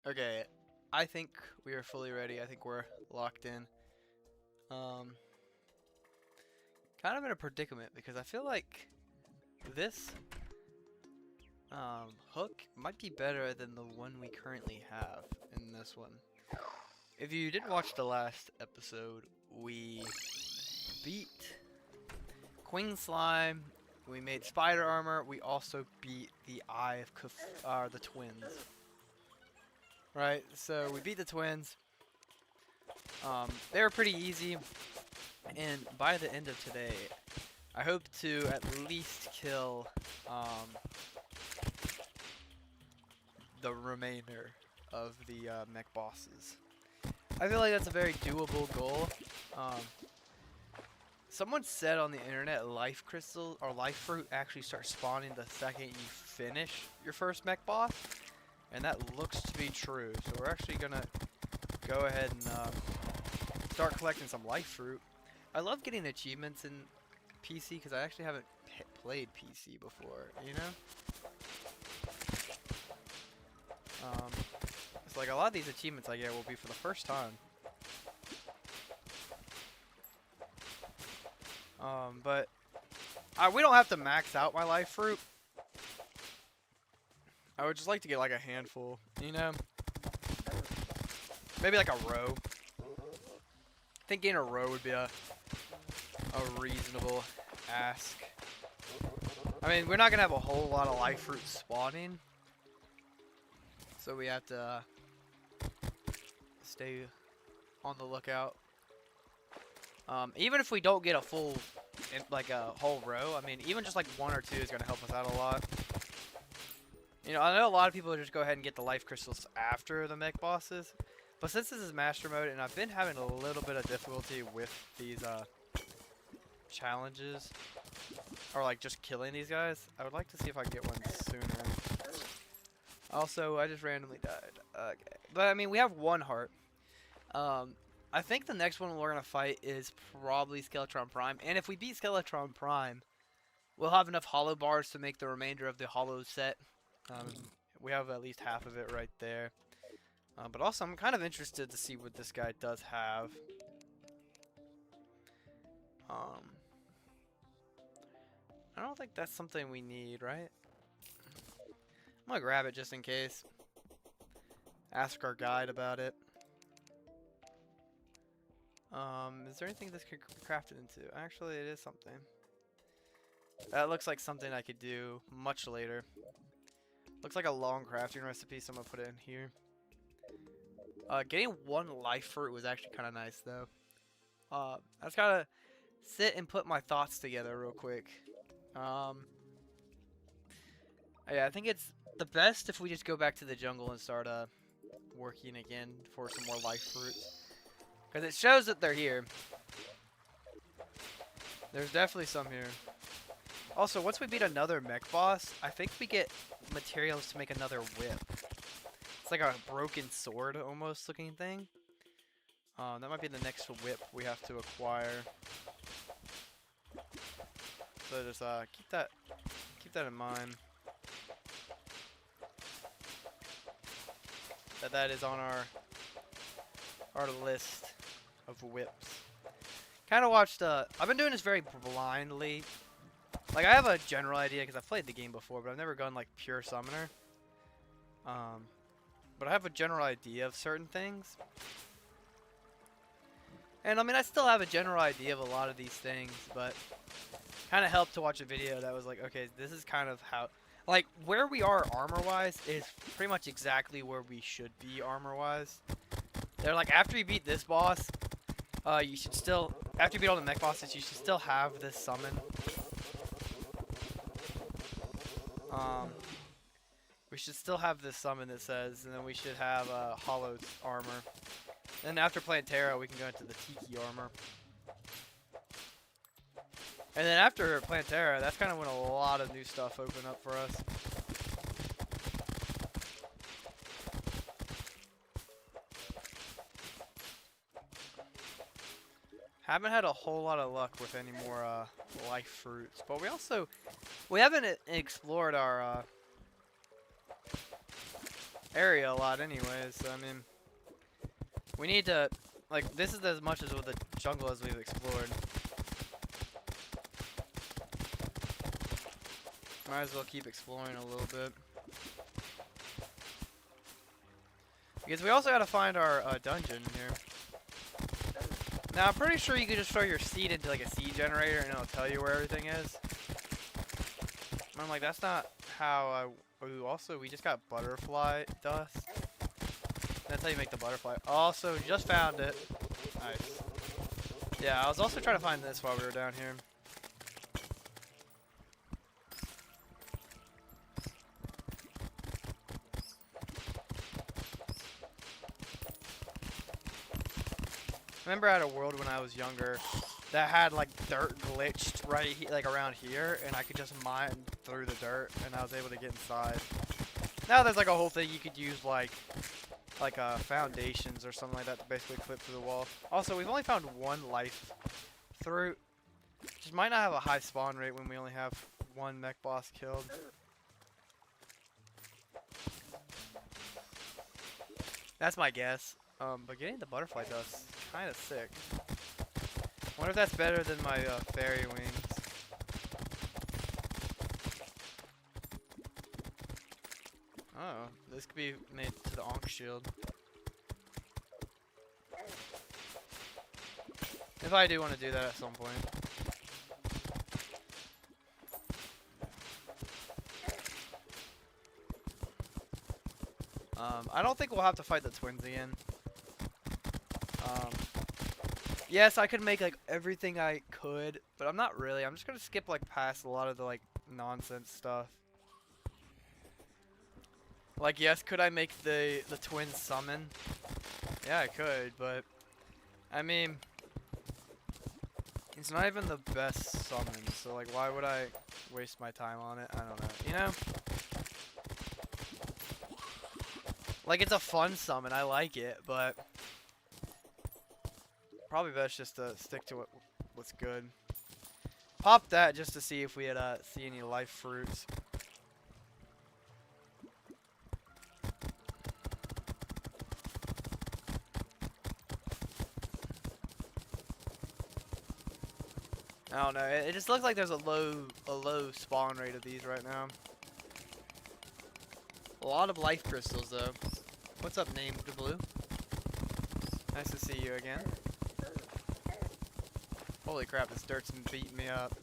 Okay, I think we are fully ready. I think we're locked in. Um, Kind of in a predicament because I feel like this hook might be better than the one we currently have in this one. If you didn't watch the last episode, we beat Queen Slime. We made spider armor. We also beat the Eye of the twins. Right, so we beat the twins. They were pretty easy, and by the end of today, I hope to at least kill the remainder of the mech bosses. I feel like that's a very doable goal. Um, Someone said on the internet life crystal or life fruit actually starts spawning the second you finish your first mech boss, and that looks to be true. So we're actually gonna go ahead and start collecting some life fruit. I love getting achievements in PC because I actually haven't played PC before, you know? It's like a lot of these achievements I get will be for the first time. But we don't have to max out my life fruit. I would just like to get like a handful, you know? Maybe like a row. I think getting a row would be a reasonable ask. I mean, we're not gonna have a whole lot of life fruit spawning, so we have to stay on the lookout. Even if we don't get a full, like a whole row, I mean, even just like one or two is gonna help us out a lot. You know, I know a lot of people just go ahead and get the life crystals after the mech bosses, but since this is master mode and I've been having a little bit of difficulty with these challenges, or like just killing these guys, I would like to see if I can get one sooner. Also, I just randomly died. Okay, but I mean, we have one heart. I think the next one we're gonna fight is probably Skeletron Prime, and if we beat Skeletron Prime, we'll have enough hollow bars to make the remainder of the hollow set. We have at least half of it right there. But also, I'm kind of interested to see what this guy does have. I don't think that's something we need, right? I'm gonna grab it just in case. Ask our guide about it. Is there anything this could be crafted into? Actually, it is something. That looks like something I could do much later. Looks like a long crafting recipe, so I'm gonna put it in here. Getting one life fruit was actually kind of nice, though. I just gotta sit and put my thoughts together real quick. Yeah, I think it's the best if we just go back to the jungle and start working again for some more life fruits. Because it shows that they're here. There's definitely some here. Also, once we beat another mech boss, I think we get materials to make another whip. It's like a broken sword almost looking thing. That might be the next whip we have to acquire. So just keep that in mind. That is on our list of whips. Kind of watched. I've been doing this very blindly. Like, I have a general idea because I've played the game before, but I've never gone like pure summoner. But I have a general idea of certain things. And I mean, I still have a general idea of a lot of these things, but kind of helped to watch a video that was like, okay, this is kind of how, like, where we are armor-wise is pretty much exactly where we should be armor-wise. They're like, after you beat this boss, you should still, after you beat all the mech bosses, you should still have this summon. We should still have this summon that says, and then we should have hollow armor. Then after playing Terra, we can go into the Tiki armor. And then after playing Terra, that's kind of when a lot of new stuff opened up for us. Haven't had a whole lot of luck with any more life fruits, but we haven't explored our area a lot anyways, so I mean, we need to, like, this is as much as with the jungle as we've explored. Might as well keep exploring a little bit. Because we also gotta find our dungeon here. Now, I'm pretty sure you can just throw your seed into, like, a seed generator and it'll tell you where everything is. And I'm like, that's not how I... Ooh, also, we just got butterfly dust. That's how you make the butterfly. Also, just found it. Nice. Yeah, I was also trying to find this while we were down here. Remember I had a world when I was younger that had like dirt glitched right like around here, and I could just mine through the dirt, and I was able to get inside. Now there's like a whole thing you could use like foundations or something like that to basically clip through the wall. Also, we've only found one life fruit, which might not have a high spawn rate when we only have one mech boss killed. That's my guess. But getting the butterfly dust kind of sick. Wonder if that's better than my fairy wings. Oh, this could be made to the Ankh shield. If I do want to do that at some point. I don't think we'll have to fight the twins again. Yes, I could make like everything I could, but I'm not really. I'm just gonna skip like past a lot of the like nonsense stuff. Like, yes, could I make the twins summon? Yeah, I could, but I mean, it's not even the best summon, so like, why would I waste my time on it? I don't know, you know? Like, it's a fun summon, I like it, but probably best just to stick to what's good. Pop that just to see if we had see any life fruits. I don't know. It just looks like there's a low spawn rate of these right now. A lot of life crystals though. What's up, Named Blue? Nice to see you again. Holy crap, this dirt's beating me up.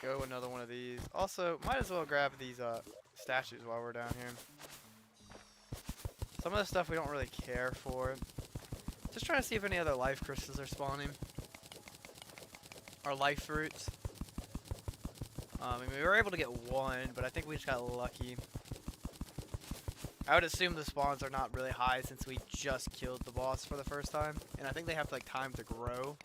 Go another one of these. Also, might as well grab these statues while we're down here. Some of the stuff we don't really care for. Just trying to see if any other life crystals are spawning. Or life fruits. I mean, we were able to get one, but I think we just got lucky. I would assume the spawns are not really high since we just killed the boss for the first time. And I think they have like time to grow.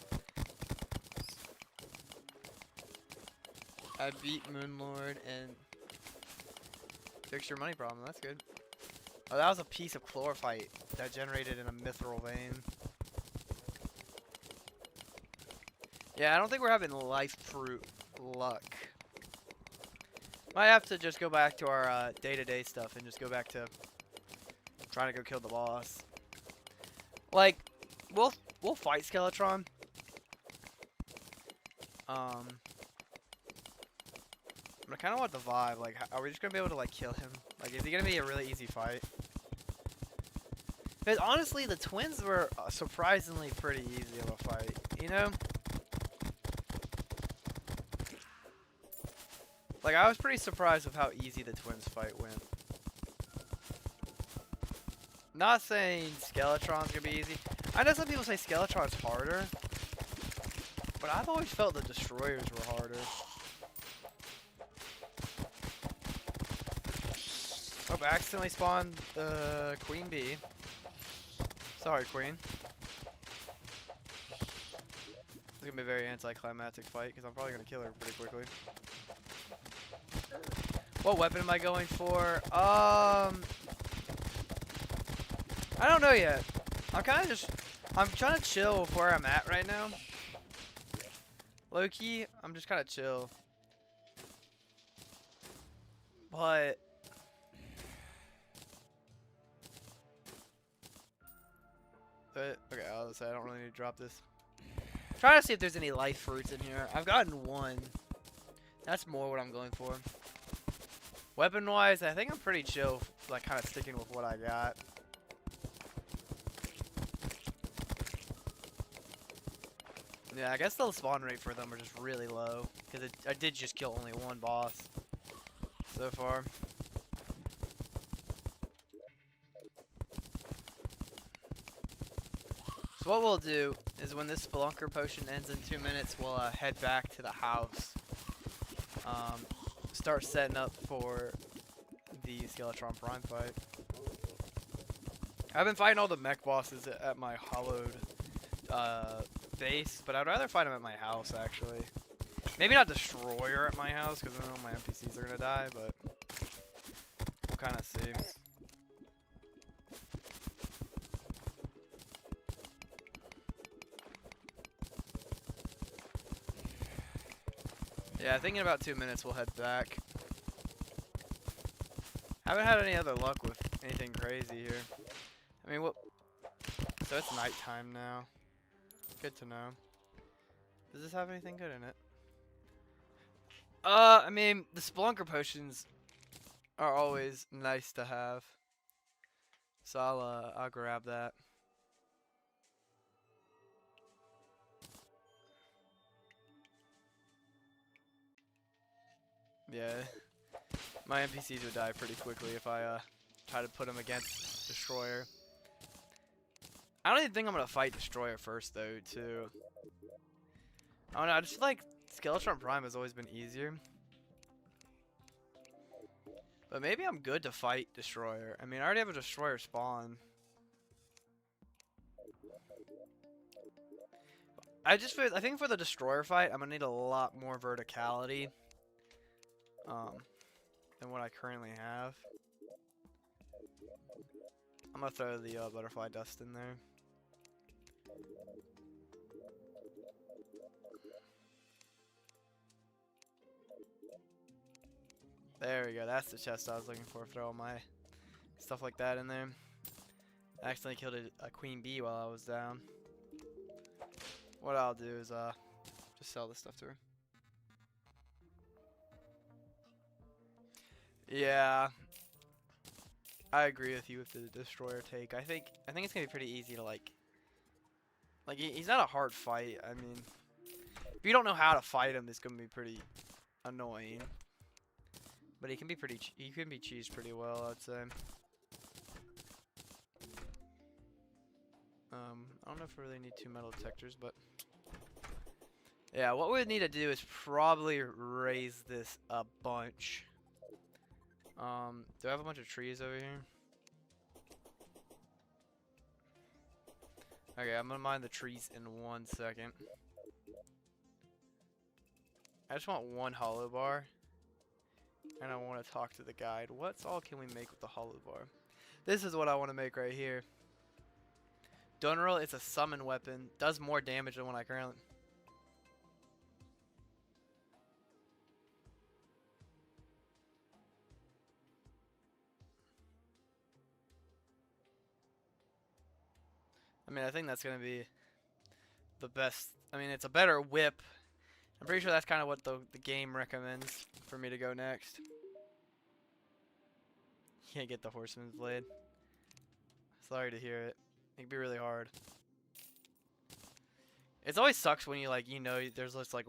I beat Moonlord and fixed your money problem. That's good. Oh, that was a piece of chlorophyte that generated in a mithril vein. Yeah, I don't think we're having life fruit luck. Might have to just go back to our day-to-day stuff and just go back to trying to go kill the boss. Like, we'll fight Skeletron. But I kind of want the vibe. Like, are we just gonna be able to like kill him? Like, is he gonna be a really easy fight? Because honestly, the twins were surprisingly pretty easy of a fight. You know? Like, I was pretty surprised with how easy the twins fight went. Not saying Skeletron's gonna be easy. I know some people say Skeletron's harder, but I've always felt the Destroyers were harder. Oh, I accidentally spawned the Queen Bee. Sorry, Queen. It's gonna be a very anticlimactic fight because I'm probably gonna kill her pretty quickly. What weapon am I going for? I don't know yet. I'm trying to chill with where I'm at right now. Low key, I'm just kind of chill. But okay, I'll say I don't really need to drop this. Try to see if there's any life fruits in here. I've gotten one. That's more what I'm going for. Weapon-wise, I think I'm pretty chill, like kind of sticking with what I got. Yeah, I guess the spawn rate for them are just really low, because I did just kill only one boss so far. So what we'll do is when this Spelunker potion ends in 2 minutes, we'll head back to the house. Start setting up for the Skeletron Prime fight. I've been fighting all the mech bosses at my hollowed base, but I'd rather fight them at my house, actually. Maybe not Destroyer at my house, because I know my NPCs are going to die, but we'll kind of see. Yeah, I think in about 2 minutes we'll head back. Haven't had any other luck with anything crazy here. I mean, what? So it's nighttime now. Good to know. Does this have anything good in it? I mean, the Spelunker potions are always nice to have. So I'll grab that. Yeah, my NPCs would die pretty quickly if I try to put them against Destroyer. I don't even think I'm gonna fight Destroyer first though, too. I don't know, I just feel like Skeletron Prime has always been easier. But maybe I'm good to fight Destroyer. I mean, I already have a Destroyer spawn. I think for the Destroyer fight, I'm gonna need a lot more verticality. Than what I currently have. I'm gonna throw the butterfly dust in there. There we go, that's the chest I was looking for. Throw all my stuff like that in there. I accidentally killed a queen bee while I was down. What I'll do is just sell this stuff to her. Yeah, I agree with you with the Destroyer take. I think it's gonna be pretty easy to like he's not a hard fight. I mean, if you don't know how to fight him, it's gonna be pretty annoying. But he can be cheesed pretty well, I'd say. I don't know if we really need 2 metal detectors, but yeah, what we need to do is probably raise this a bunch. Do I have a bunch of trees over here? Okay, I'm gonna mine the trees in 1 second. I just want 1 hollow bar. And I want to talk to the guide. What all can we make with the hollow bar? This is what I want to make right here. Donnerel, it's a summon weapon. Does more damage than what I currently... I mean, I think that's going to be the best. I mean, it's a better whip. I'm pretty sure that's kind of what the game recommends for me to go next. Can't get the Horseman's Blade. Sorry to hear it. It can be really hard. It always sucks when you there's just like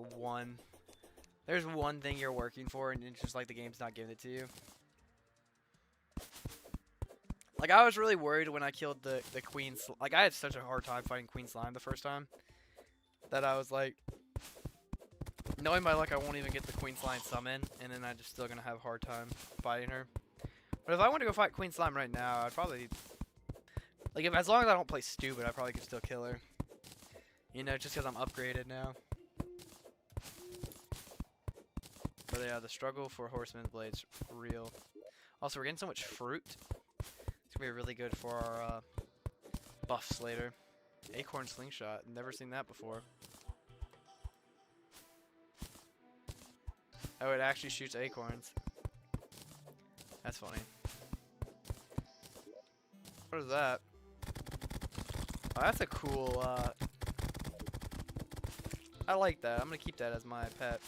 there's one thing you're working for and it's just like the game's not giving it to you. Like, I was really worried when I killed the Queen Slime. Like, I had such a hard time fighting Queen Slime the first time that I was like, knowing my luck I won't even get the Queen Slime summon, and then I'm just still gonna have a hard time fighting her. But if I want to go fight Queen Slime right now, I'd probably, like, as long as I don't play stupid, I probably could still kill her. You know, just because I'm upgraded now. But yeah, the struggle for Horseman's Blade's real. Also, we're getting so much fruit. It's gonna be really good for our buffs later. Acorn Slingshot, never seen that before. Oh, it actually shoots acorns. That's funny. What is that? Oh, that's a cool, I like that. I'm gonna keep that as my pet.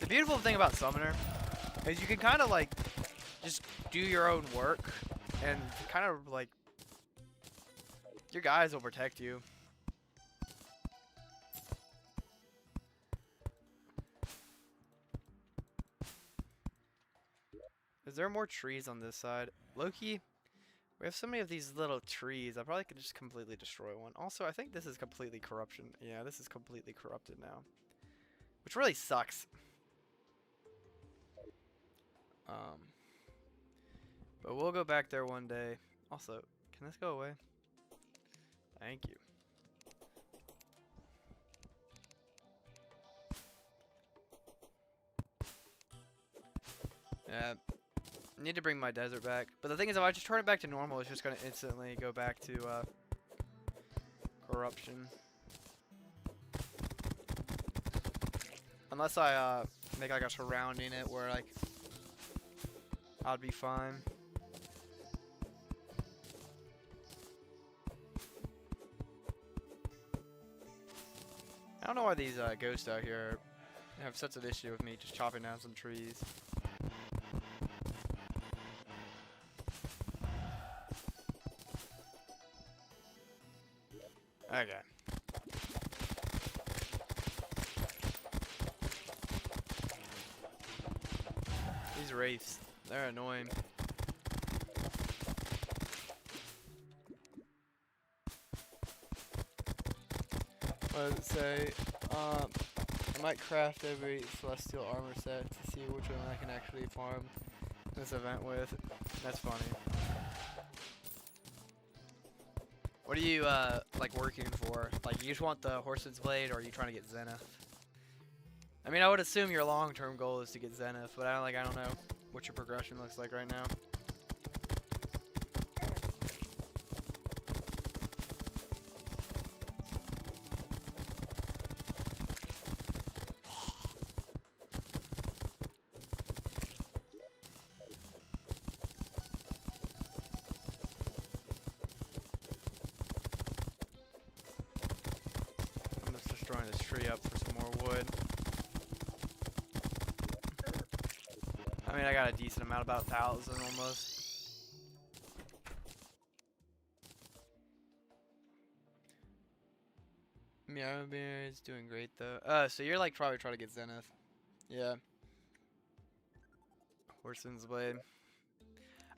The beautiful thing about Summoner is you can kind of like just do your own work and kind of like your guys will protect you. Is there more trees on this side? Loki, we have so many of these little trees. I probably could just completely destroy one. Also, I think this is completely corruption. Yeah, this is completely corrupted now. Which really sucks. But we'll go back there one day. Also, can this go away? Thank you. Yeah. I need to bring my desert back. But the thing is, if I just turn it back to normal, it's just going to instantly go back to corruption. Unless I make like a surrounding it where like I'd be fine. I don't know why these ghosts out here have such an issue with me just chopping down some trees. Okay. These wraiths, they're annoying. What does it say? I might craft every celestial armor set to see which one I can actually farm this event with. That's funny. What are you like working for? Like you just want the Horseman's Blade, or are you trying to get Zenith? I mean, I would assume your long-term goal is to get Zenith, but I don't know what your progression looks like right now. I'm just destroying this tree up for some more wood. I mean, I got a decent amount, about 1,000 almost. Yeah, is doing great though. So you're like probably trying to get Zenith. Yeah. Horseman's Blade.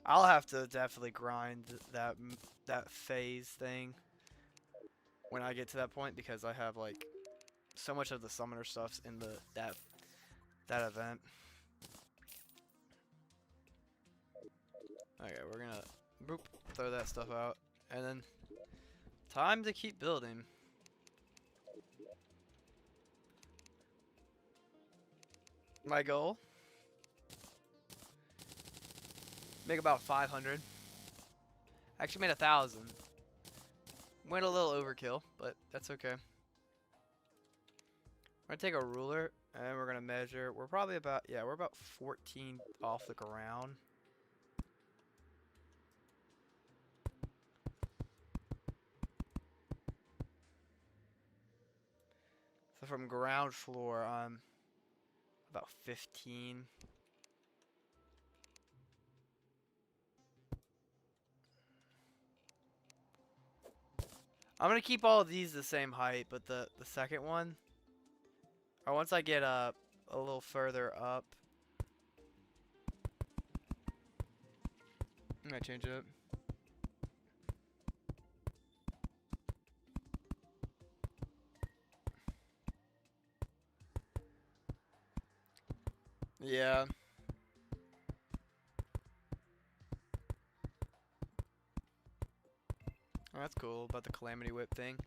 I'll have to definitely grind that phase thing when I get to that point, because I have like so much of the summoner stuff's in that event. Okay, we're gonna boop, throw that stuff out, and then time to keep building. My goal, make about 500. Actually made 1,000. Went a little overkill, but that's okay. We're gonna take a ruler and we're gonna measure. We're probably about, yeah, we're about 14 off the ground. So from ground floor, I'm about 15. I'm gonna keep all of these the same height, but the second one, or once I get a little further up, I'm gonna change it. Yeah. Oh, that's cool about the Calamity Whip thing.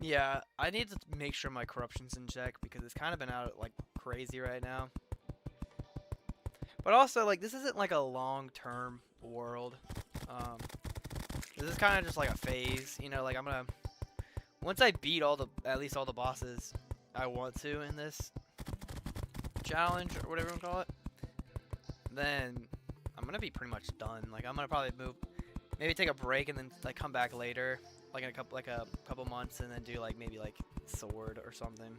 Yeah, I need to make sure my corruption's in check because it's kind of been out like crazy right now. But also, like, this isn't like a long-term world. This is kind of just like a phase, you know. Like, I'm gonna, once I beat at least all the bosses, I want to in this challenge or whatever you call it, then I'm gonna be pretty much done. Like I'm gonna probably move, maybe take a break and then like come back later, like in a couple months, and then do like maybe like sword or something.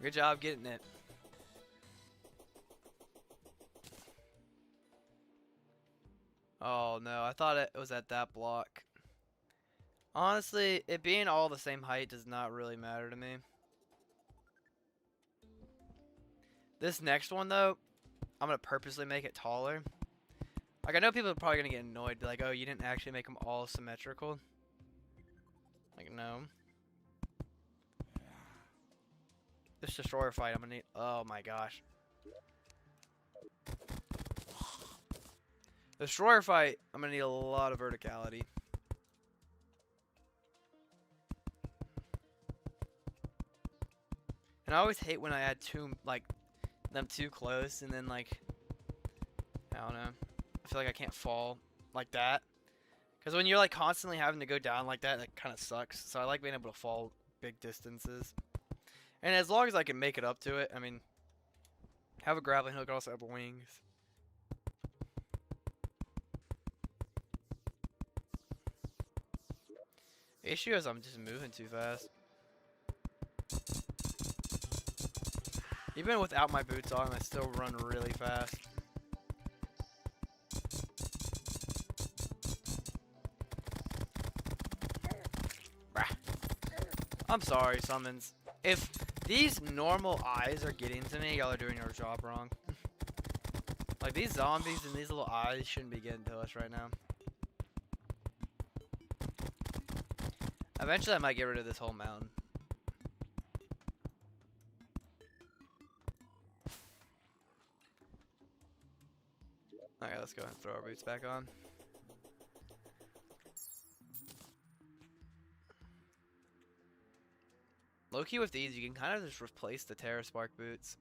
Good job getting it. Oh no, I thought it was at that block. Honestly, it being all the same height does not really matter to me. This next one though, I'm gonna purposely make it taller. Like I know people are probably gonna get annoyed, be like, "Oh, you didn't actually make them all symmetrical." Like no. This destroyer fight, I'm gonna need. Oh my gosh. The destroyer fight, I'm gonna need a lot of verticality. And I always hate when I add them too close, and then like, I don't know. I feel like I can't fall like that. Because when you're like constantly having to go down like that, it kind of sucks. So I like being able to fall big distances. And as long as I can make it up to it, I mean, have a grappling hook, also have wings. The issue is I'm just moving too fast. Even without my boots on, I still run really fast. I'm sorry, summons. If these normal eyes are getting to me, y'all are doing your job wrong. Like, these zombies and these little eyes shouldn't be getting to us right now. Eventually, I might get rid of this whole mountain. Alright, let's go ahead and throw our boots back on. Low-key with these, you can kind of just replace the Terra Spark boots.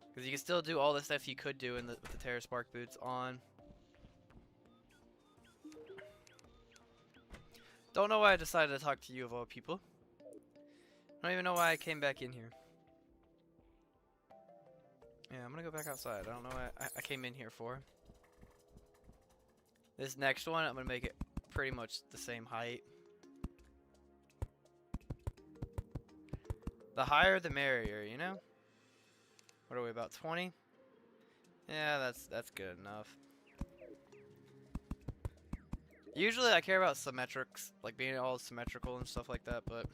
Because you can still do all the stuff you could do with the Terra Spark boots on. Don't know why I decided to talk to you of all people. I don't even know why I came back in here. Yeah, I'm gonna go back outside. I don't know what I came in here for. This next one, I'm gonna make it pretty much the same height. The higher the merrier, you know? What are we, about 20? Yeah, that's good enough. Usually I care about symmetrics, like being all symmetrical and stuff like that, but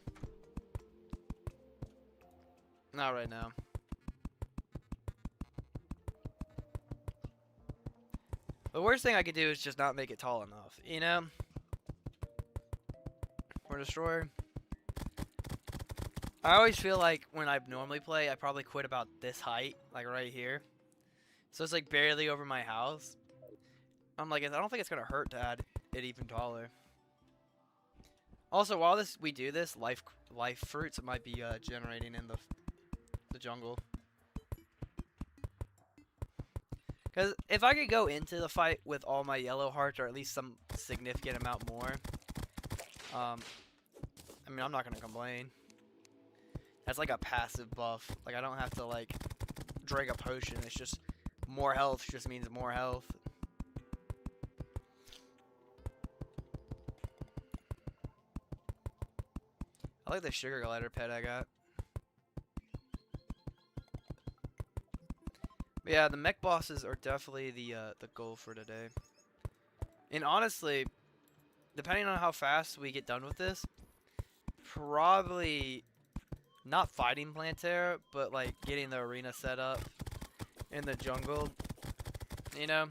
not right now. The worst thing I could do is just not make it tall enough, you know? For Destroyer. I always feel like when I normally play, I probably quit about this height, like right here. So it's like barely over my house. I'm like, I don't think it's gonna hurt to add it even taller. Also, while we do this, life fruits might be generating in the jungle. Because if I could go into the fight with all my yellow hearts, or at least some significant amount more, I mean, I'm not gonna complain. That's like a passive buff. Like, I don't have to, like, drink a potion. It's just more health just means more health. I like the sugar glider pet I got. But yeah, the mech bosses are definitely the goal for today. And honestly, depending on how fast we get done with this, probably not fighting Plantera, but like getting the arena set up in the jungle, you know?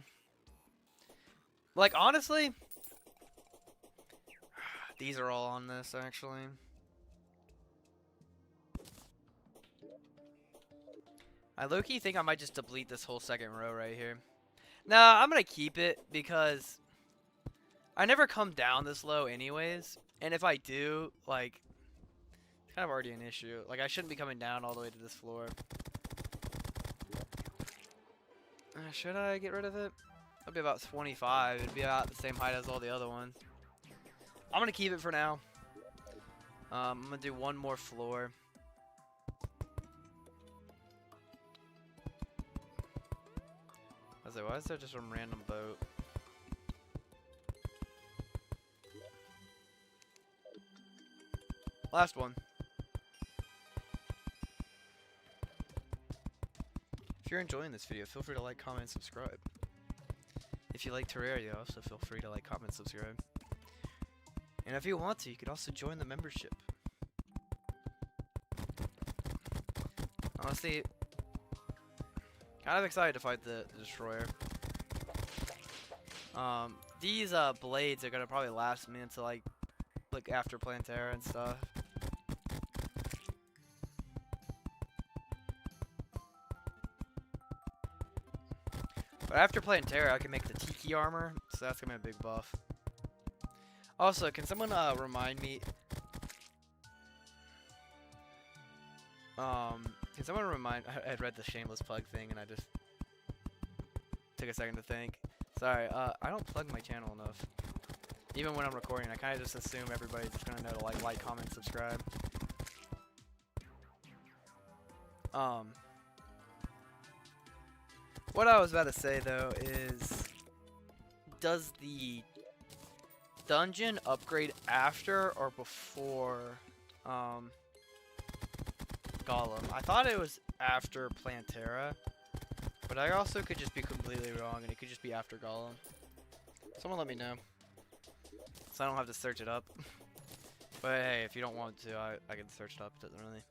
Like, honestly, these are all on this, actually. I low-key think I might just deplete this whole second row right here. Nah, I'm gonna keep it because I never come down this low anyways. And if I do, like, it's kind of already an issue. Like, I shouldn't be coming down all the way to this floor. Should I get rid of it? It'll be about 25. It'd be about the same height as all the other ones. I'm gonna keep it for now. I'm gonna do one more floor. I was like, why is there just some random boat? Last one. If you're enjoying this video, feel free to like, comment, and subscribe. If you like Terraria, also feel free to like, comment, subscribe. And if you want to, you could also join the membership. Honestly, kind of excited to fight the destroyer. These blades are gonna probably last me until like after Plantera and stuff. But after Plantera, I can make the Tiki armor, so that's gonna be a big buff. Also, can someone remind me? Can someone remind? I had read the shameless plug thing, and I just took a second to think. Sorry, I don't plug my channel enough. Even when I'm recording, I kind of just assume everybody's just gonna know to like, comment, subscribe. What I was about to say though is, does the dungeon upgrade after or before Golem? I thought it was after Plantera, but I also could just be completely wrong, and it could just be after Golem. Someone let me know, so I don't have to search it up. But hey, if you don't want to, I can search it up. It doesn't really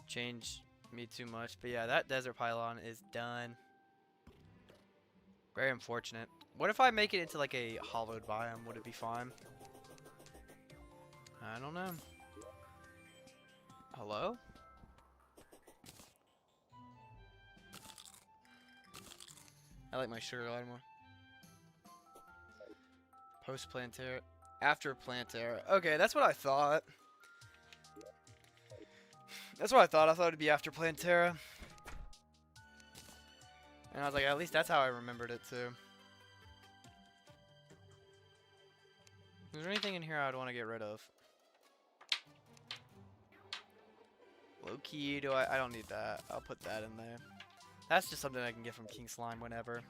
change me too much. But yeah, that desert pylon is done. Very unfortunate. What if I make it into like a hollowed biome? Would it be fine? I don't know. Hello? I like my sugar glider more. Post Plantera. After Plantera. Okay, that's what I thought. That's what I thought. I thought it'd be after Plantera. And I was like, at least that's how I remembered it too. Is there anything in here I'd want to get rid of? Low key, do I don't need that. I'll put that in there. That's just something I can get from King Slime whenever.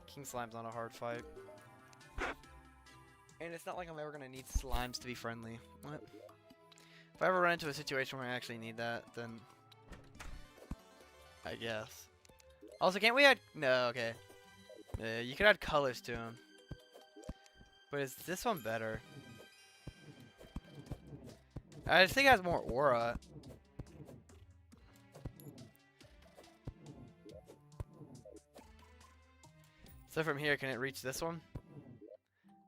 King Slime's not a hard fight. And it's not like I'm ever gonna need slimes to be friendly. What? If I ever run into a situation where I actually need that, then I guess. Also, can't we add... No, okay. You can add colors to them. But is this one better? I just think it has more aura. So from here, can it reach this one?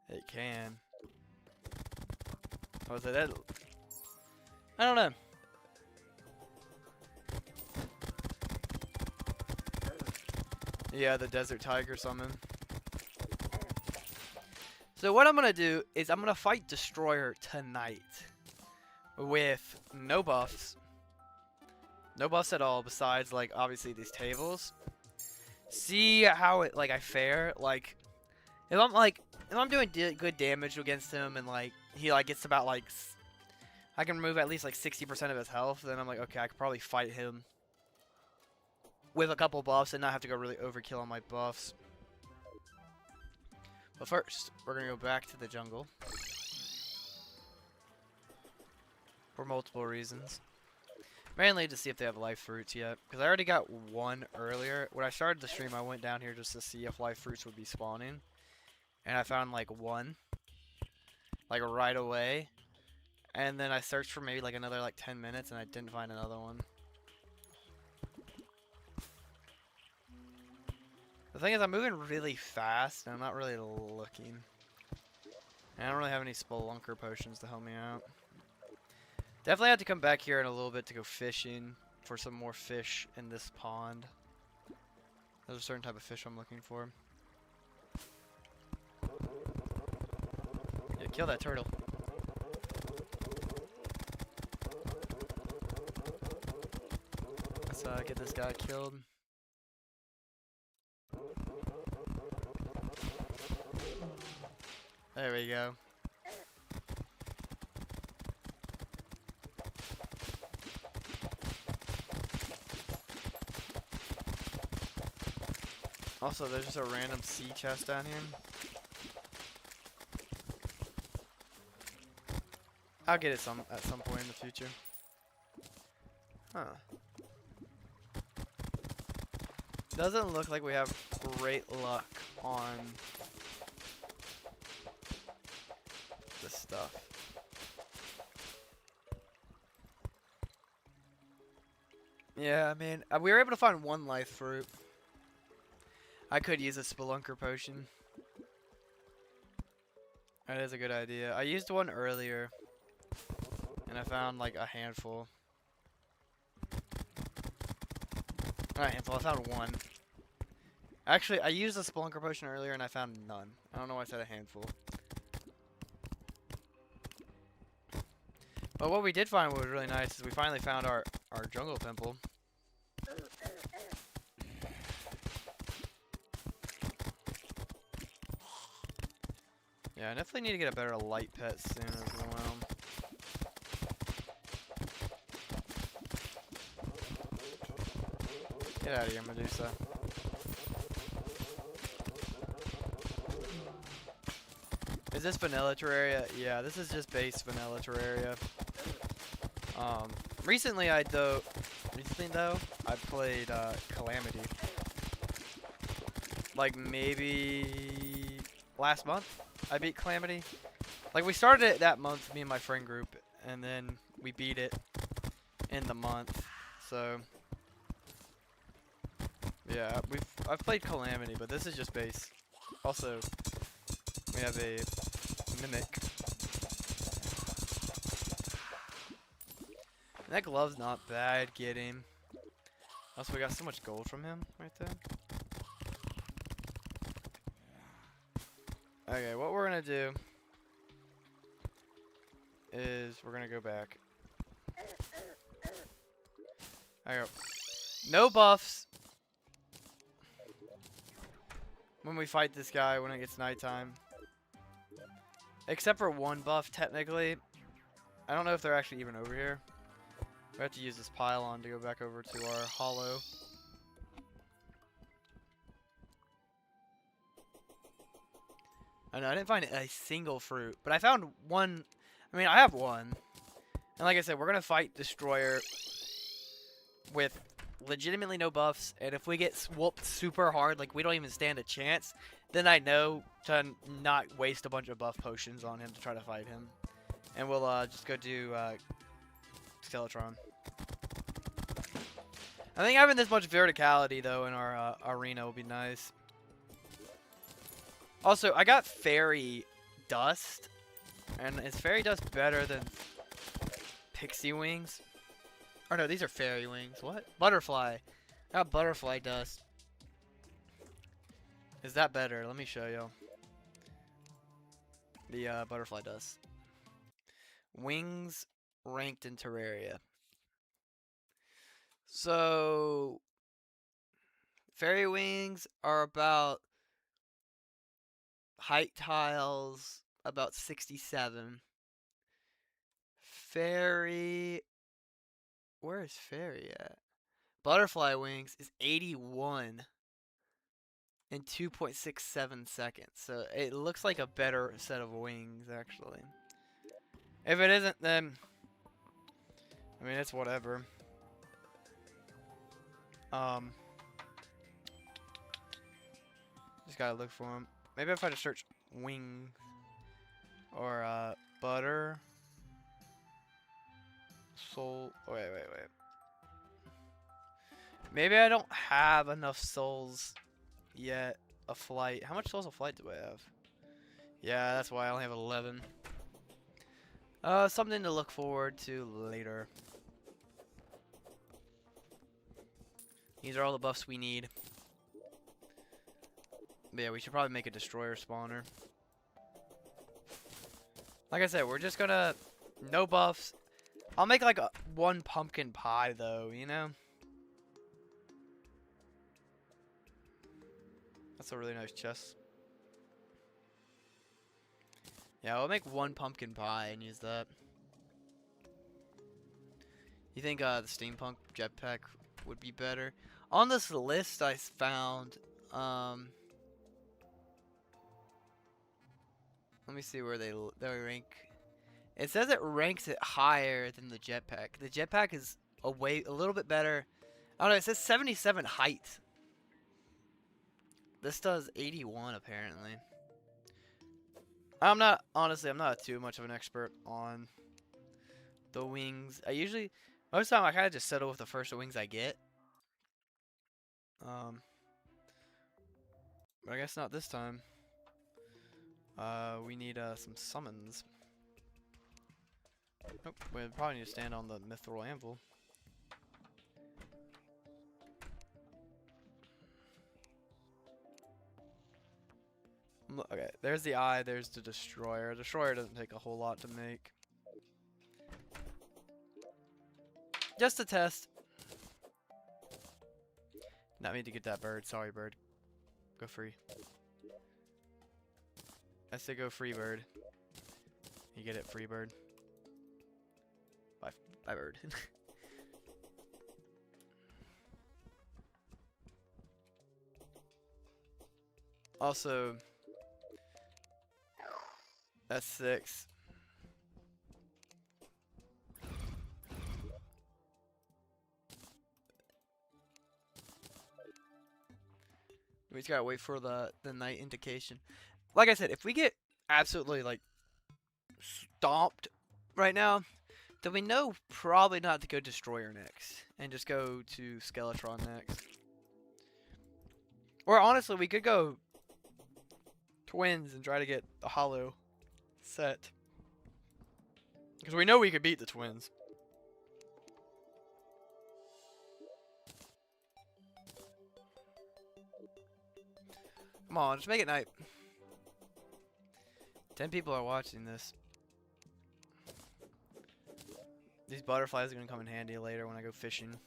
It can. Oh, is that? I don't know. Yeah, the desert tiger summon. So what I'm gonna do is I'm gonna fight Destroyer tonight with no buffs. No buffs at all besides like obviously these tables. See how it I fare. Like if I'm doing good damage against him and like he gets about I can remove at least 60% of his health, then I'm like, okay, I could probably fight him with a couple buffs and not have to go really overkill on my buffs. But first, we're gonna go back to the jungle for multiple reasons. Mainly to see if they have life fruits yet, because I already got one earlier. When I started the stream, I went down here just to see if life fruits would be spawning, and I found one, right away. And then I searched for maybe another 10 minutes, and I didn't find another one. The thing is, I'm moving really fast, and I'm not really looking. And I don't really have any Spelunker potions to help me out. Definitely have to come back here in a little bit to go fishing for some more fish in this pond. There's a certain type of fish I'm looking for. Yeah, kill that turtle. Let's get this guy killed. There we go. Also, there's just a random sea chest down here. I'll get it at some point in the future. Huh. Doesn't look like we have great luck on this stuff. Yeah, I mean, we were able to find one life fruit. I could use a spelunker potion. That is a good idea. I used one earlier, and I found like a handful. Not a handful, I found one. Actually, I used a spelunker potion earlier, and I found none. I don't know why I said a handful. But what we did find was really nice is we finally found our jungle temple. Yeah, I definitely need to get a better light pet soon as well. Get out of here, Medusa. Is this vanilla Terraria? Yeah, this is just base vanilla Terraria. Recently though, I played Calamity. Like maybe last month, I beat Calamity. Like we started it that month, me and my friend group, and then we beat it in the month. So yeah, I've played Calamity, but this is just base. Also, we have a Mech. That glove's not bad getting. Also, we got so much gold from him right there. Okay, what we're gonna do is we're gonna go back. There we go. No buffs when we fight this guy when it gets nighttime. Except for one buff, technically. I don't know if they're actually even over here. We have to use this pylon to go back over to our hollow. I know, I didn't find a single fruit, but I found one. I mean, I have one. And like I said, we're going to fight Destroyer with legitimately no buffs. And if we get whooped super hard, like we don't even stand a chance, then I know to not waste a bunch of buff potions on him to try to fight him. And we'll just go do Skeletron. I think having this much verticality, though, in our arena will be nice. Also, I got Fairy Dust. And is Fairy Dust better than Pixie Wings? Or no, these are Fairy Wings. What? Butterfly. I got Butterfly Dust. Is that better? Let me show you. The Butterfly Dust. Wings ranked in Terraria. So, Fairy Wings are about height tiles, about 67. Fairy, where is Fairy at? Butterfly Wings is 81 in 2.67 seconds. So it looks like a better set of wings, actually. If it isn't, then I mean, it's whatever. Just gotta look for them. Maybe if I just search wings or butter soul. Wait. Maybe I don't have enough souls yet. A flight. How much souls of flight do I have? Yeah, that's why I only have 11. Something to look forward to later. These are all the buffs we need. But yeah, we should probably make a destroyer spawner. Like I said, we're just gonna no buffs. I'll make like one pumpkin pie though, you know? That's a really nice chest. Yeah, I'll make one pumpkin pie and use that. You think the steampunk jetpack would be better? On this list I found Let me see where they rank. It says it ranks it higher than the jetpack. The jetpack is a little bit better. I don't know. It says 77 height. This does 81 apparently. I'm not too much of an expert on the wings. Most of the time I kind of just settle with the first wings I get. But I guess not this time. We need some summons. Nope, we probably need to stand on the mithril anvil. Okay, there's the eye, there's the destroyer. Destroyer doesn't take a whole lot to make. Just a test. Not mean to get that bird. Sorry, bird. Go free. I say go free, bird. You get it, free bird. Bye, bird. Also, that's 6. We just gotta wait for the night indication. Like I said, if we get absolutely like stomped right now, then we know probably not to go Destroyer next and just go to Skeletron next. Or honestly, we could go Twins and try to get the Hollow set. Because we know we could beat the Twins. Come on, just make it night. 10 people are watching this. These butterflies are going to come in handy later when I go fishing.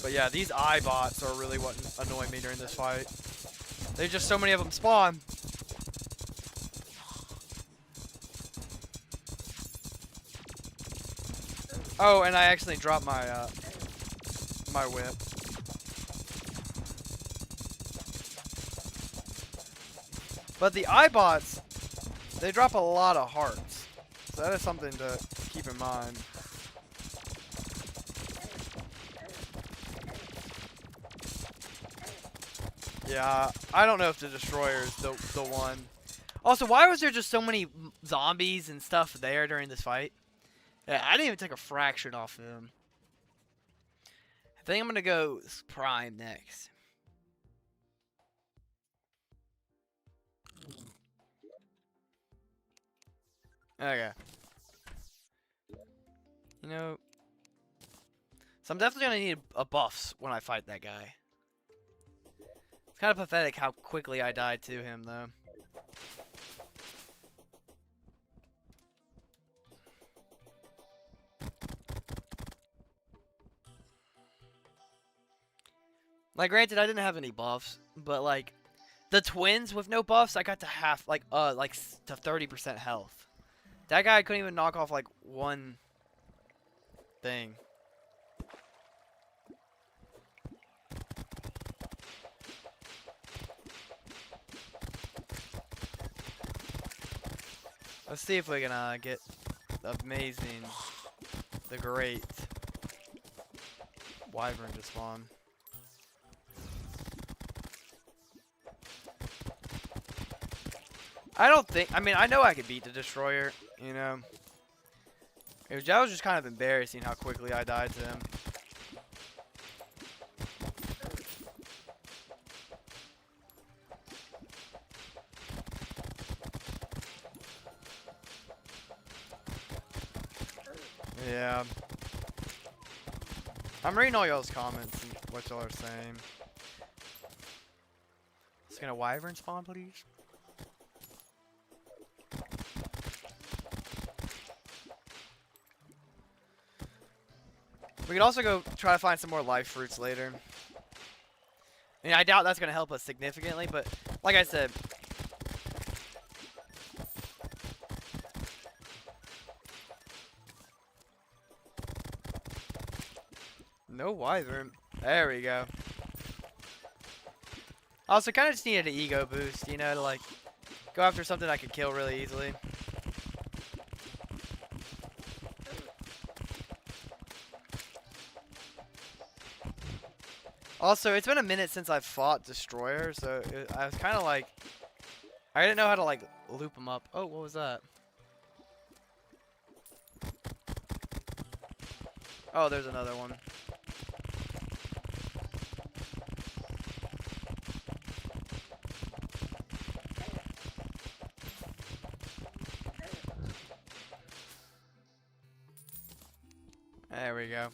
But yeah, these eye bots are really what annoy me during this fight. There's just so many of them spawn. Oh, and I accidentally dropped my my whip. But the iBots, they drop a lot of hearts. So that is something to keep in mind. Yeah, I don't know if the Destroyer is the one. Also, why was there just so many zombies and stuff there during this fight? Yeah, I didn't even take a fraction off of him. I think I'm going to go Prime next. Okay. You know, so I'm definitely going to need a buffs when I fight that guy. It's kind of pathetic how quickly I died to him, though. Like, granted, I didn't have any buffs, but like, the Twins with no buffs, I got to half, like to 30% health. That guy couldn't even knock off like one thing. Let's see if we can get the amazing, the great Wyvern to spawn. I mean, I know I could beat the Destroyer, you know. That was just kind of embarrassing how quickly I died to him. Yeah. I'm reading all y'all's comments and what y'all are saying. Just gonna Wyvern spawn, please? We can also go try to find some more life fruits later. I mean, I doubt that's going to help us significantly, but like I said, No wyvern. There we go. Also, kind of just needed an ego boost, you know, to like go after something I could kill really easily. Also, it's been a minute since I've fought Destroyer, so I was kind of like, I didn't know how to like loop them up. Oh, what was that? Oh, there's another one. There we go.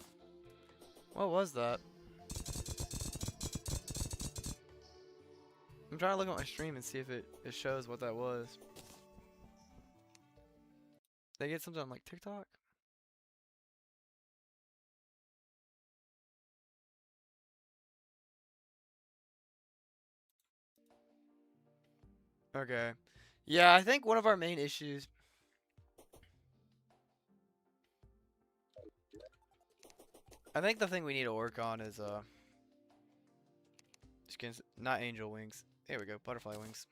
What was that? I'm trying to look at my stream and see if it shows what that was. Did I get something on like TikTok? Okay. Yeah, I think one of our main issues. I think the thing we need to work on is skins, not angel wings. There we go, butterfly wings.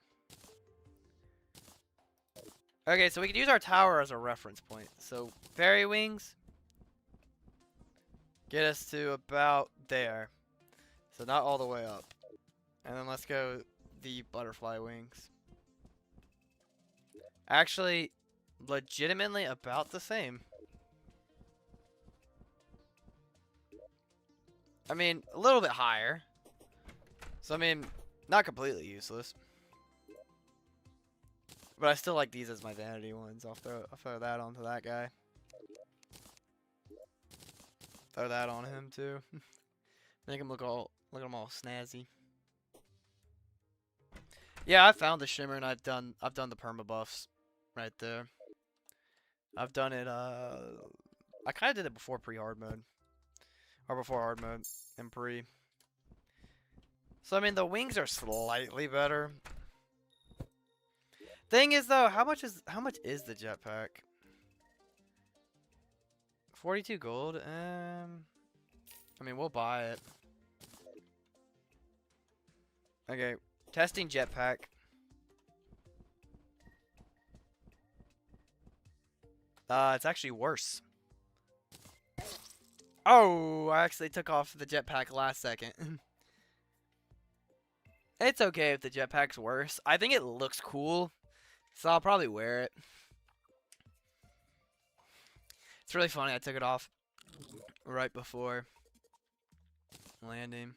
Okay, so we can use our tower as a reference point. So fairy wings get us to about there. So not all the way up. And then let's go the butterfly wings. Actually, legitimately about the same. I mean, a little bit higher. So I mean, not completely useless. But I still like these as my vanity ones. I'll throw that onto that guy. Throw that on him too. Make him look at him all snazzy. Yeah, I found the shimmer and I've done the perma buffs right there. I've done it I kinda did it before pre-hard mode. Or before hard mode and pre. So I mean the wings are slightly better. Thing is though, how much is the jetpack? 42 gold. I mean we'll buy it. Okay, testing jetpack. It's actually worse. Oh, I actually took off the jetpack last second. It's okay if the jetpack's worse. I think it looks cool, so I'll probably wear it. It's really funny, I took it off right before landing.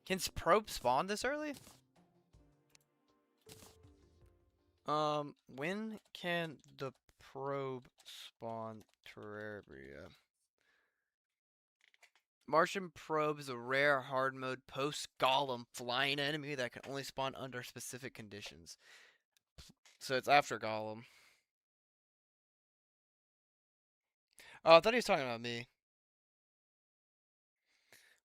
Can probe spawn this early? When can the probe spawn Terraria? Martian probe is a rare hard mode post-golem flying enemy that can only spawn under specific conditions. So it's after golem. Oh, I thought he was talking about me.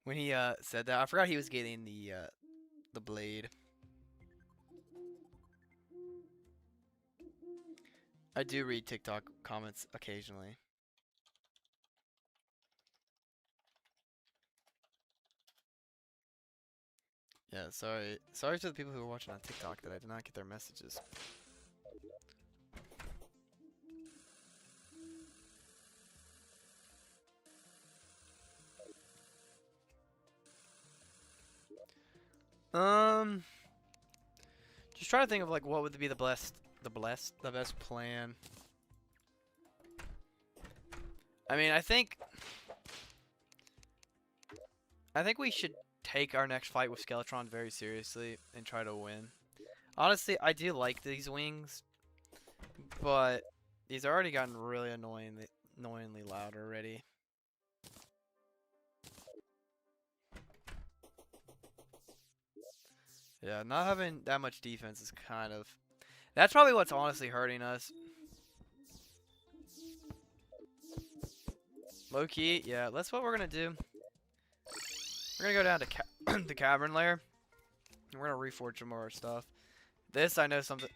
When he said that, I forgot he was getting the blade. I do read TikTok comments occasionally. Yeah, sorry. Sorry to the people who were watching on TikTok that I did not get their messages. Just trying to think of like what would be the best plan. I mean, I think we should take our next fight with Skeletron very seriously and try to win. Honestly, I do like these wings, but these already gotten really annoyingly loud already. Yeah, not having that much defense is kind of... That's probably what's honestly hurting us. Low key, yeah, that's what we're gonna do. We're gonna go down to the cavern layer. And we're gonna reforge some more stuff. This, I know something.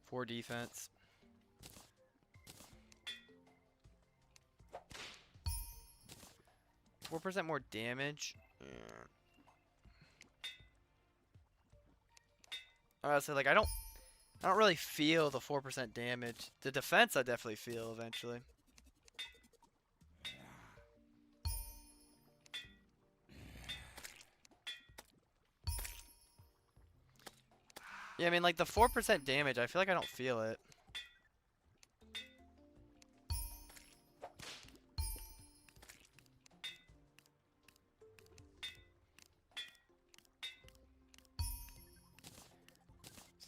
4 defense. Four percent more damage. Yeah. I was say like I don't really feel the 4% damage. The defense I definitely feel eventually. Yeah, I mean like the 4% damage, I feel like I don't feel it.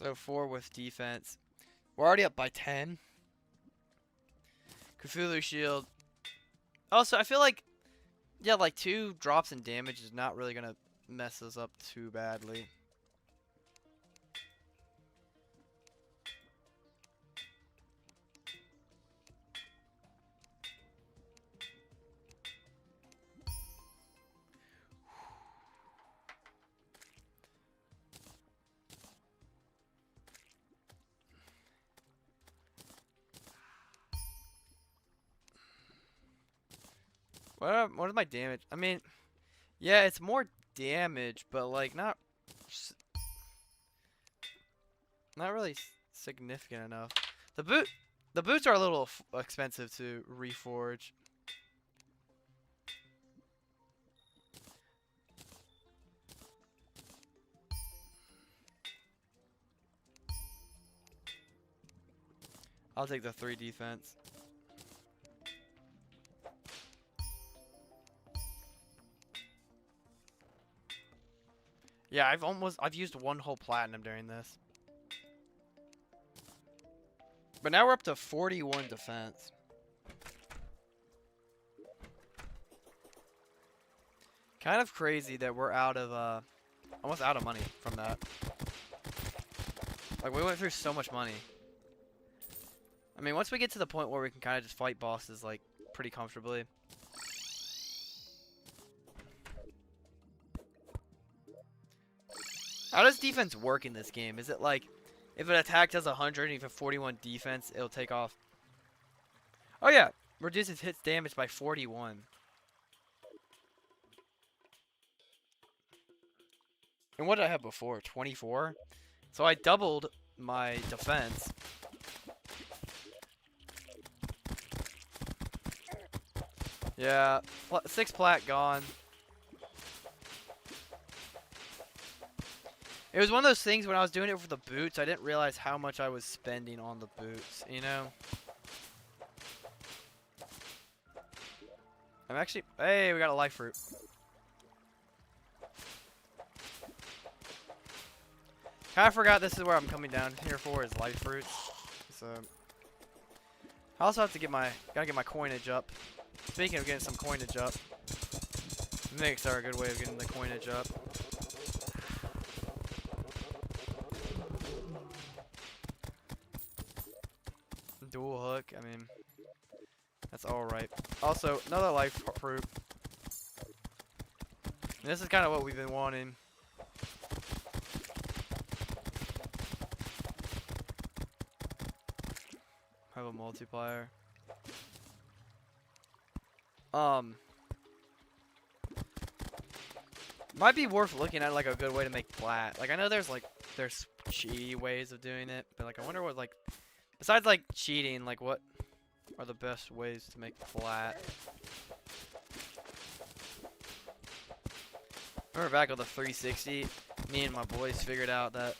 So 4 with defense. We're already up by 10. Cthulhu Shield. Also, I feel like, yeah, like 2 drops in damage is not really going to mess us up too badly. What is my damage? I mean, yeah, it's more damage, but like not really significant enough. The boots are a little expensive to reforge. I'll take the 3 defense. Yeah, I've used 1 whole platinum during this. But now we're up to 41 defense. Kind of crazy that we're out of almost out of money from that. Like we went through so much money. I mean, once we get to the point where we can kind of just fight bosses like pretty comfortably. How does defense work in this game? Is it like, if an attack does 100 and you have 41 defense, it'll take off? Oh yeah, reduces hits damage by 41. And what did I have before? 24? So I doubled my defense. Yeah, 6 plat gone. It was one of those things when I was doing it for the boots, I didn't realize how much I was spending on the boots, you know? I'm actually... Hey, we got a life fruit. Kind of forgot this is where I'm coming down here for, is life fruits. So... I also have to get my... Gotta get my coinage up. Speaking of getting some coinage up. Mechs are a good way of getting the coinage up. Dual hook, I mean, that's alright. Also, another life fruit. And this is kind of what we've been wanting. Have a multiplier. Might be worth looking at like a good way to make plat. Like I know there's cheaty ways of doing it, but like I wonder what like besides like cheating, like what are the best ways to make plat? Remember back on the 360, me and my boys figured out that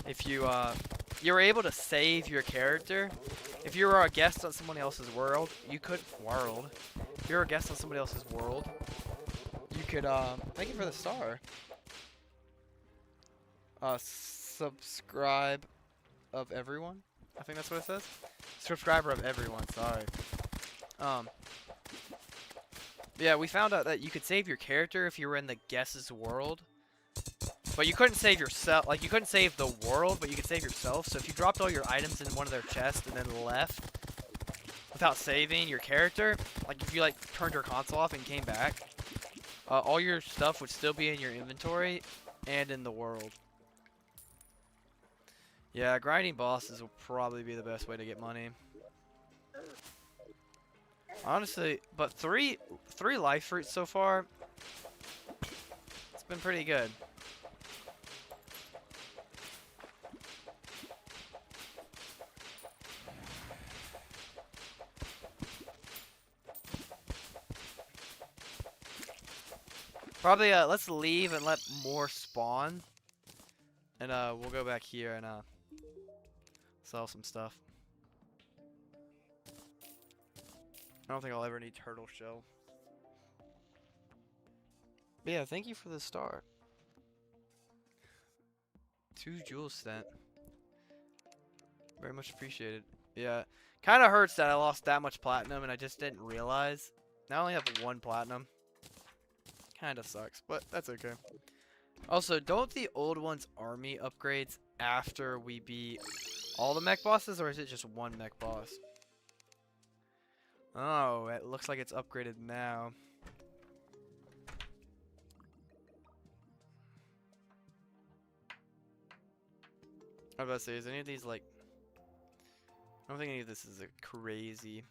if you were able to save your character, if you were a guest on somebody else's world, you could if you were a guest on somebody else's world, you could thank you for the star. Subscribe of everyone. I think that's what it says. Subscriber of everyone, sorry. Yeah, we found out that you could save your character if you were in the guest's world. But you couldn't save yourself, like you couldn't save the world, but you could save yourself. So if you dropped all your items in one of their chests and then left, without saving your character, like if you like turned your console off and came back, all your stuff would still be in your inventory and in the world. Yeah, grinding bosses will probably be the best way to get money. Honestly, but three life fruits so far. It's been pretty good. Probably let's leave and let more spawn, and we'll go back here and sell some stuff. I don't think I'll ever need turtle shell. But yeah, thank you for the star. 2 jewels sent. Very much appreciated. Yeah, kind of hurts that I lost that much platinum and I just didn't realize. Now I only have 1 platinum. Kind of sucks, but that's okay. Also, don't the old ones army upgrades after we beat all the mech bosses, or is it just 1 mech boss? Oh, it looks like it's upgraded now. I was about to say, is any of these like... I don't think any of this is crazy.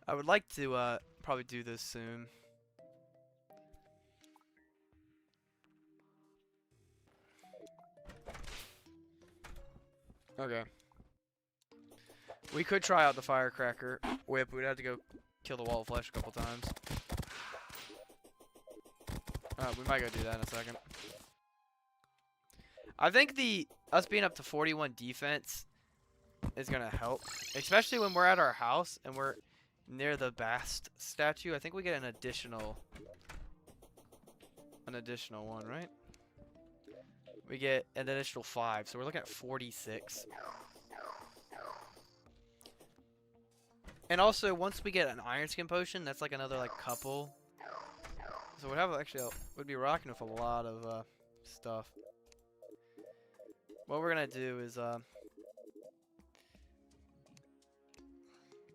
I would like to probably do this soon. Okay. We could try out the firecracker whip. We'd have to go kill the wall of flesh a couple times. We might go do that in a second. I think us being up to 41 defense is gonna help, especially when we're at our house and we're near the Bast statue. I think we get an additional one, right? We get an additional 5, so we're looking at 46. And also, once we get an iron skin potion, that's like another like couple. So we'd have actually would be rocking with a lot of stuff. What we're gonna do is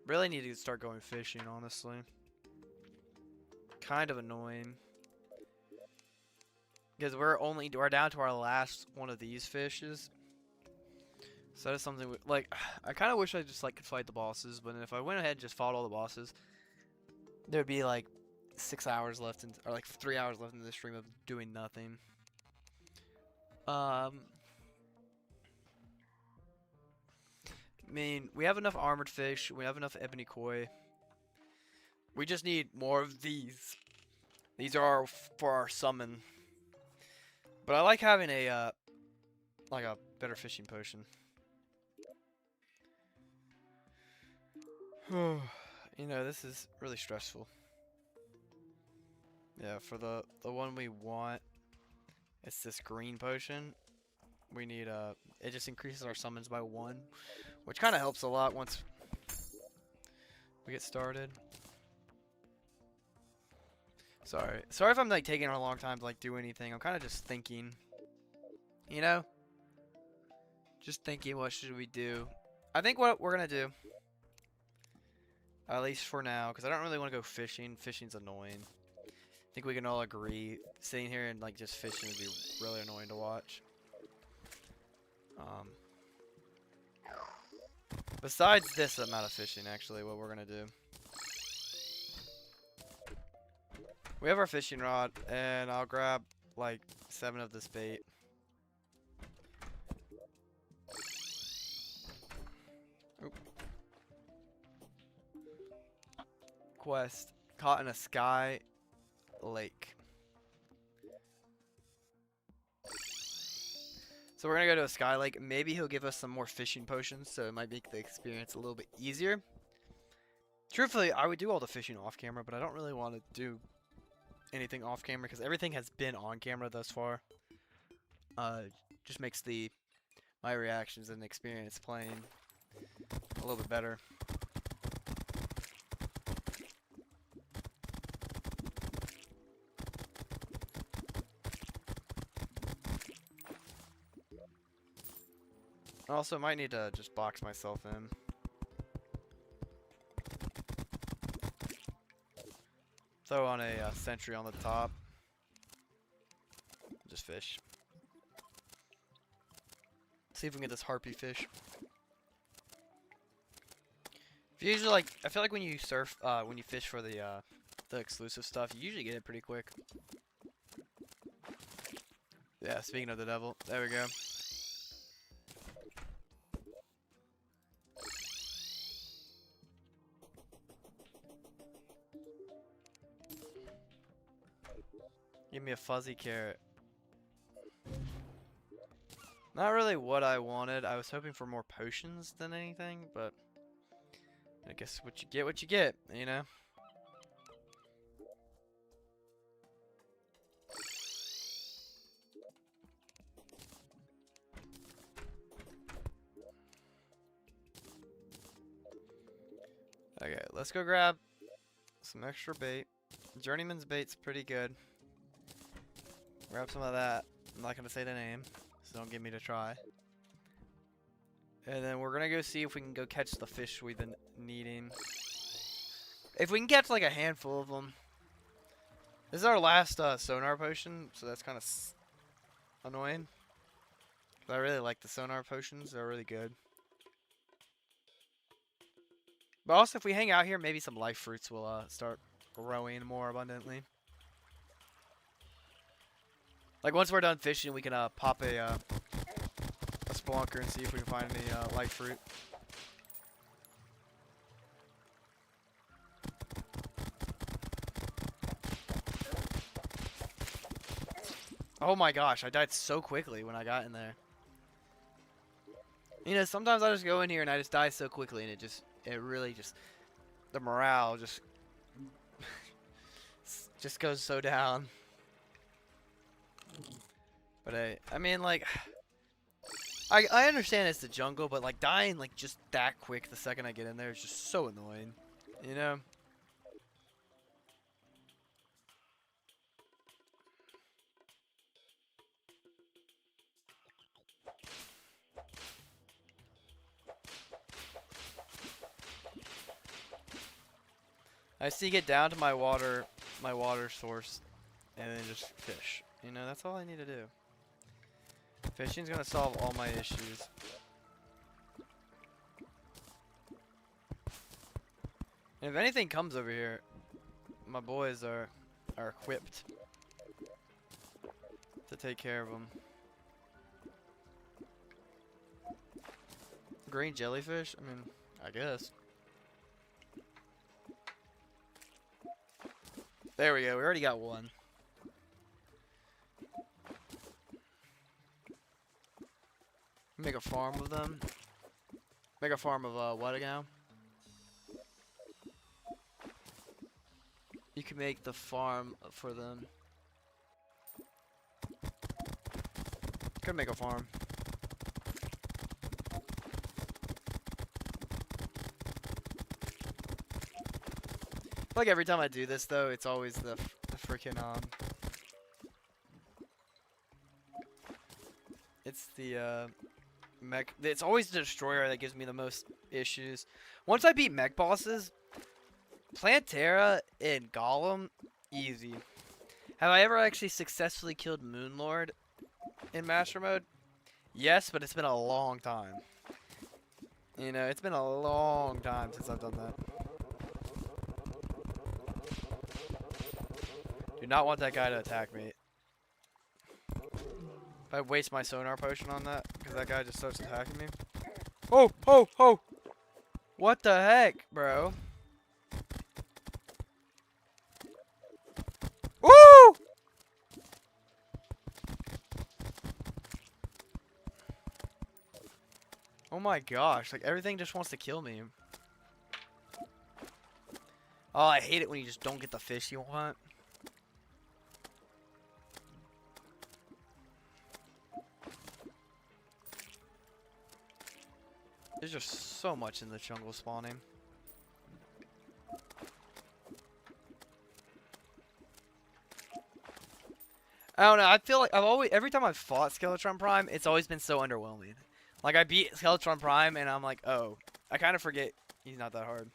really need to start going fishing, honestly. Kind of annoying. Because we're down to our last one of these fishes. So that's something like I kind of wish I just like could fight the bosses, but if I went ahead and just fought all the bosses, there'd be like 6 hours left or like 3 hours left in the stream of doing nothing. I mean, we have enough armored fish, we have enough ebony koi. We just need more of these. These are for our summon. But I like having a like a better fishing potion. You know, this is really stressful. Yeah, for the one we want, it's this green potion. We need it just increases our summons by 1, which kind of helps a lot once we get started. Sorry if I'm like taking a long time to like do anything. I'm kind of just thinking, you know, just thinking what should we do. I think what we're gonna do, at least for now, because I don't really want to go fishing. Fishing's annoying. I think we can all agree sitting here and like just fishing would be really annoying to watch. Besides this amount of fishing, actually, what we're gonna do. We have our fishing rod, and I'll grab like 7 of this bait. Oop. Quest caught in a sky lake. So we're gonna go to a sky lake. Maybe he'll give us some more fishing potions, so it might make the experience a little bit easier. Truthfully, I would do all the fishing off camera, but I don't really want to do anything off camera because everything has been on camera thus far. Just makes my reactions and experience playing a little bit better. I also might need to just box myself in. Throw on a sentry on the top. Just fish. See if we can get this harpy fish. Usually, like, I feel like when you surf, when you fish for the exclusive stuff, you usually get it pretty quick. Yeah, speaking of the devil, there we go. Give me a fuzzy carrot. Not really what I wanted. I was hoping for more potions than anything, but I guess what you get, you know? Okay, let's go grab some extra bait. Journeyman's bait's pretty good. Grab some of that. I'm not gonna say the name, so don't get me to try. And then we're gonna go see if we can go catch the fish we've been needing. If we can catch like a handful of them. This is our last sonar potion, so that's kind of annoying. But I really like the sonar potions, they're really good. But also, if we hang out here, maybe some life fruits will start growing more abundantly. Like, once we're done fishing, we can pop a spelunker and see if we can find any life fruit. Oh my gosh, I died so quickly when I got in there. You know, sometimes I just go in here and I just die so quickly, and it really just, the morale just goes so down. But I mean, like, I understand it's the jungle, but like dying like just that quick the second I get in there is just so annoying, you know? I just need to get down to my water source and then just fish. You know, that's all I need to do. Fishing's gonna solve all my issues. And if anything comes over here, my boys are equipped to take care of them. Green jellyfish? I mean, I guess. There we go. We already got one. Make a farm of them. Make a farm of what again? You can make the farm for them. Could make a farm. Like every time I do this though, it's always the freaking it's the mech. It's always the destroyer that gives me the most issues. Once I beat mech bosses, Plantera and Golem, easy. Have I ever actually successfully killed Moonlord in Master Mode? Yes, but it's been a long time. You know, it's been a long time since I've done that. Do not want that guy to attack me. If I waste my sonar potion on that, because that guy just starts attacking me. Oh, oh, oh! What the heck, bro? Woo! Oh my gosh, like everything just wants to kill me. Oh, I hate it when you just don't get the fish you want. There's just so much in the jungle spawning. I don't know, I feel like every time I've fought Skeletron Prime, it's always been so underwhelming. Like, I beat Skeletron Prime, and I'm like, oh. I kind of forget he's not that hard.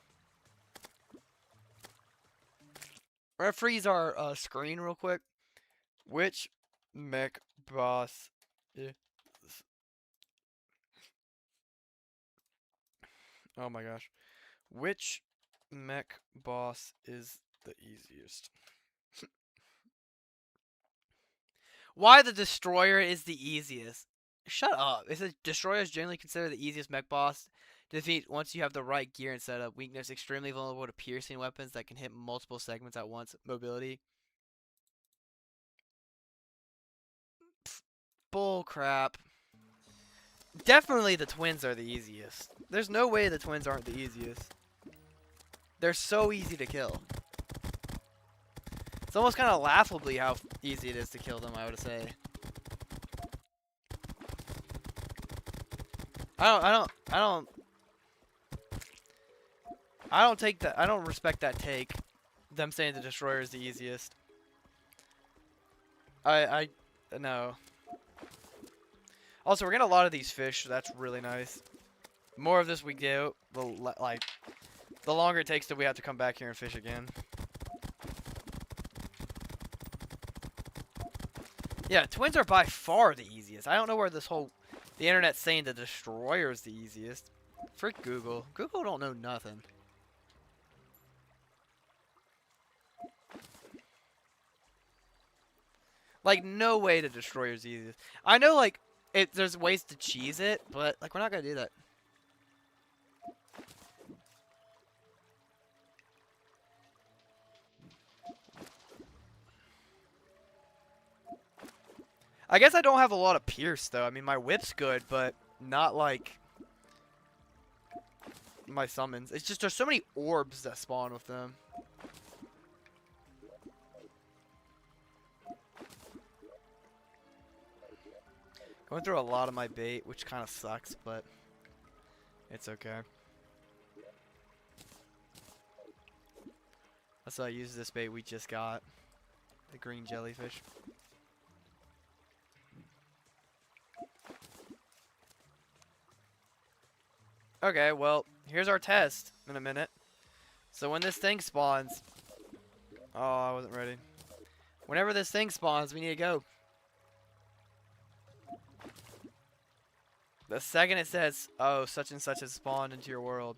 We're gonna freeze our screen real quick. Which mech boss is... Oh my gosh. Which mech boss is the easiest? Why the Destroyer is the easiest? Shut up. It says Destroyer is generally considered the easiest mech boss to defeat once you have the right gear and setup. Weakness, extremely vulnerable to piercing weapons that can hit multiple segments at once. Mobility. Bull crap. Definitely the twins are the easiest. There's no way the twins aren't the easiest. They're so easy to kill. It's almost kind of laughably how easy it is to kill them, I would say. I don't take that. I don't respect that take. Them saying the Destroyer is the easiest. No. Also, we're getting a lot of these fish, so that's really nice. More of this we do, the longer it takes till we have to come back here and fish again. Yeah, twins are by far the easiest. I don't know where the internet's saying the Destroyer is the easiest. Frick Google. Google don't know nothing. Like, no way the Destroyer is the easiest. I know, like, there's ways to cheese it, but, like, we're not gonna do that. I guess I don't have a lot of pierce, though. I mean, my whip's good, but not, like, my summons. It's just there's so many orbs that spawn with them. Going through a lot of my bait, which kind of sucks, but it's okay. That's why I use this bait we just got. The green jellyfish. Okay, well, here's our test in a minute. So when this thing spawns... Oh, I wasn't ready. Whenever this thing spawns, we need to go. The second it says, oh, such and such has spawned into your world,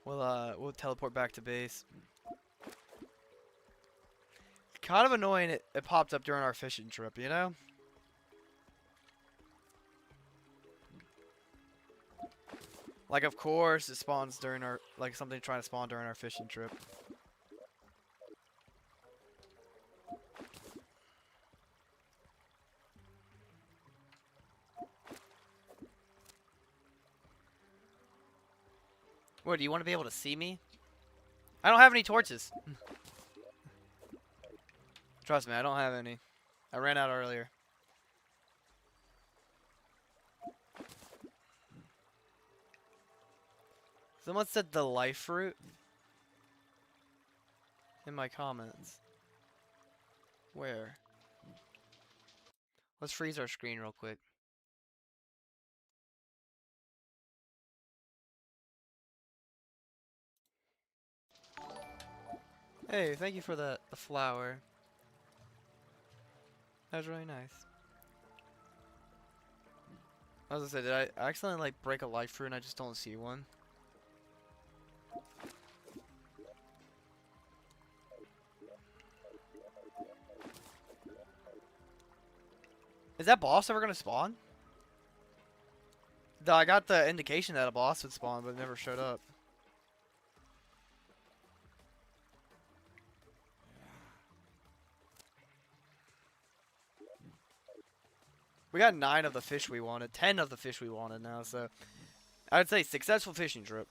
we'll teleport back to base. Kind of annoying it popped up during our fishing trip, you know? Like, of course, it spawns during our, like, something trying to spawn during our fishing trip. What, do you want to be able to see me? I don't have any torches. Trust me, I don't have any. I ran out earlier. Someone said the life fruit in my comments. Where? Let's freeze our screen real quick. Hey, thank you for the flower. That was really nice. I was gonna say, did I accidentally like break a life fruit and I just don't see one? Is that boss ever gonna spawn? I got the indication that a boss would spawn, but it never showed up. We got 9 of the fish we wanted, 10 of the fish we wanted now, so I would say successful fishing trip.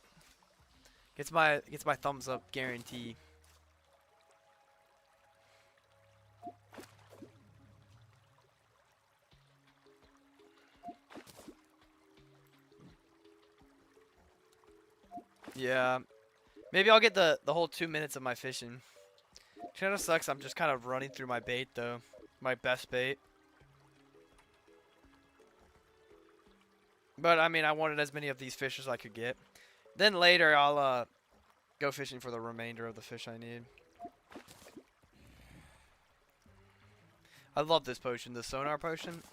Gets my thumbs up guarantee. Yeah. Maybe I'll get the whole 2 minutes of my fishing. Kind of sucks. I'm just kind of running through my bait though. My best bait. But I mean, I wanted as many of these fish as I could get. Then later, I'll go fishing for the remainder of the fish I need. I love this potion, the sonar potion.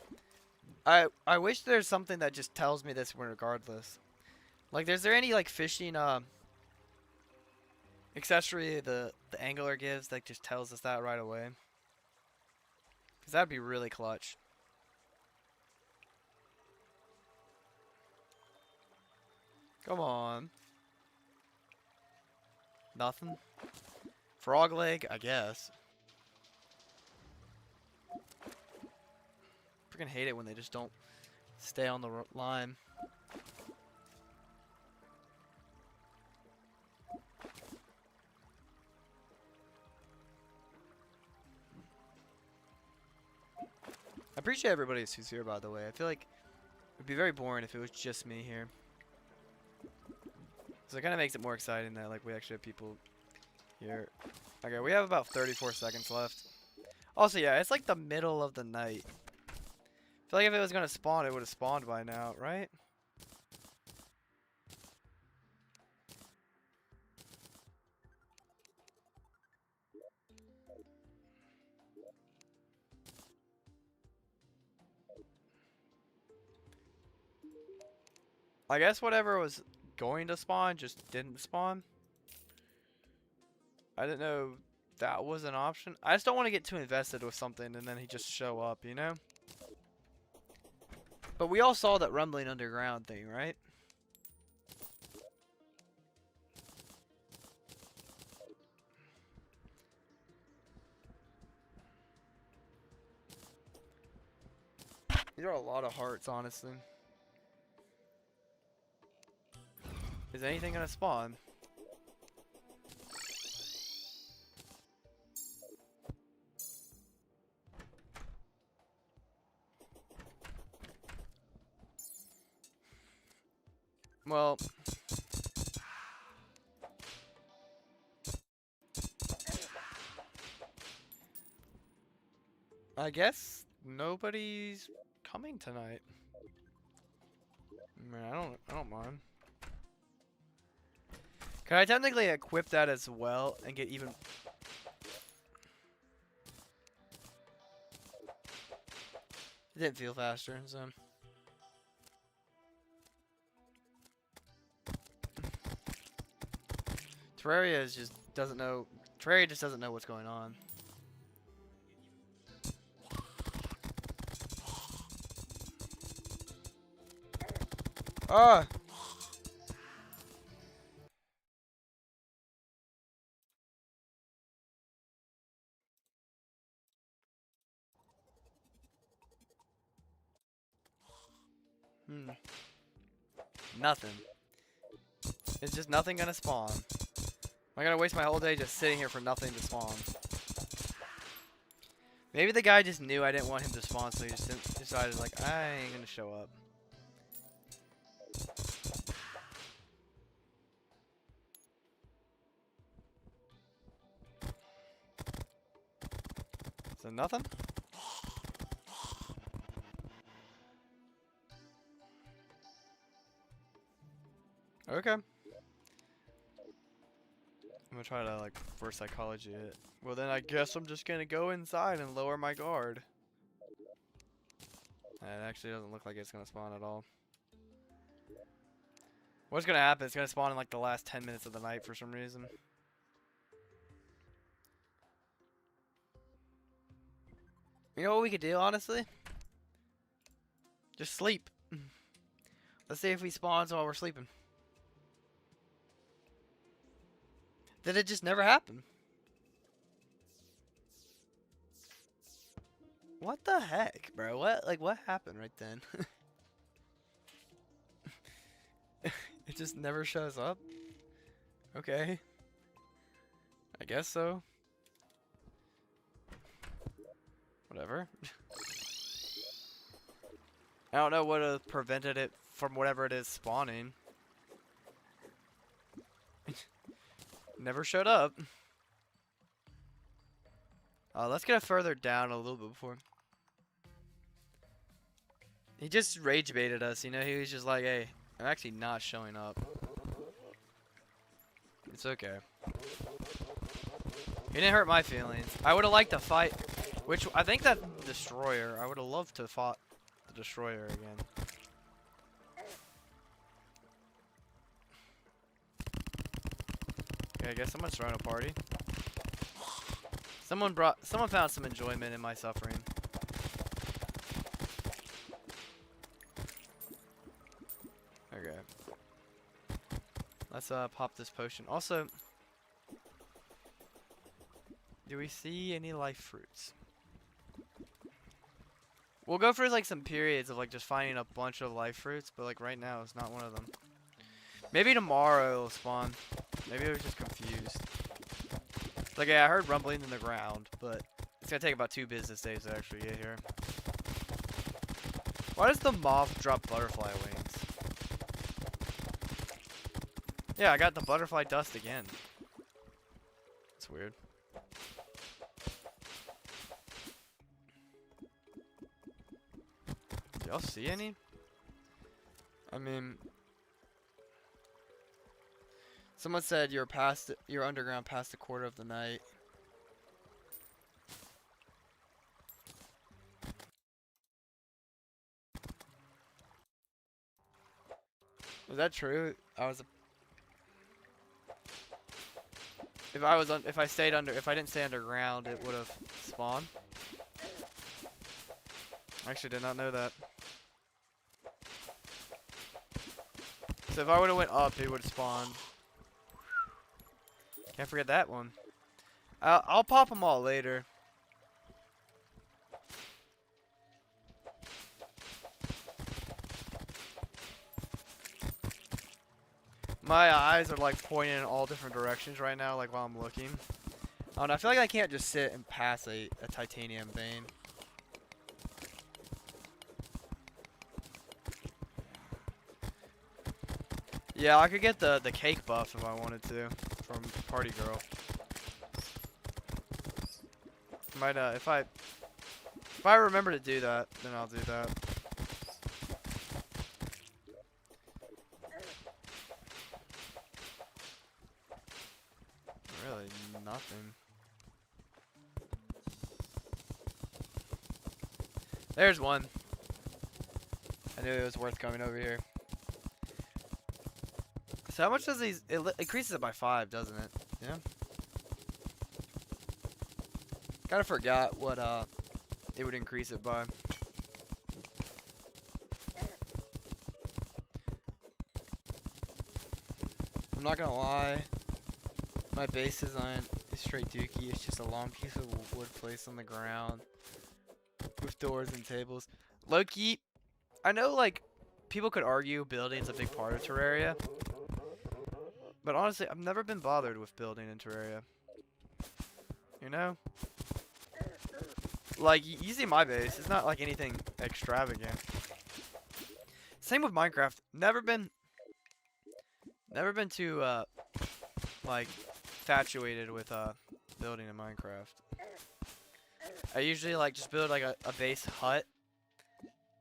I wish there's something that just tells me this regardless. Like, is there any like fishing accessory the angler gives that just tells us that right away? Because that'd be really clutch. Come on. Nothing? Frog leg, I guess. Freaking hate it when they just don't stay on the line. I appreciate everybody who's here, by the way. I feel like it'd be very boring if it was just me here. So it kind of makes it more exciting that like we actually have people here. Okay, we have about 34 seconds left. Also, yeah, it's like the middle of the night. I feel like if it was gonna spawn, it would have spawned by now, right? I guess whatever was going to spawn just didn't spawn. I didn't know that was an option. I just don't want to get too invested with something and then he just show up, you know? But we all saw that rumbling underground thing, right? These are a lot of hearts, honestly. Is anything gonna spawn? Well, I guess nobody's coming tonight. I mean, I don't mind. Can I technically equip that as well and get even? It didn't feel faster, so. Terraria just doesn't know. Terraria just doesn't know what's going on. Ah! Nothing. It's just nothing gonna spawn. I gotta waste my whole day just sitting here for nothing to spawn. Maybe the guy just knew I didn't want him to spawn, so he just decided like, I ain't gonna show up. So nothing? Okay. I'm gonna try to like reverse psychology it. Well then I guess I'm just gonna go inside and lower my guard. It actually doesn't look like it's gonna spawn at all. What's gonna happen? It's gonna spawn in like the last 10 minutes of the night for some reason. You know what we could do, honestly? Just sleep. Let's see if he spawns while we're sleeping. Did it just never happen? What the heck, bro? What happened right then? It just never shows up? Okay. I guess so. Whatever. I don't know what prevented it from whatever it is spawning. Never showed up. Let's get it further down a little bit before. He just rage baited us, you know? He was just like, hey, I'm actually not showing up. It's okay. He didn't hurt my feelings. I would have liked to fight, which I think that destroyer, I would have loved to fought the destroyer again. Okay, I guess someone's throwing a party. Someone found some enjoyment in my suffering. Okay. Let's pop this potion. Also, do we see any life fruits? We'll go for like some periods of like just finding a bunch of life fruits, but like right now it's not one of them. Maybe tomorrow it'll spawn. Maybe I was just confused. Like, yeah, I heard rumbling in the ground, but it's gonna take about 2 business days to actually get here. Why does the moth drop butterfly wings? Yeah, I got the butterfly dust again. It's weird. Do y'all see any? I mean, someone said you're underground past a quarter of the night. Is that true? If I didn't stay underground, it would have spawned. I actually did not know that. So if I would have went up, it would have spawned. Can't forget that one. I'll pop them all later. My eyes are like pointing in all different directions right now, like while I'm looking. I don't know, I feel like I can't just sit and pass a titanium vein. Yeah, I could get the cake buff if I wanted to from Party Girl. Might if I remember to do that, then I'll do that. Really nothing. There's one. I knew it was worth coming over here. So how much does these? It increases it by 5, doesn't it? Yeah. Kind of forgot what it would increase it by. I'm not gonna lie. My base design is straight dookie. It's just a long piece of wood placed on the ground with doors and tables. Low-key, I know like people could argue building's a big part of Terraria. But honestly, I've never been bothered with building in Terraria. You know? Like, you see my base. It's not like anything extravagant. Same with Minecraft. Never been too, like, infatuated with, building in Minecraft. I usually, like, just build, like, a base hut.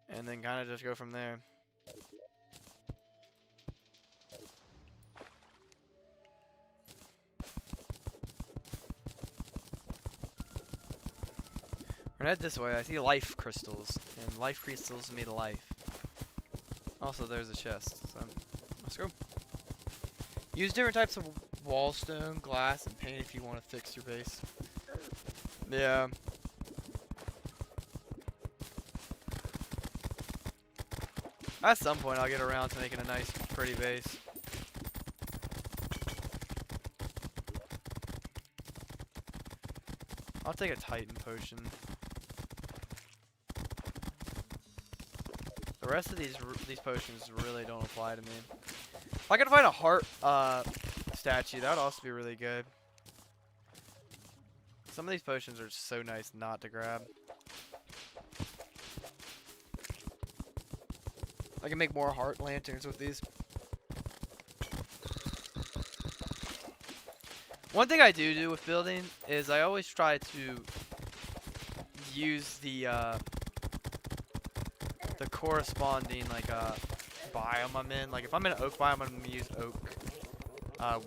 And then kind of just go from there. We're head this way. I see life crystals, and life crystals made life. Also, there's a chest. So let's go. Use different types of wall stone, glass, and paint if you want to fix your base. Yeah. At some point, I'll get around to making a nice, pretty base. I'll take a Titan potion. The rest of these potions really don't apply to me. If I could find a heart statue, that would also be really good. Some of these potions are so nice not to grab. I can make more heart lanterns with these. One thing I do with building is I always try to use the the corresponding like biome I'm in. Like if I'm in an oak biome, I'm gonna use oak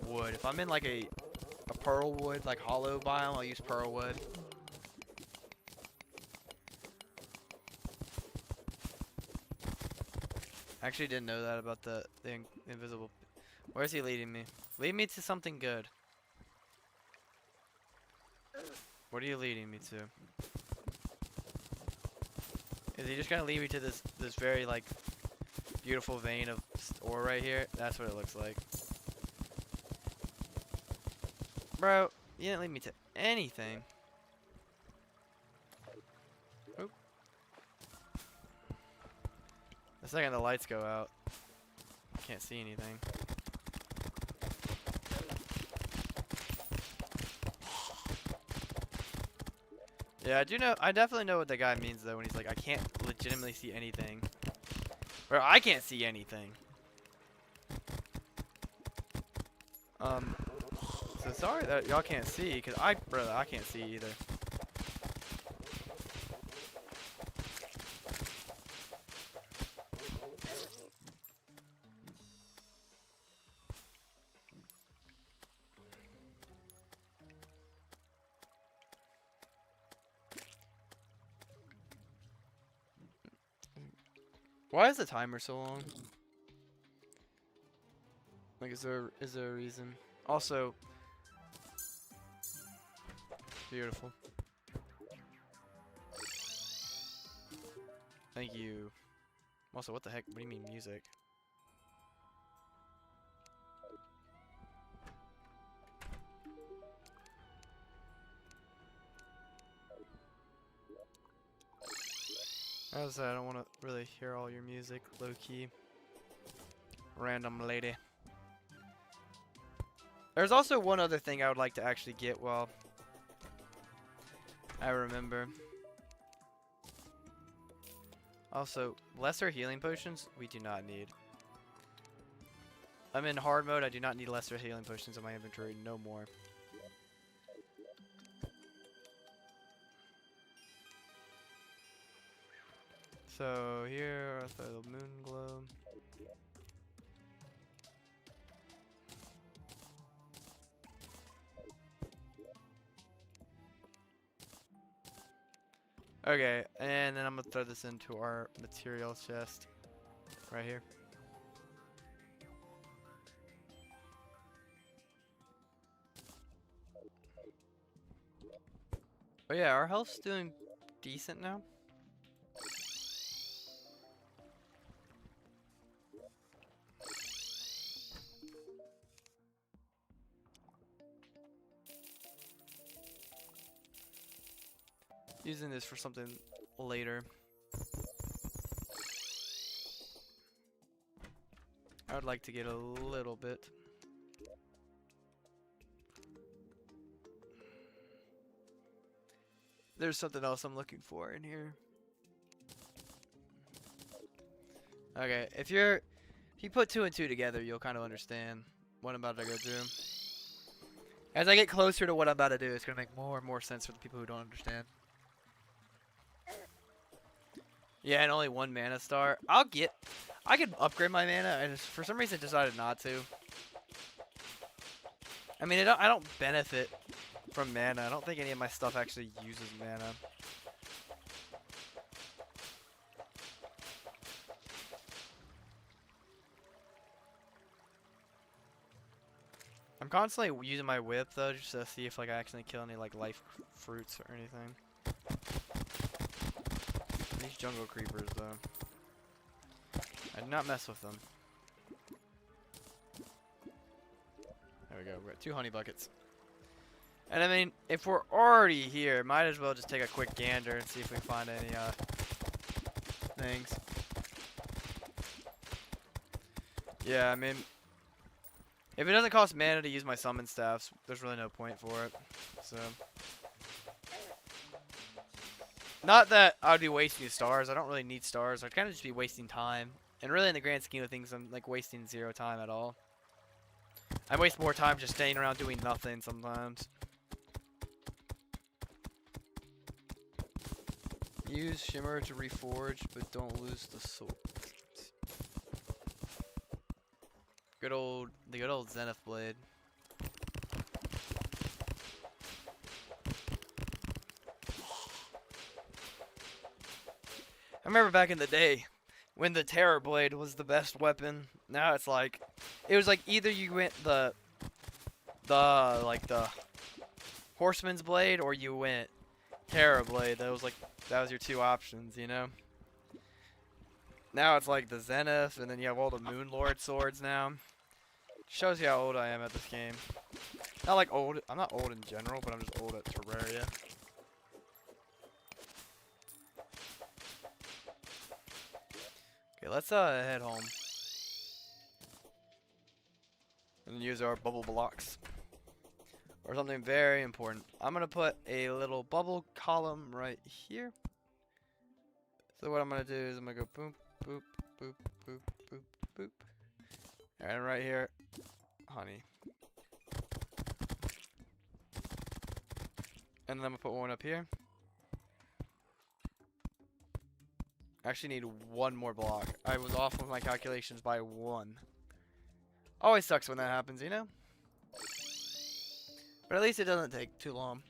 wood. If I'm in like a pearl wood, like hollow biome, I'll use pearl wood. I actually didn't know that about the invisible. Where's he leading me? Lead me to something good. What are you leading me to? Is he just gonna lead me to this very like beautiful vein of ore right here? That's what it looks like. Bro, you didn't lead me to anything. Oop. The second the lights go out, I can't see anything. Yeah, I definitely know what the guy means though when he's like, I can't legitimately see anything. Or I can't see anything. So sorry that y'all can't see, cause brother, I can't see either. Why is the timer so long? Like, is there a reason? Also, beautiful. Thank you. Also, what the heck? What do you mean music? As I said, I don't want to really hear all your music, low key. Random lady. There's also one other thing I would like to actually get while I remember. Also, lesser healing potions we do not need. I'm in hard mode, I do not need lesser healing potions in my inventory, no more. So here, I'll throw the moon glow. Okay, and then I'm gonna throw this into our materials chest right here. Oh yeah, our health's doing decent now. Using this for something later. I would like to get a little bit. There's something else I'm looking for in here. Okay, if you put 2 and 2 together, you'll kind of understand what I'm about to go through. As I get closer to what I'm about to do, it's gonna make more and more sense for the people who don't understand. Yeah, and only 1 mana star. I could upgrade my mana, and for some reason decided not to. I mean, I don't benefit from mana. I don't think any of my stuff actually uses mana. I'm constantly using my whip though, just to see if like I actually kill any like life fruits or anything. These jungle creepers though, I do not mess with them. There we go, we got 2 honey buckets. And I mean, if we're already here, might as well just take a quick gander and see if we find any things. Yeah, I mean, if it doesn't cost mana to use my summon staffs, there's really no point for it. So, not that I would be wasting stars. I don't really need stars. I'd kind of just be wasting time. And really, in the grand scheme of things, I'm like wasting 0 time at all. I waste more time just staying around doing nothing sometimes. Use shimmer to reforge, but don't lose the sword. The good old Zenith blade. I remember back in the day when the Terror blade was the best weapon. Now it's like, it was like either you went the Horseman's blade or you went Terror blade. That was your two options, you know. Now it's like the Zenith, and then you have all the Moon Lord swords now. Shows you how old I am at this game. Not like old. I'm not old in general, but I'm just old at Terraria. Okay, let's head home and use our bubble blocks or something very important. I'm gonna put a little bubble column right here. So what I'm gonna do is I'm gonna go boop, boop, boop, boop, boop, boop, and right here, honey. And then I'm gonna put one up here. I actually need one more block. I was off with my calculations by one. Always sucks when that happens, you know? But at least it doesn't take too long.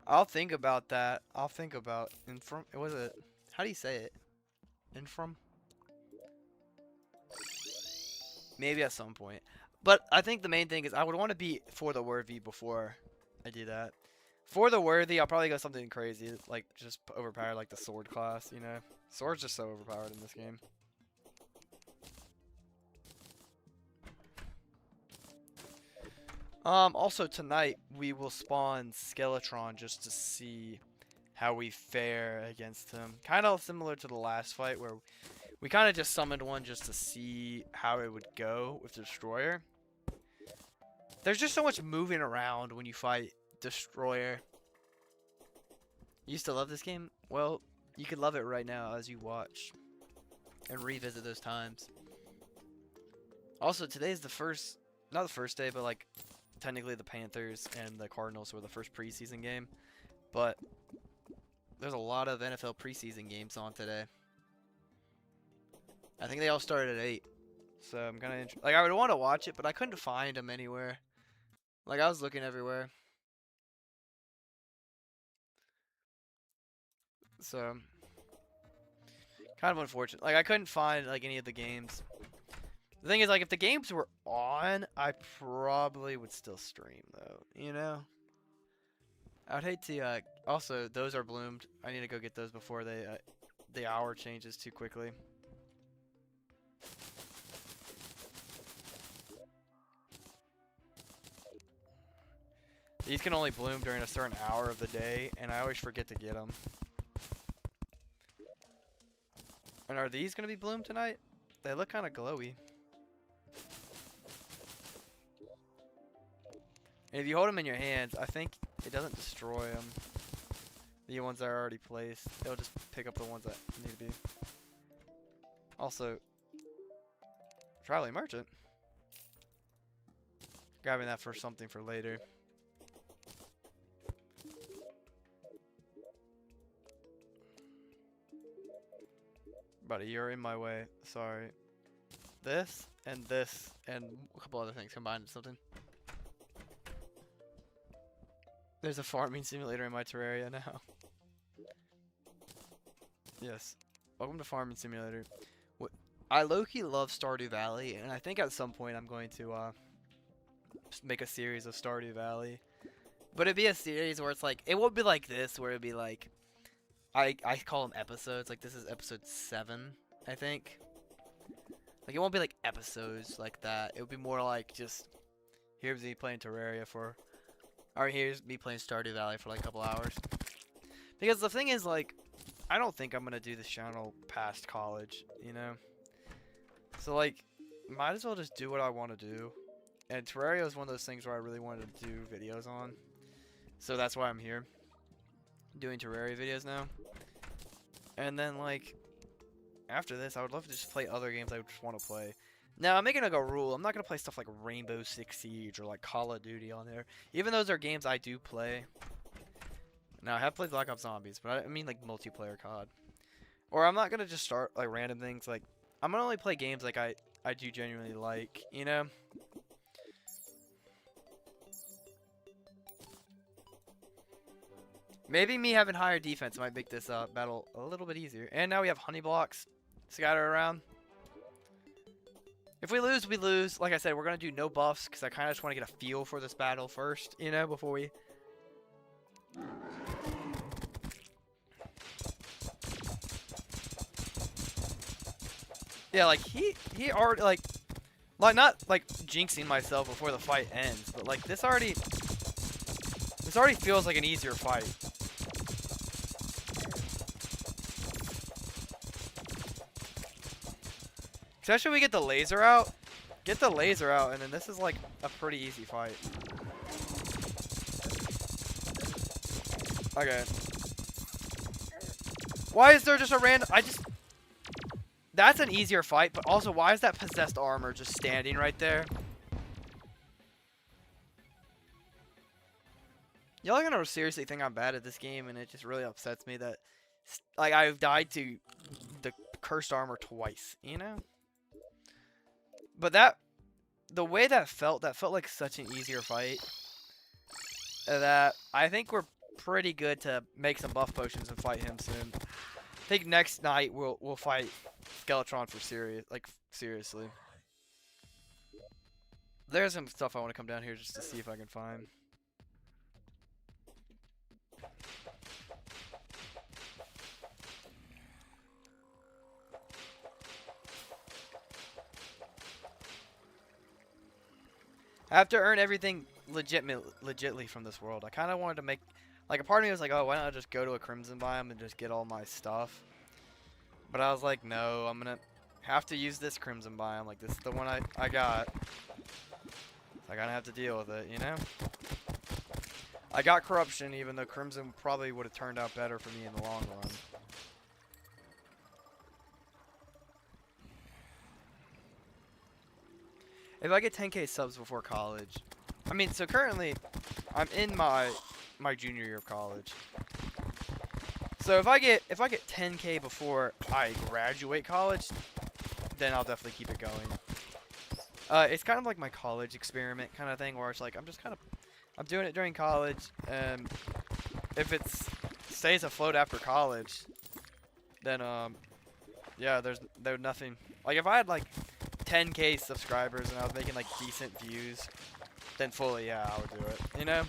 I'll think about that. I'll think about infrom. Was it? How do you say it? Infrom? Maybe at some point. But I think the main thing is I would want to be for the worthy before I do that. For the worthy, I'll probably go something crazy, like just overpower like the sword class, you know? Sword's just so overpowered in this game. Also tonight we will spawn Skeletron just to see how we fare against him. Kind of similar to the last fight where we kind of just summoned one just to see how it would go with the Destroyer. There's just so much moving around when you fight Destroyer. You used to love this game? Well, you can love it right now as you watch and revisit those times. Also, today's the first, not the first day, but like technically the Panthers and the Cardinals were the first preseason game. But there's a lot of NFL preseason games on today. I think they all started at 8. So I'm kind of like I would want to watch it, but I couldn't find them anywhere. Like I was looking everywhere. So kind of unfortunate. Like I couldn't find like any of the games. The thing is, like if the games were on, I probably would still stream though, you know? I would hate to also those are bloomed. I need to go get those before they the hour changes too quickly. These can only bloom during a certain hour of the day, and I always forget to get them. And are these going to be bloomed tonight? They look kind of glowy. And if you hold them in your hands, I think it doesn't destroy them. The ones that are already placed. It'll just pick up the ones that need to be. Also, Traveling Merchant. Grabbing that for something for later. Buddy, you're in my way. Sorry. This and a couple other things combined into something. There's a farming simulator in my Terraria now. Yes. Welcome to Farming Simulator. I low-key love Stardew Valley, and I think at some point I'm going to make a series of Stardew Valley. But it'd be a series where it's like, it won't be like this, where it'd be like, I call them episodes. Like this is episode 7, I think. Like it won't be like episodes like that. It would be more like just here's me playing Terraria for, or here's me playing Stardew Valley for like a couple hours. Because the thing is like, I don't think I'm gonna do this channel past college, you know. So like, might as well just do what I want to do. And Terraria is one of those things where I really wanted to do videos on. So that's why I'm here, doing Terraria videos now. And then like after this I would love to just play other games I just want to play. Now I'm making like a rule, I'm not going to play stuff like Rainbow Six Siege or like Call of Duty on there. Even those are games I do play. Now I have played Black Ops Zombies, but I mean like multiplayer COD. Or I'm not gonna just start like random things. Like I'm gonna only play games like I do genuinely like, you know. Maybe me having higher defense might make this battle a little bit easier. And now we have honey blocks scattered around. If we lose, we lose. Like I said, we're going to do no buffs because I kind of just want to get a feel for this battle first, you know, before we... Yeah, like, he already, like, not, like, jinxing myself before the fight ends, but, like, this already feels like an easier fight. Especially when we get the laser out. Get the laser out, and then this is like a pretty easy fight. Okay. Why is there just a random... That's an easier fight, but also why is that possessed armor just standing right there? Y'all are gonna seriously think I'm bad at this game, and it just really upsets me that... Like, I've died to the cursed armor twice, you know? But the way that felt like such an easier fight. That I think we're pretty good to make some buff potions and fight him soon. I think next night we'll fight Skeletron for seriously. There's some stuff I want to come down here just to see if I can find. I have to earn everything legitly from this world. I kind of wanted to make, like, a part of me was like, oh, why don't I just go to a Crimson biome and just get all my stuff? But I was like, no, I'm gonna have to use this Crimson biome. Like, this is the one I got. So I gotta have to deal with it, you know? I got Corruption, even though Crimson probably would have turned out better for me in the long run. If I get 10k subs before college, I mean, so currently, I'm in my junior year of college. So if I get 10k before I graduate college, then I'll definitely keep it going. It's kind of like my college experiment kind of thing, where it's like I'm doing it during college, and if it stays afloat after college, then yeah, there's nothing. Like if I had like 10k subscribers and I was making like decent views, then fully, yeah, I would do it, you know?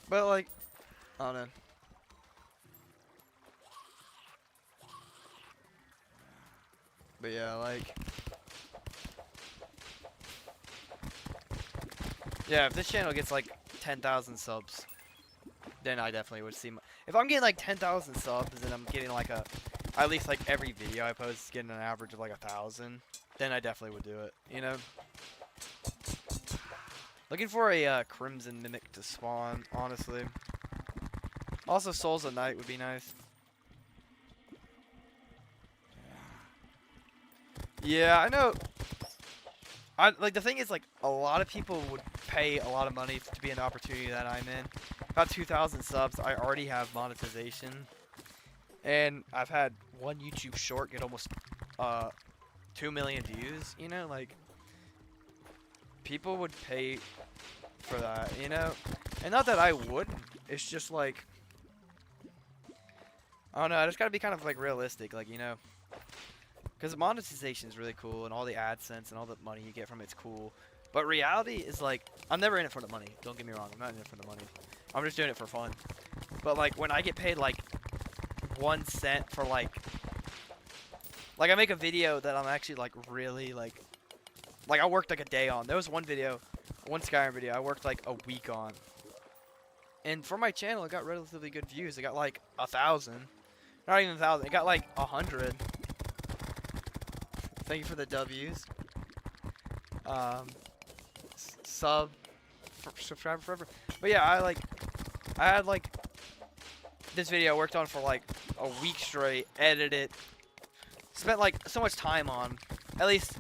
But like, I don't know. But yeah, like, yeah, if this channel gets like 10,000 subs, then I definitely would see if I'm getting like 10,000 subs and I'm getting like at least like every video I post is getting an average of like 1,000, then I definitely would do it, you know? Looking for a Crimson Mimic to spawn, honestly. Also, Souls of Night would be nice. Yeah, I know. Like, the thing is, like, a lot of people would pay a lot of money to be in the opportunity that I'm in. About 2,000 subs, I already have monetization. And I've had one YouTube short get almost 2 million views, you know? Like, people would pay for that, you know? And not that I wouldn't. It's just, like, I don't know. I just gotta be kind of, like, realistic, like, you know? Because monetization is really cool, and all the AdSense and all the money you get from it's cool. But reality is, like, I'm never in it for the money. Don't get me wrong. I'm not in it for the money. I'm just doing it for fun. But, like, when I get paid, like, 1 cent for, like, I make a video that I'm actually, like, really, like, I worked, like, a day on. There was one video, one Skyrim video, I worked, like, a week on. And for my channel, it got relatively good views. It got, like, 1,000. Not even 1,000. It got, like, 100. Thank you for the W's. Subscribe forever. But yeah, I had like this video I worked on for like a week straight, edited it, spent like so much time on, at least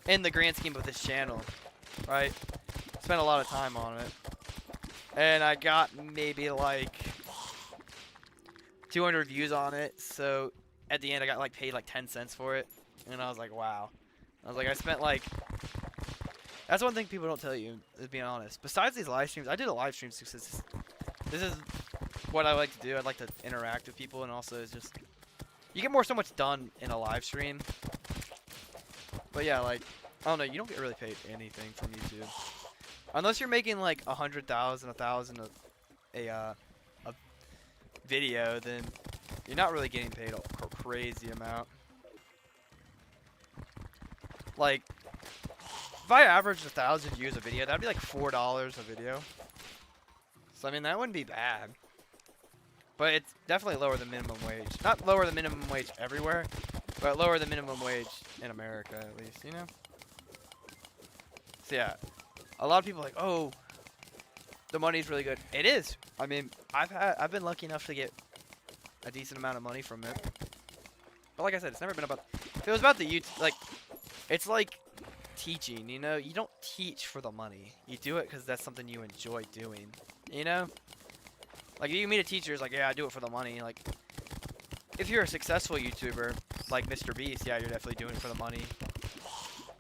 in the grand scheme of this channel, right? Spent a lot of time on it. And I got maybe like 200 views on it. So at the end, I got like paid like 10 cents for it. And I was like, wow. I was like, I spent like... That's one thing people don't tell you, is being honest. Besides these live streams, I did a live stream because this is what I like to do. I'd like to interact with people, and also it's just... You get so much done in a live stream. But yeah, like, I don't know, you don't get really paid anything from YouTube. Unless you're making like 100,000, 1,000 a video, then you're not really getting paid a crazy amount. Like, if I averaged 1,000 views a video, that'd be like $4 a video. So I mean, that wouldn't be bad. But it's definitely lower than minimum wage. Not lower than minimum wage everywhere, but lower than minimum wage in America, at least, you know? So yeah, a lot of people are like, oh, the money's really good. It is. I mean, I've been lucky enough to get a decent amount of money from it. But like I said, it's never been about... If it was about the YouTube, like, it's like teaching, you know? You don't teach for the money. You do it because that's something you enjoy doing, you know? Like, you meet a teacher, it's like, yeah, I do it for the money. Like, if you're a successful YouTuber, like Mr. Beast, yeah, you're definitely doing it for the money.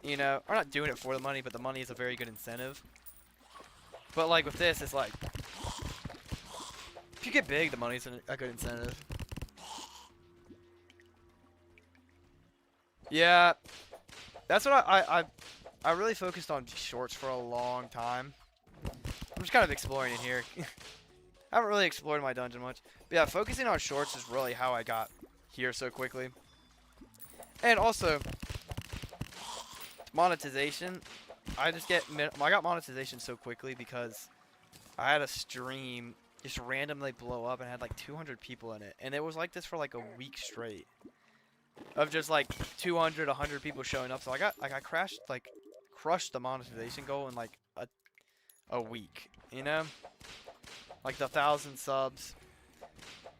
You know, or not doing it for the money, but the money is a very good incentive. But like with this, it's like, if you get big, the money's a good incentive. Yeah, that's what I really focused on shorts for a long time. I'm just kind of exploring it here. I haven't really explored my dungeon much. But yeah, focusing on shorts is really how I got here so quickly. And also, monetization. I got monetization so quickly because I had a stream just randomly blow up and had like 200 people in it. And it was like this for like a week straight. Of just like 200, 100 people showing up. So I crushed the monetization goal in like a week, you know? Like the 1,000 subs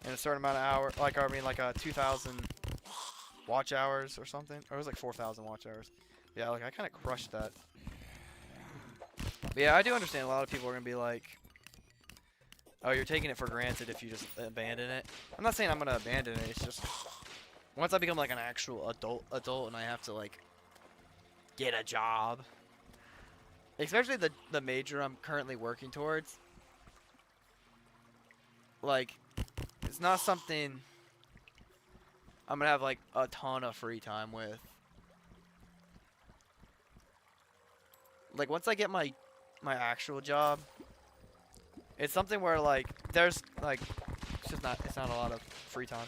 in a certain amount of hours, like, I mean, like 2,000 watch hours or something. Or it was like 4,000 watch hours. Yeah, like I kind of crushed that. But yeah, I do understand a lot of people are going to be like, oh, you're taking it for granted if you just abandon it. I'm not saying I'm going to abandon it. It's just, once I become like an actual adult and I have to like get a job, especially the major I'm currently working towards, like, it's not something I'm gonna have like a ton of free time with. Like, once I get my actual job, it's something where like there's like it's not a lot of free time.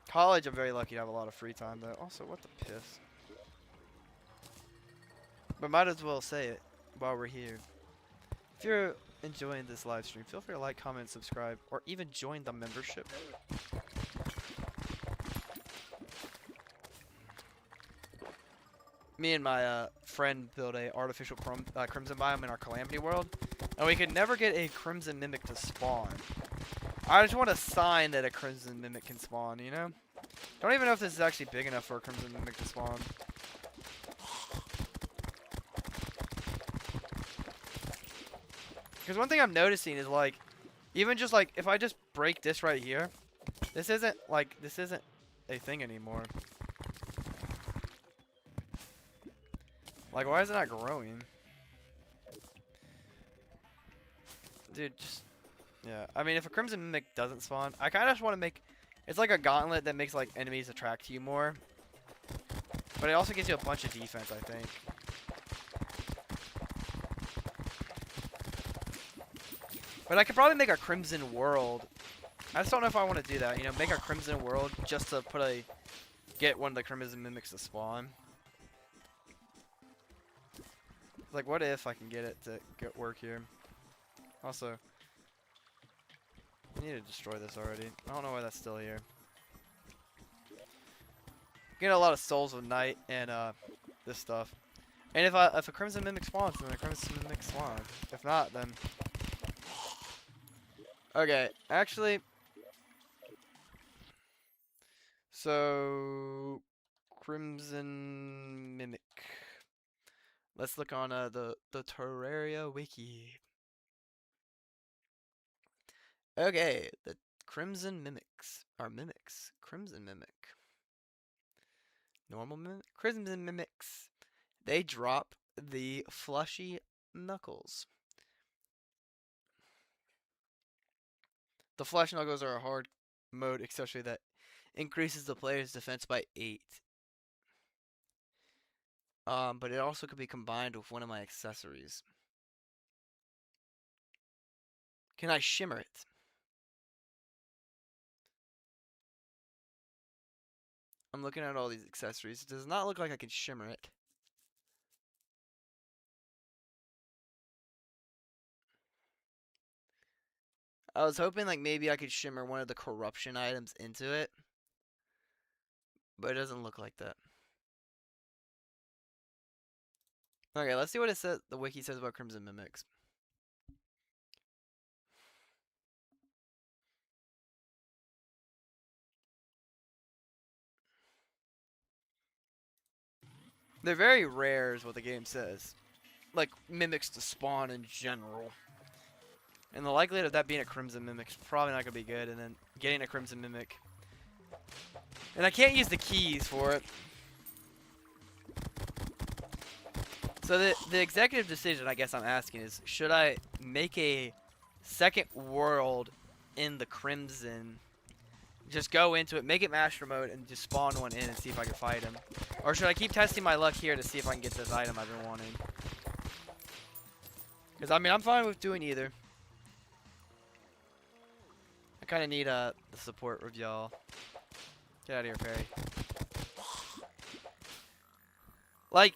College, I'm very lucky to have a lot of free time though. Also, what the piss? But might as well say it while we're here. If you're enjoying this live stream, feel free to like, comment, subscribe, or even join the membership. Me and my friend built a artificial crimson biome in our calamity world, and we could never get a crimson mimic to spawn. I just want a sign that a crimson mimic can spawn, you know? Don't even know if this is actually big enough for a crimson mimic to spawn. Because one thing I'm noticing is like, even just like, if I just break this right here, this isn't a thing anymore. Like, why is it not growing? Dude, just, yeah. I mean, if a crimson mimic doesn't spawn, I kind of just want to make, it's like a gauntlet that makes like enemies attract to you more. But it also gives you a bunch of defense, I think. But I could probably make a crimson world. I just don't know if I want to do that. You know, make a crimson world just to get one of the crimson mimics to spawn. Like, what if I can get it to work here? Also, I need to destroy this already. I don't know why that's still here. Getting a lot of souls with night and this stuff. And if a crimson mimic spawns, then a crimson mimic spawns. If not, then okay, actually, so crimson mimic. Let's look on the Terraria wiki. Okay, the Crimson Mimics are mimics. Crimson Mimic. Normal Mimic? Crimson Mimics. They drop the Flushy Knuckles. The Flush Knuckles are a hard mode accessory that increases the player's defense by 8. But it also could be combined with one of my accessories. Can I shimmer it? I'm looking at all these accessories. It does not look like I can shimmer it. I was hoping like maybe I could shimmer one of the corruption items into it. But it doesn't look like that. Okay, let's see what it says. The wiki says about Crimson Mimics. They're very rare is what the game says. Like, mimics to spawn in general. And the likelihood of that being a Crimson Mimic is probably not going to be good. And then getting a Crimson Mimic. And I can't use the keys for it. So the executive decision I guess I'm asking is, should I make a second world in the Crimson? Just go into it, make it master mode, and just spawn one in and see if I can fight him. Or should I keep testing my luck here to see if I can get this item I've been wanting? Because, I mean, I'm fine with doing either. I kind of need the support of y'all. Get out of here, Perry. Like,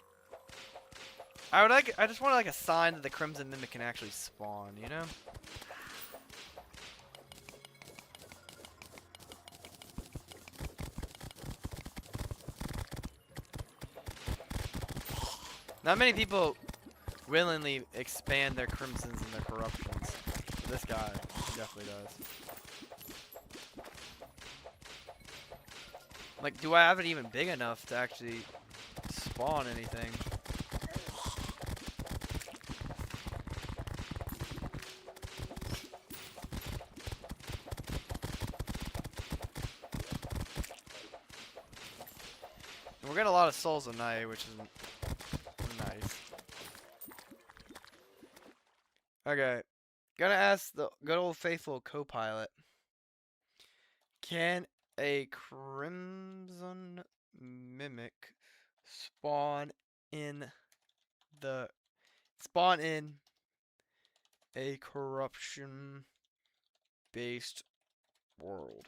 I just want like a sign that the Crimson Mimic can actually spawn, you know? Not many people willingly expand their Crimsons and their Corruptions. But this guy definitely does. Like, do I have it even big enough to actually spawn anything? And we're getting a lot of souls a night, which is nice. Okay. Gonna ask the good old faithful co-pilot. Can a Crimson Mimic spawn in a corruption based world?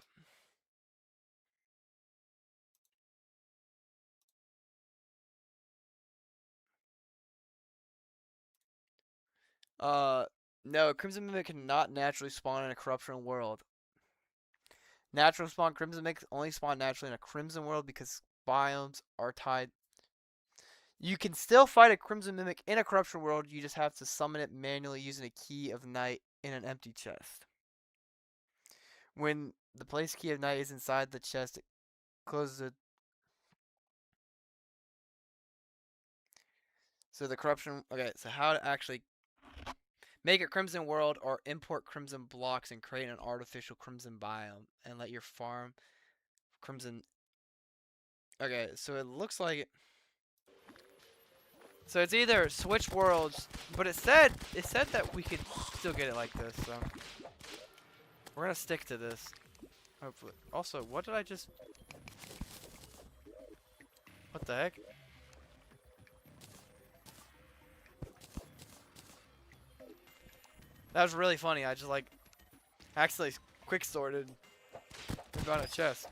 No, Crimson Mimic cannot naturally spawn in a corruption world. Natural spawn Crimson Mimics only spawn naturally in a Crimson world because biomes are tied. You can still fight a Crimson Mimic in a corruption world, you just have to summon it manually using a key of night in an empty chest. When the place key of night is inside the chest, it closes it. So the corruption, okay, so how to actually make a Crimson world or import Crimson blocks and create an artificial Crimson biome and let your farm Crimson. Okay, so it looks like it. So it's either switch worlds, but it said that we could still get it like this, so we're gonna stick to this. Hopefully. Also, what did I just? What the heck? That was really funny. I just like accidentally quick sorted and found a chest.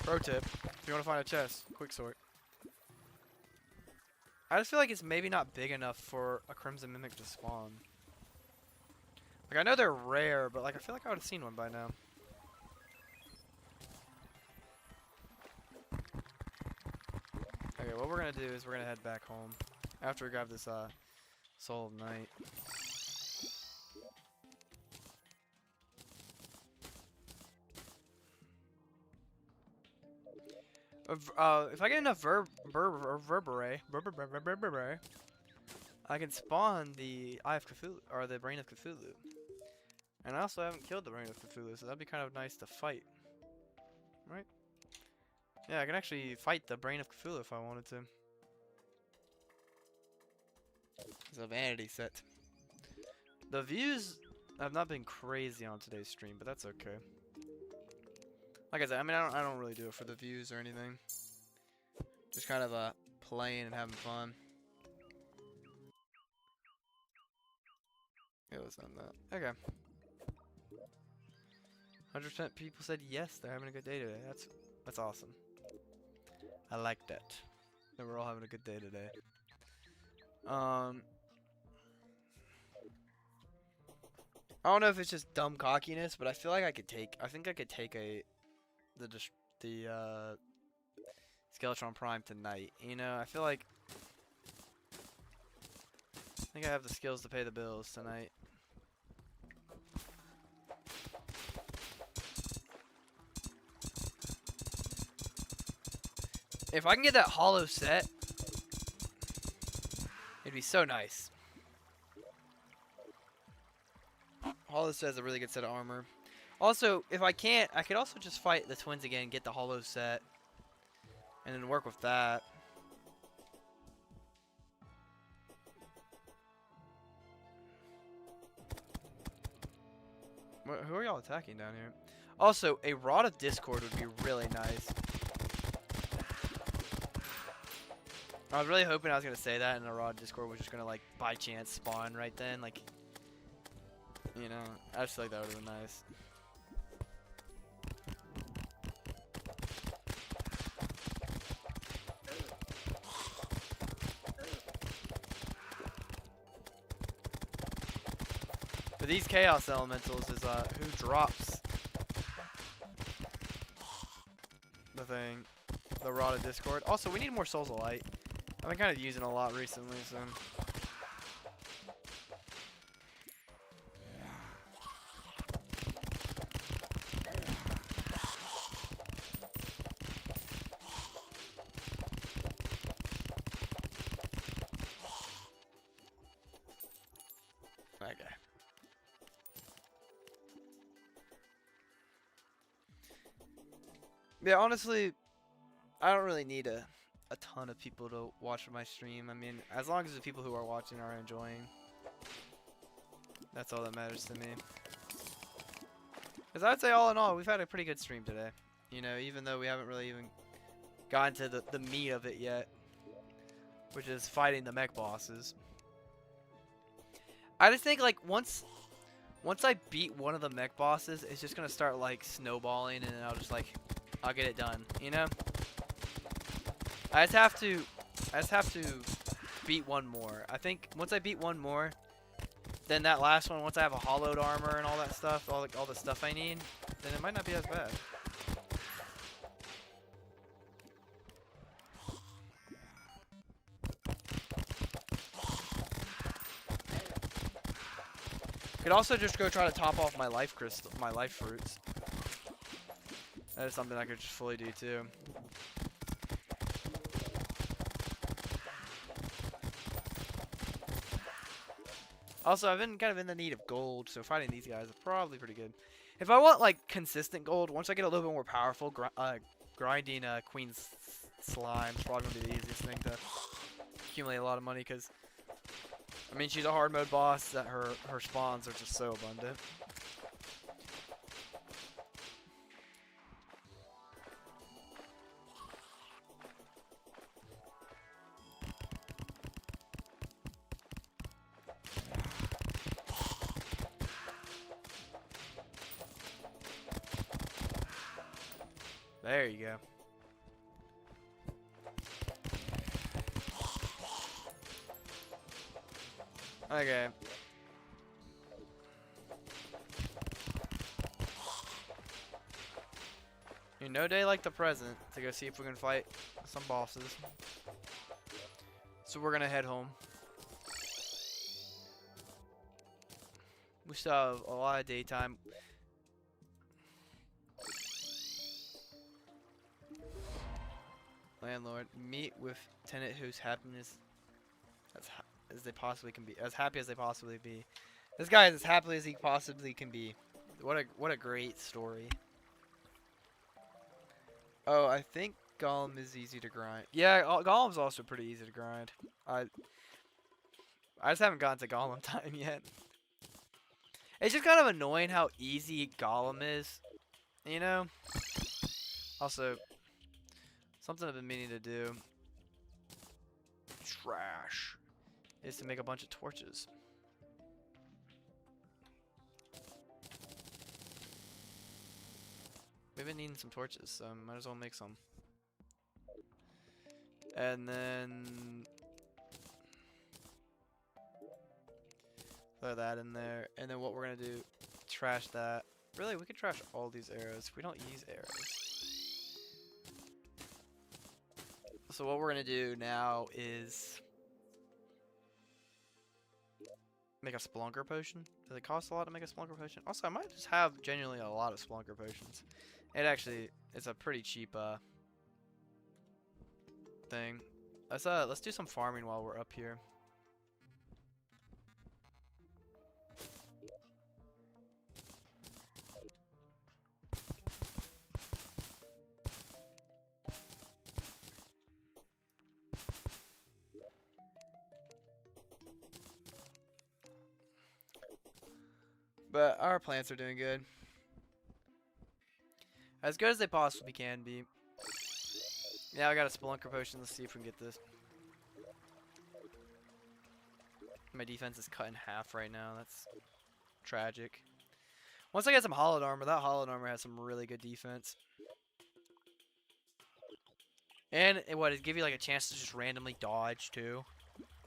Pro tip: if you want to find a chest, quick sort. I just feel like it's maybe not big enough for a Crimson Mimic to spawn. Like, I know they're rare, but like I feel like I would have seen one by now. Okay, what we're gonna do is we're gonna head back home after we grab this Soul of Night. If I get enough vertebrae, I can spawn the Eye of Cthulhu, or the Brain of Cthulhu. And I also haven't killed the Brain of Cthulhu, so that'd be kind of nice to fight. Right? Yeah, I can actually fight the Brain of Cthulhu if I wanted to. It's a vanity set. The views have not been crazy on today's stream, but that's okay. Like I said, I mean, I don't really do it for the views or anything. Just kind of playing and having fun. Yeah, let's end that. Okay. 100% people said yes, they're having a good day today. That's awesome. I like that. That we're all having a good day today. I don't know if it's just dumb cockiness, but I feel like I think I could take the Skeletron Prime tonight. You know, I think I have the skills to pay the bills tonight. If I can get that hollow set, it'd be so nice. Hollow set has a really good set of armor. Also, if I can't, I could also just fight the twins again, get the hollow set, and then work with that. Who are y'all attacking down here? Also, a Rod of Discord would be really nice. I was really hoping I was going to say that and a Rod of Discord was just going to, like, by chance spawn right then. Like, you know, I just feel like that would have been nice. But these Chaos Elementals is who drops the thing, the Rod of Discord. Also, we need more Souls of Light. I've been kind of using a lot recently, so. Okay. Yeah, honestly, I don't really need a ton of people to watch my stream. I mean, as long as the people who are watching are enjoying, that's all that matters to me. Because I would say all in all, we've had a pretty good stream today. You know, even though we haven't really even gotten to the meat of it yet, which is fighting the mech bosses. I just think, like, once I beat one of the mech bosses, it's just gonna start, like, snowballing, and then I'll get it done, you know? I just have to beat one more. I think once I beat one more, then that last one, once I have a hollowed armor and all that stuff, all the stuff I need, then it might not be as bad. Could also just go try to top off my life fruits. That is something I could just fully do too. Also, I've been kind of in the need of gold, so fighting these guys is probably pretty good. If I want, like, consistent gold, once I get a little bit more powerful, grinding Queen's Slime is probably going to be the easiest thing to accumulate a lot of money, because, I mean, she's a hard mode boss that her spawns are just so abundant. There you go. Okay. No day like the present to go see if we can fight some bosses. So we're gonna head home. We still have a lot of daytime. landlord. Meet with tenant whose happiness as they possibly can be. As happy as they possibly be. This guy is as happy as he possibly can be. What a great story. Oh, I think Golem is easy to grind. Yeah, Golem's also pretty easy to grind. I just haven't gotten to Golem time yet. It's just kind of annoying how easy Golem is, you know? Also, something I've been meaning to do, trash, is to make a bunch of torches. We've been needing some torches, so might as well make some. And then throw that in there. And then what we're gonna do, trash that. Really, we could trash all these arrows. We don't use arrows. So what we're gonna do now is make a Splunker potion. Does it cost a lot to make a Splunker potion? Also, I might just have genuinely a lot of Splunker potions. It actually, it's a pretty cheap thing. Let's do some farming while we're up here. But our plants are doing good. As good as they possibly can be. Yeah, I got a Spelunker potion. Let's see if we can get this. My defense is cut in half right now. That's tragic. Once I get some Hollowed Armor, that Hollowed Armor has some really good defense. And it give you like a chance to just randomly dodge too.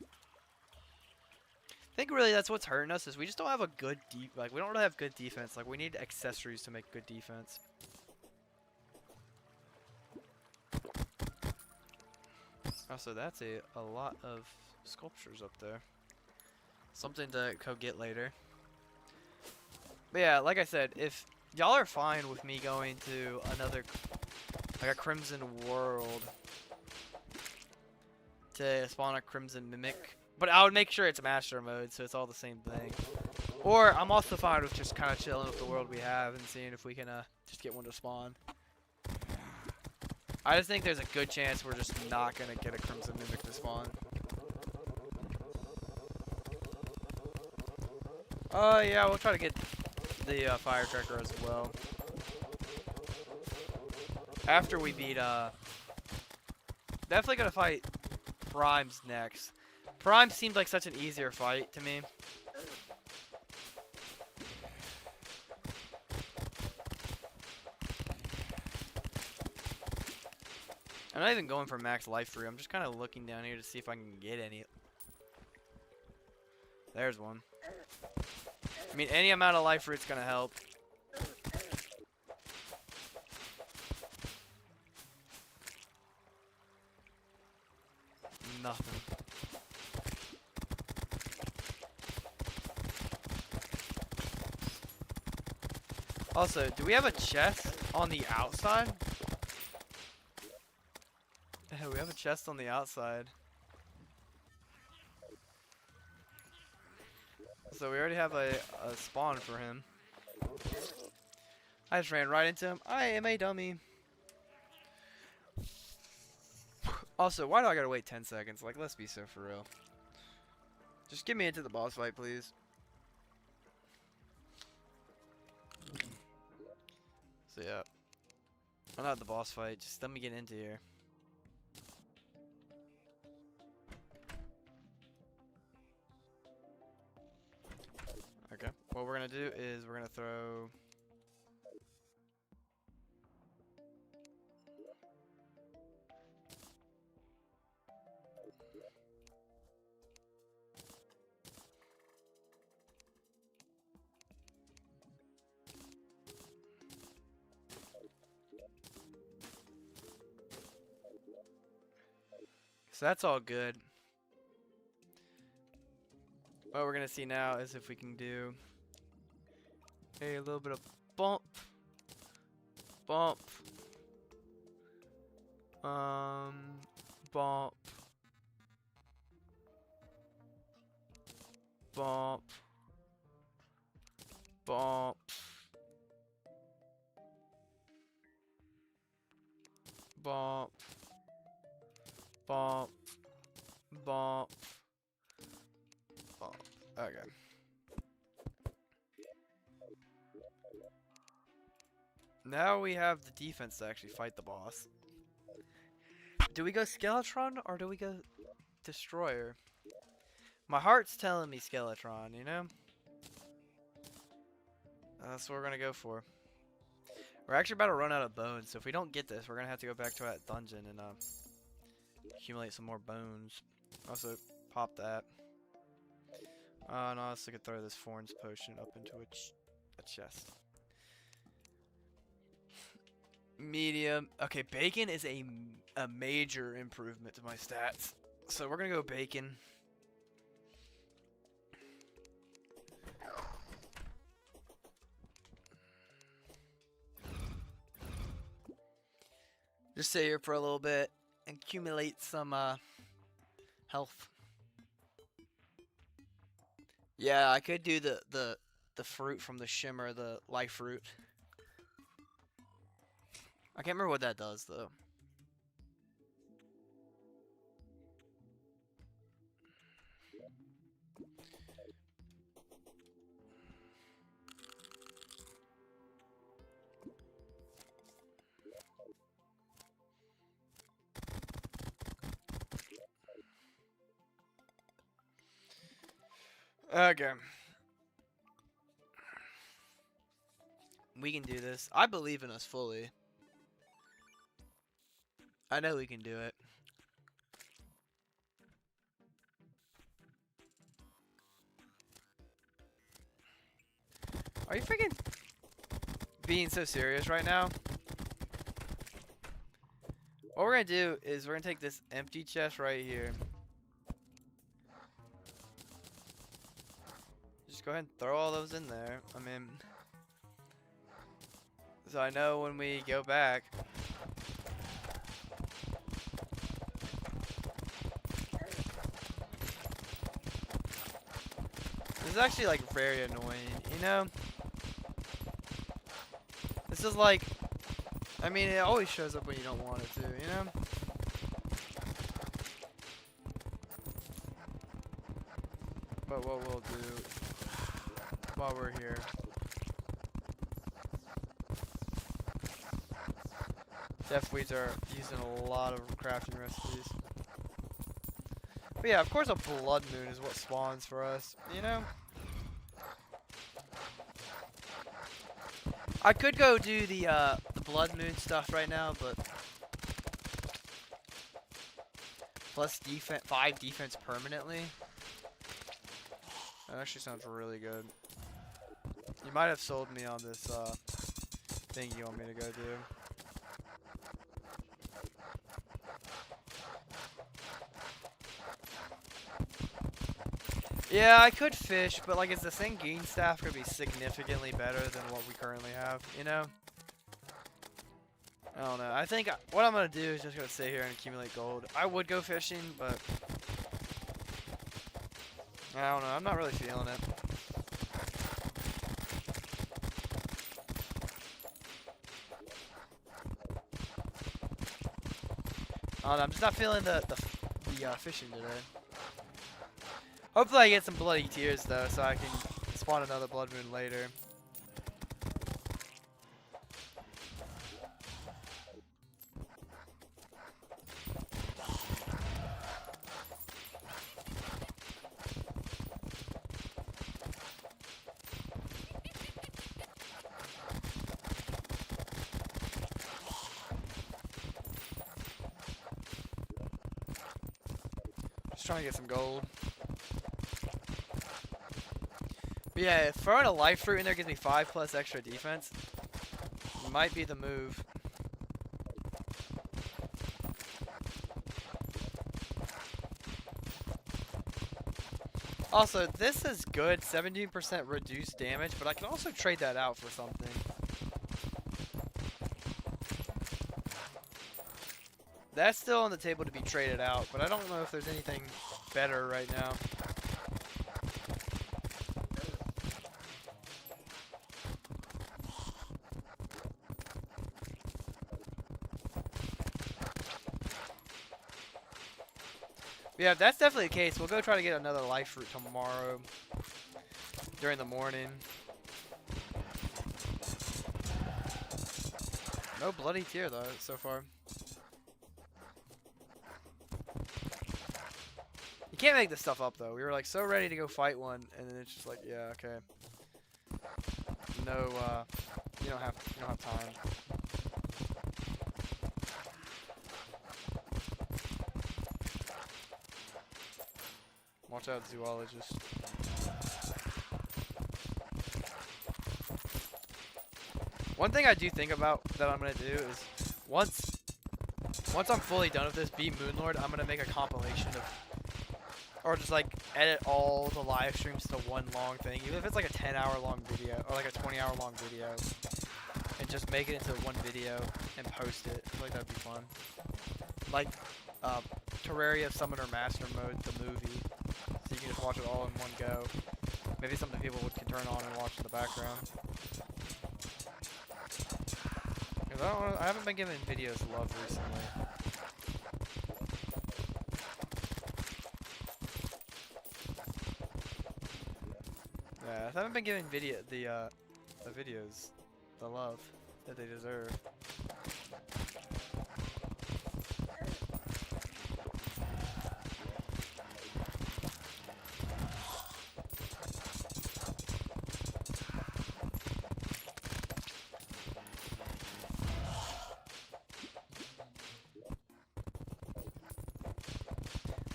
I think really that's what's hurting us is we just don't have a good we don't really have good defense. Like we need accessories to make good defense. Also, that's a lot of sculptures up there. Something to go get later. But yeah, like I said, if y'all are fine with me going to another, like a Crimson World, to spawn a Crimson Mimic, but I would make sure it's Master Mode, so it's all the same thing. Or I'm also fine with just kind of chilling with the world we have and seeing if we can just get one to spawn. I just think there's a good chance we're just not gonna get a Crimson Mimic to spawn. Yeah, we'll try to get the Firecracker as well. After we beat, definitely gonna fight Primes next. Prime seemed like such an easier fight to me. I'm not even going for max life free. I'm just kind of looking down here to see if I can get any. There's one. I mean, any amount of life fruit's gonna help. Nothing. Also, do we have a chest on the outside? Yeah, we have a chest on the outside. So we already have a spawn for him. I just ran right into him. I am a dummy. Also, why do I gotta wait 10 seconds? Like, let's be so for real. Just get me into the boss fight, please. So yeah. I'm not the boss fight. Just let me get into here. Okay. What we're gonna do is we're gonna throw. So that's all good. What we're gonna see now is if we can do a little bit of bump, bump, Bump. Bump. Bump. Bump. Bump. Bump. Bump. Okay. Now we have the defense to actually fight the boss. Do we go Skeletron or do we go Destroyer? My heart's telling me Skeletron, you know? That's what we're gonna go for. We're actually about to run out of bones, so if we don't get this, we're gonna have to go back to that dungeon and accumulate some more bones. Also, pop that. And I also could throw this Thorns potion up into a chest. Medium. Okay, bacon is a major improvement to my stats. So we're gonna go bacon. Just sit here for a little bit and accumulate some health. Yeah, I could do the fruit from the shimmer, the life fruit. I can't remember what that does though. Okay. We can do this. I believe in us fully. I know we can do it. Are you freaking being so serious right now? What we're gonna do is we're gonna take this empty chest right here. Just go ahead and throw all those in there. I mean, so I know when we go back. This is actually like very annoying, you know? This is like, I mean, it always shows up when you don't want it to, you know? But what we'll do while we're here. Death weeds are using a lot of crafting recipes. But yeah, of course a blood moon is what spawns for us, you know? I could go do the blood moon stuff right now, but plus defense, 5 defense permanently. That actually sounds really good. You might have sold me on this thing you want me to go do. Yeah, I could fish, but like, is the Sanguine staff gonna be significantly better than what we currently have, you know? I don't know. I think what I'm gonna do is just gonna sit here and accumulate gold. I would go fishing, but I don't know. I'm not really feeling it. I don't know. I'm just not feeling the fishing today. Hopefully I get some bloody tears though, so I can spawn another blood moon later. Just trying to get some gold. But yeah, throwing a life fruit in there gives me 5+ extra defense. Might be the move. Also, this is good, 17% reduced damage, but I can also trade that out for something. That's still on the table to be traded out, but I don't know if there's anything better right now. Yeah, if that's definitely the case. We'll go try to get another life fruit tomorrow during the morning. No bloody tear though so far. You can't make this stuff up though. We were like so ready to go fight one, and then it's just like, yeah, okay. No, you don't have time. Watch out, zoologist. One thing I do think about that I'm gonna do is once I'm fully done with this, beat Moonlord, I'm gonna make a compilation of, or just like edit all the live streams to one long thing, even if it's like a 10-hour long video or like a 20-hour long video, and just make it into one video and post it. I feel like that'd be fun. Like Terraria Summoner Master Mode, the movie, so you can just watch it all in one go. Maybe something people can turn on and watch in the background. I haven't been giving videos love recently. Yeah, I haven't been giving the videos the love that they deserve.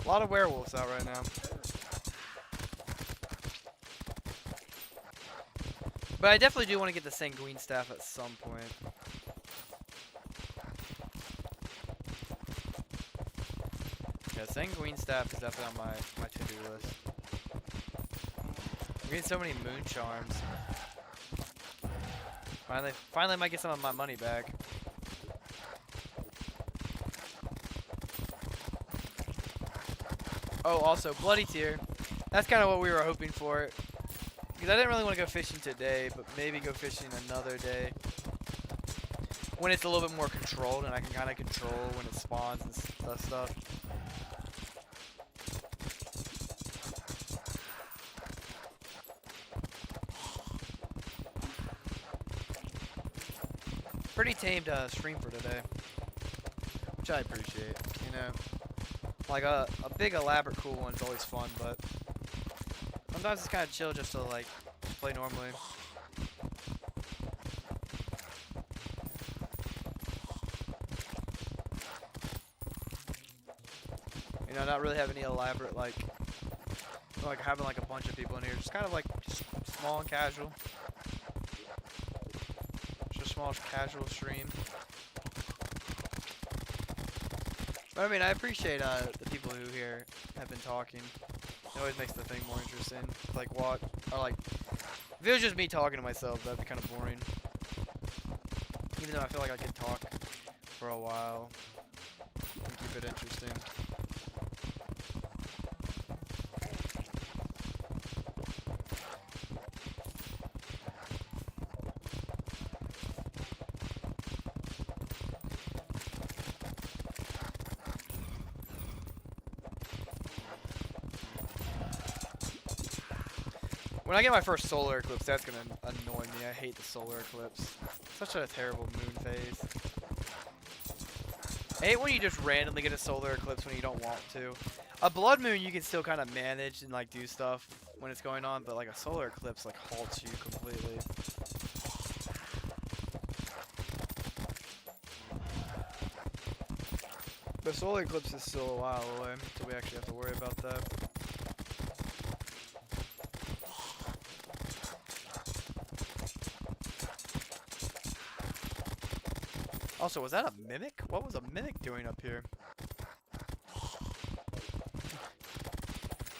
A lot of werewolves out right now. But I definitely do want to get the Sanguine Staff at some point. Yeah, Sanguine Staff is definitely on my to-do list. I'm getting so many moon charms. Finally might get some of my money back. Oh, also, Bloody Tear. That's kind of what we were hoping for. Because I didn't really want to go fishing today, but maybe go fishing another day. When it's a little bit more controlled, and I can kind of control when it spawns and stuff. Pretty tamed stream for today. Which I appreciate, you know. Like a big elaborate cool one's always fun, but sometimes it's kind of chill just to like play normally. You know, not really have any elaborate like having like a bunch of people in here. Just kind of like just small and casual. Just a small casual stream. But I mean, I appreciate the people who here have been talking. It always makes the thing more interesting. Like what, or like, if it was just me talking to myself, that'd be kind of boring. Even though I feel like I could talk for a while and keep it interesting. When I get my first solar eclipse, that's gonna annoy me. I hate the solar eclipse. Such a terrible moon phase. I hate when you just randomly get a solar eclipse when you don't want to. A blood moon you can still kind of manage and like do stuff when it's going on, but like a solar eclipse like halts you completely. The solar eclipse is still a while away, so we actually have to worry about that. Also, was that a mimic? What was a mimic doing up here?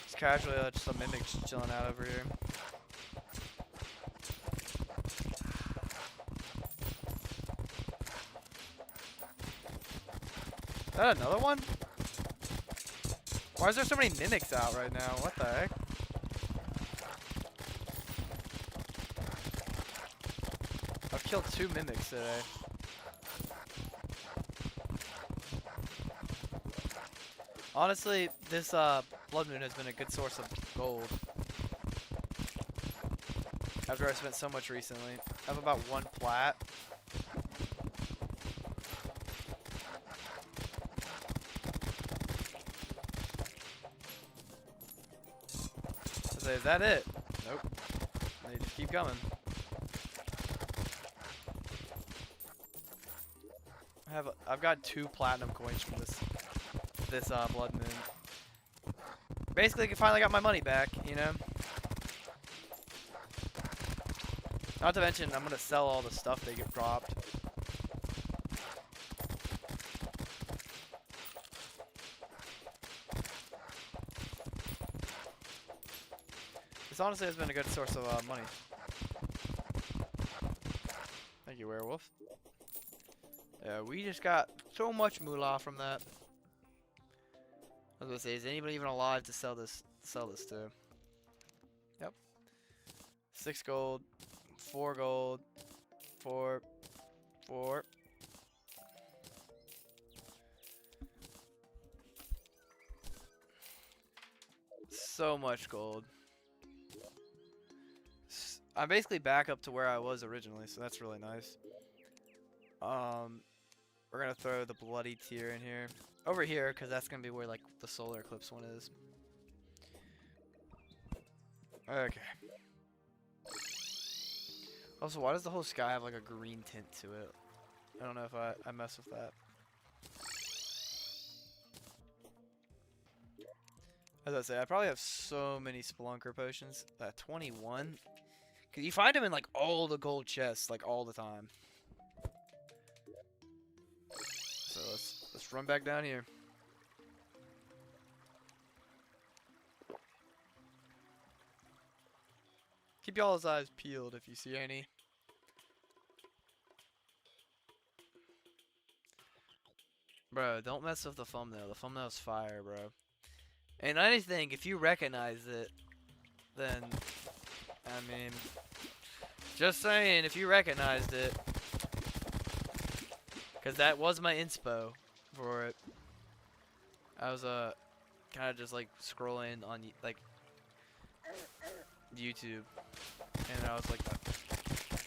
Just casually, just a mimic just chilling out over here. that another one? Why is there so many mimics out right now? What the heck? I've killed 2 mimics today. Honestly, this blood moon has been a good source of gold. After I spent so much recently. I have about 1 plat. Is that it? Nope. They just keep coming. I've got 2 platinum coins from this blood moon. Basically, I finally got my money back, you know. Not to mention, I'm gonna sell all the stuff they get dropped. This honestly has been a good source of money. Thank you, werewolf. Yeah, we just got so much moolah from that. I was gonna say, is anybody even alive to sell this to? Yep. 6 gold, 4 gold, 4. So much gold. I'm basically back up to where I was originally, so that's really nice. We're gonna throw the bloody tier in here. Over here, because that's gonna be where like the solar eclipse one is. Okay. Also, why does the whole sky have like a green tint to it? I don't know if I mess with that. As I say, I probably have so many Spelunker potions. 21. Cause you find them in like all the gold chests, like all the time. So let's run back down here. Keep y'all's eyes peeled if you see any. Bro, don't mess with the thumbnail. The thumbnail's fire, bro. And anything, if you recognize it, then, I mean, just saying, if you recognized it, because that was my inspo for it. I was, kind of just, like, scrolling on, like, YouTube, and I was like,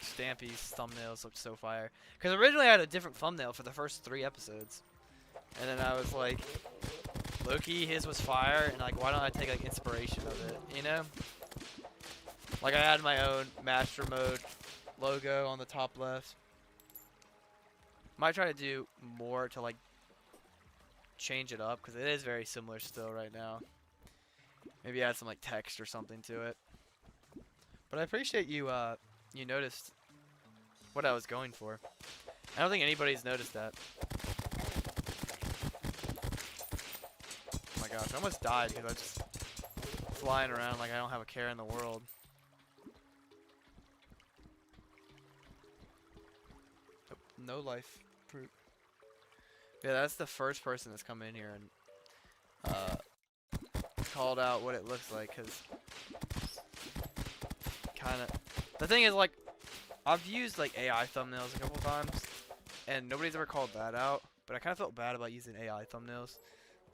Stampy's thumbnails looked so fire. Because originally I had a different thumbnail for the first 3 episodes. And then I was like, Loki, his was fire, and like, why don't I take like inspiration of it, you know? Like I had my own master mode logo on the top left. Might try to do more to like change it up, because it is very similar still right now. Maybe add some like text or something to it. But I appreciate you, you noticed what I was going for. I don't think anybody's noticed that. Oh my gosh, I almost died because I was just flying around like I don't have a care in the world. Oh, no life fruit. Yeah, that's the first person that's come in here and called out what it looks like, because kind of the thing is, like, I've used like AI thumbnails a couple times and nobody's ever called that out, but I kind of felt bad about using AI thumbnails,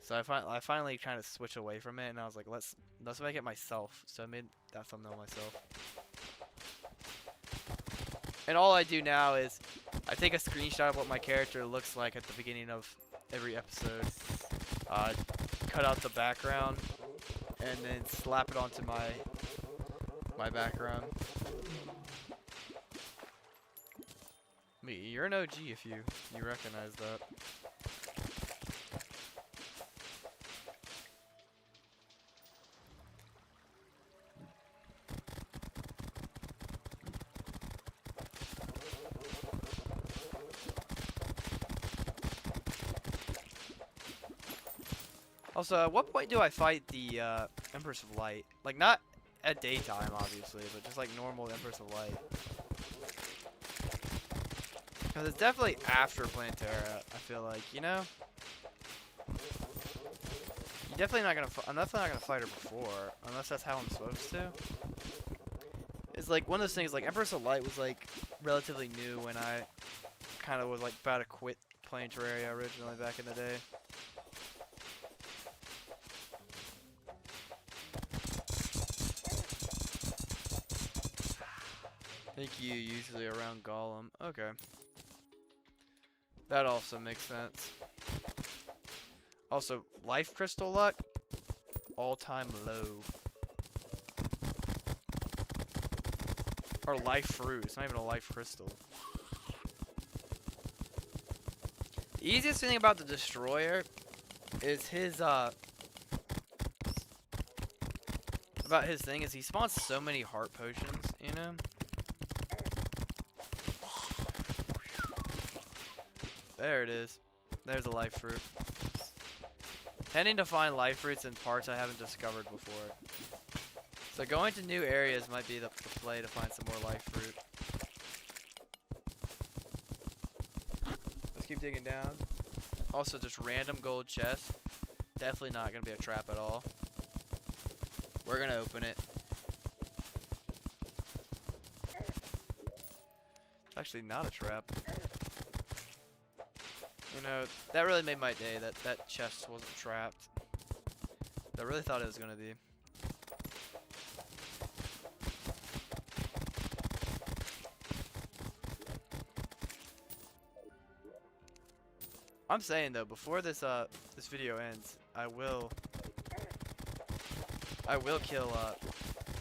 so I finally kind of switched away from it, and I was like, let's make it myself. So I made that thumbnail myself, and all I do now is I take a screenshot of what my character looks like at the beginning of every episode, cut out the background, and then slap it onto my background. You're an OG if you recognize that. Also, at what point do I fight the Empress of Light? Like, not at daytime, obviously, but just like normal Empress of Light. Because it's definitely after Plantera, I feel like, you know? You're definitely not gonna. I'm definitely not gonna fight her before, unless that's how I'm supposed to. It's like one of those things. Like Empress of Light was like relatively new when I kind of was like about to quit playing Terraria originally back in the day. I think you usually around Golem. Okay. That also makes sense. Also, life crystal luck, all-time low. Or life fruit. It's not even a life crystal. The easiest thing about the Destroyer is his about his thing is he spawns so many heart potions, you know? There it is. There's a life fruit. Tending to find life fruits in parts I haven't discovered before. So going to new areas might be the play to find some more life fruit. Let's keep digging down. Also, just random gold chest. Definitely not going to be a trap at all. We're going to open it. It's actually not a trap. You know, that really made my day, that chest wasn't trapped. I really thought it was going to be. I'm saying though, before this this video ends, I will kill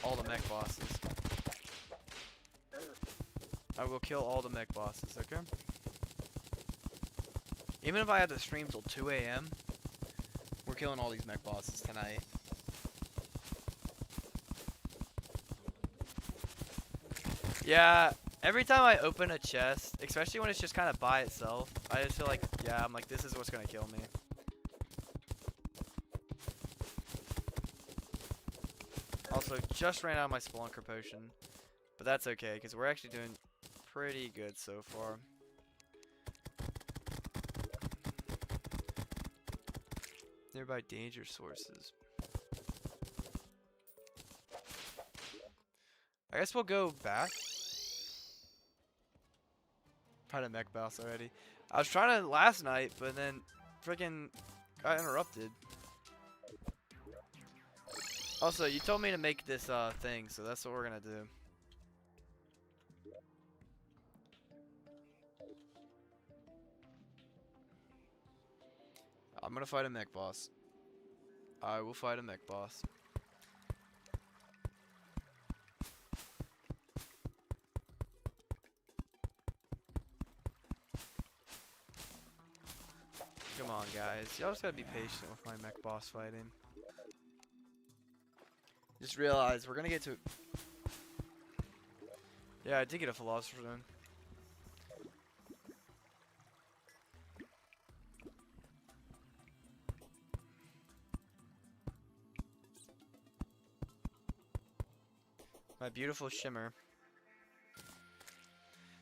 all the mech bosses. I will kill all the mech bosses, okay? Even if I have to stream till 2 AM, we're killing all these mech bosses tonight. Yeah, every time I open a chest, especially when it's just kind of by itself, I just feel like, yeah, I'm like, this is what's gonna kill me. Also, just ran out of my Spelunker potion, but that's okay, because we're actually doing pretty good so far. Nearby danger sources. I guess we'll go back. Tried a mech boss already. I was trying to last night, but then freaking got interrupted. Also, you told me to make this thing, so that's what we're gonna do. I'm gonna fight a mech boss. I will fight a mech boss. Come on, guys. Y'all just gotta be patient with my mech boss fighting. Just realize we're gonna get to. Yeah, I did get a Philosopher's Stone. My beautiful shimmer.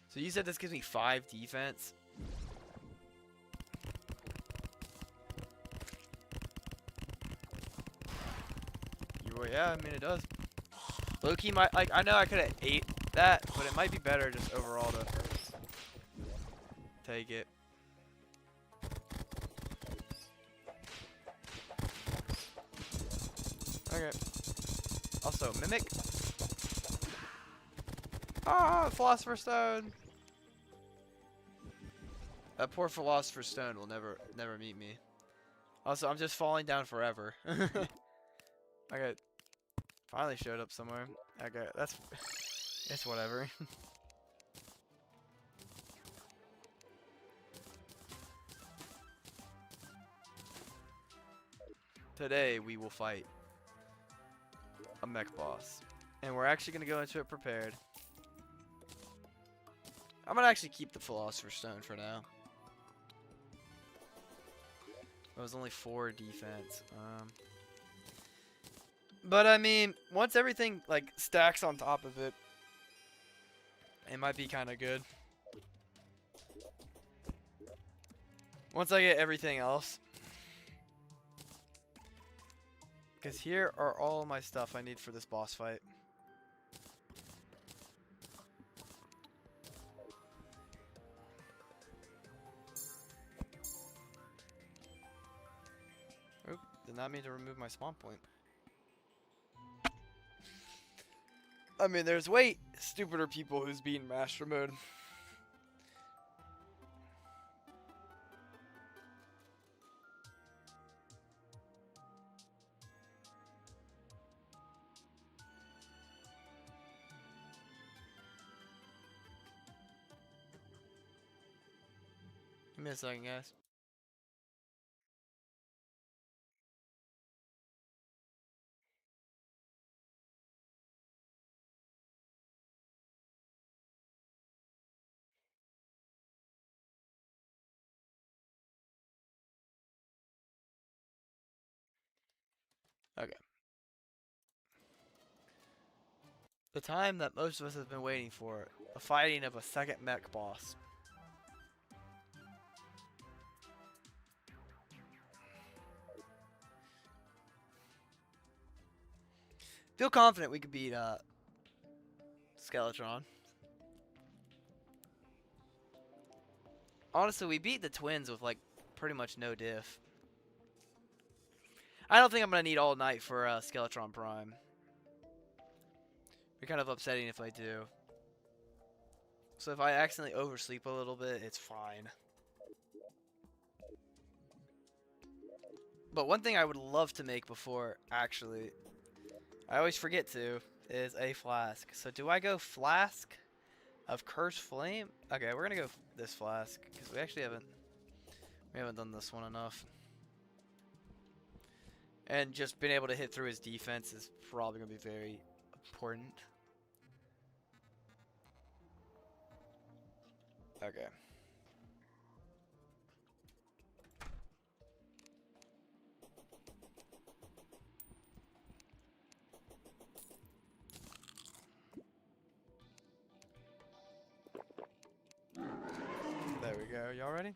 So you said this gives me 5 defense? Yeah, I mean it does. Low-key might, like, I know I could have ate that, but it might be better just overall to take it. Okay. Also, Mimic. Ah, Philosopher's Stone. That poor Philosopher's Stone will never meet me. Also, I'm just falling down forever. Okay. Finally showed up somewhere. Okay, it's whatever. Today we will fight a mech boss. And we're actually gonna go into it prepared. I'm gonna actually keep the Philosopher's Stone for now. It was only 4 defense. But I mean, once everything like stacks on top of it, it might be kind of good. Once I get everything else, Because here are all my stuff I need for this boss fight. Oop, did not mean to remove my spawn point. I mean, there's way stupider people who's beaten Master Mode. Give me a second, guys. Okay. The time that most of us have been waiting for, a fighting of a second mech boss. Feel confident we could beat Skeletron. Honestly, we beat the twins with like pretty much no diff. I don't think I'm gonna need all night for Skeletron Prime. Be kind of upsetting if I do. So if I accidentally oversleep a little bit, it's fine. But one thing I would love to make before, actually, I always forget to, is a flask. So do I go flask of Cursed Flame? Okay, we're gonna go this flask because we actually haven't done this one enough. And just being able to hit through his defense is probably gonna be very important. Okay. There we go. Y'all ready?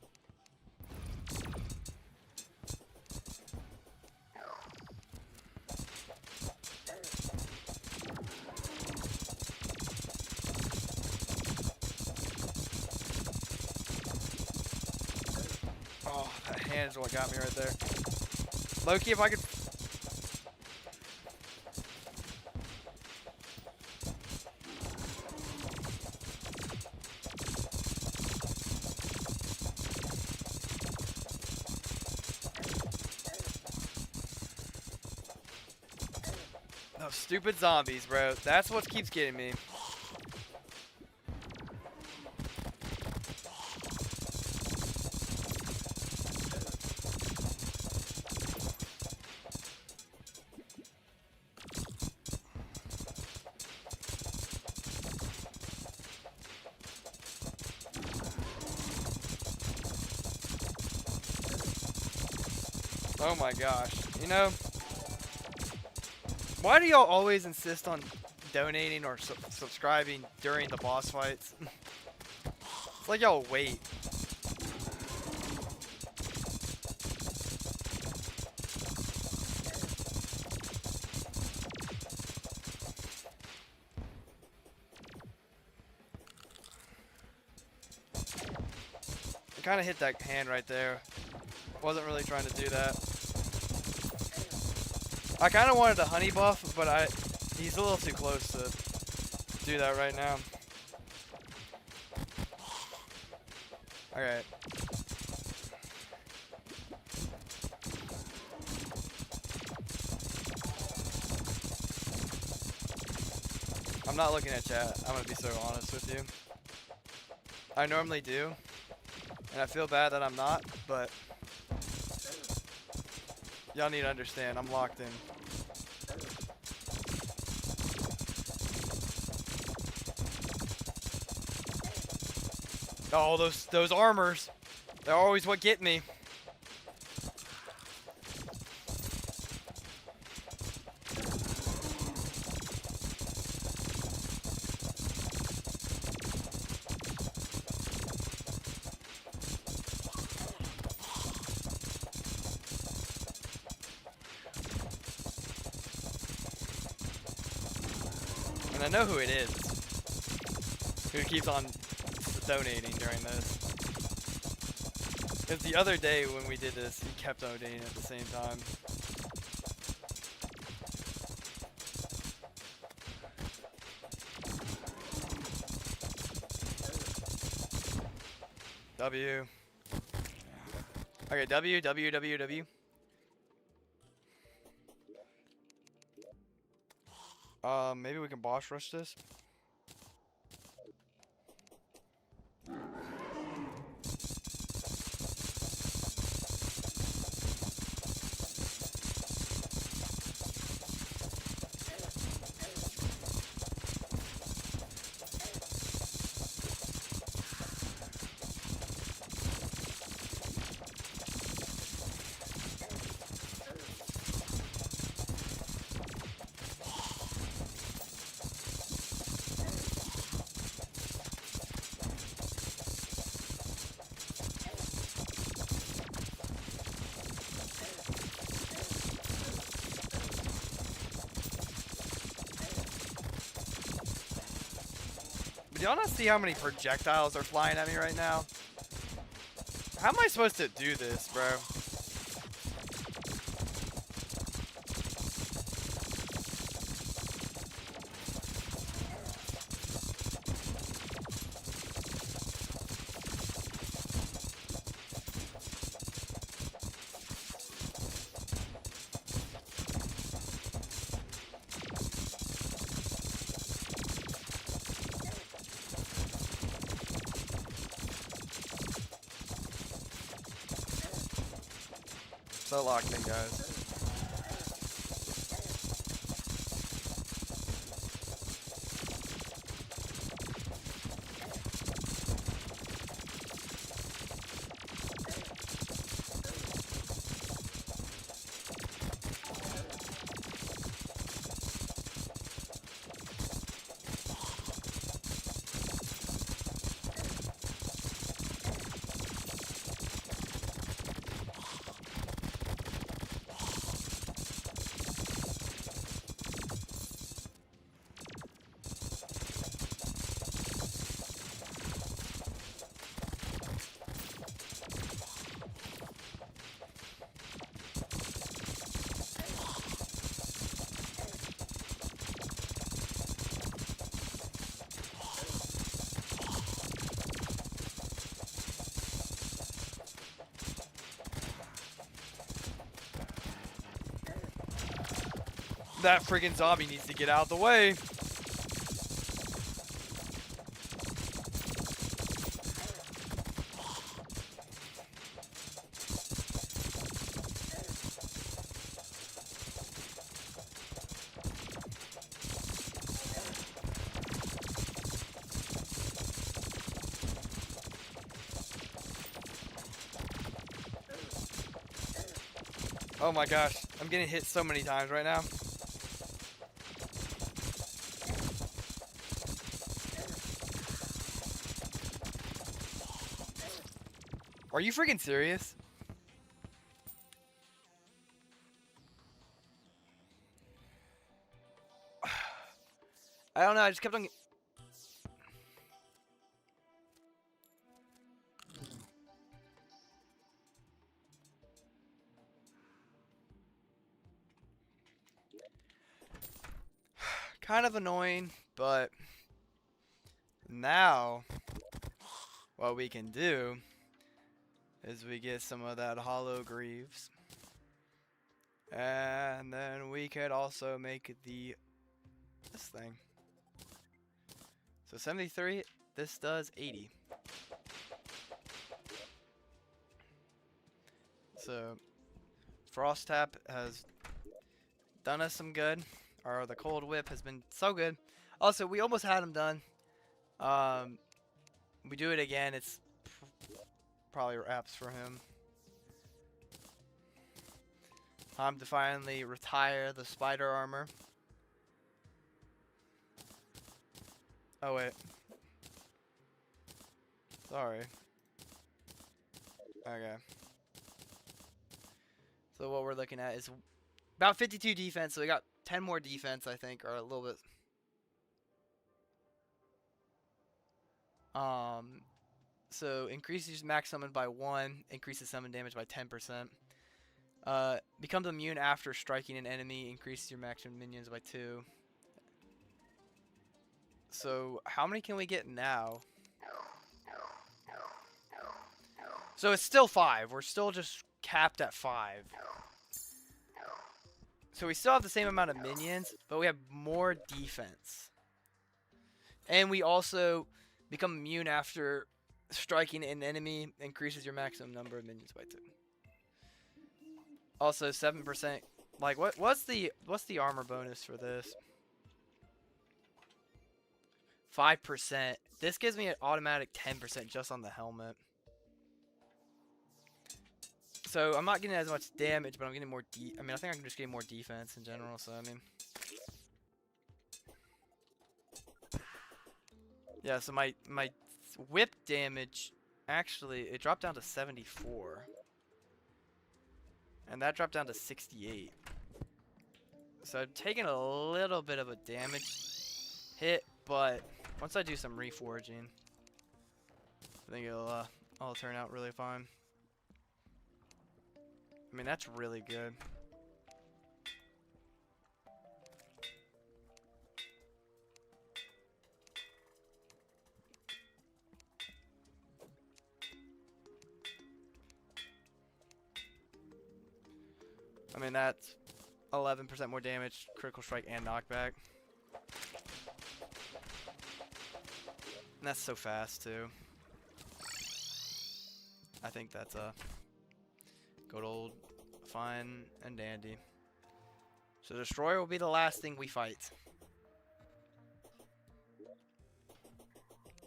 Oh, that hand's what got me right there. Loki, if I could... Those stupid zombies, bro. That's what keeps getting me. Oh my gosh. You know, why do y'all always insist on donating or subscribing during the boss fights? It's like y'all wait. I kind of hit that hand right there. Wasn't really trying to do that. I kind of wanted a honey buff, but he's a little too close to do that right now. Alright. I'm not looking at chat. I'm gonna be so honest with you. I normally do, and I feel bad that I'm not, but y'all need to understand, I'm locked in. Oh, those armors. They're always what get me. And I know who it is. Who keeps on donating during this. Because the other day when we did this, he kept donating at the same time. W. Okay, W, W, W, W. Maybe we can boss rush this. Do y'all not see how many projectiles are flying at me right now? How am I supposed to do this, bro? So locked in, guys. That freaking zombie needs to get out of the way. Oh my gosh, I'm getting hit so many times right now. Are you freaking serious? I don't know, I just kept on... Kind of annoying, but... Now, what we can do is we get some of that hollow greaves. And then we could also make this thing. So 73, this does 80. So Frost Tap has done us some good. Or the Cold Whip has been so good. Also, we almost had him done. We do it again, it's probably wraps for him. Time to finally retire the spider armor. Oh wait. Sorry. Okay. So what we're looking at is about 52 defense, so we got 10 more defense, I think, or a little bit. So increases max summon by 1, increases summon damage by 10%. Becomes immune after striking an enemy, increases your maximum minions by 2. So how many can we get now? So it's still 5. We're still just capped at 5. So we still have the same amount of minions, but we have more defense. And we also become immune after striking an enemy, increases your maximum number of minions by 2. Also 7%. Like what's the armor bonus for this? 5%. This gives me an automatic 10% just on the helmet. So I'm not getting as much damage, but I'm getting more I mean, I think I'm just getting more defense in general, so I mean. Yeah, so my whip damage, actually, it dropped down to 74. And that dropped down to 68. So I'm taking a little bit of a damage hit, but once I do some reforging, I think it'll all turn out really fine. I mean, that's really good. I mean, that's 11% more damage, critical strike, and knockback. And that's so fast, too. I think that's a good old fine and dandy. So Destroyer will be the last thing we fight.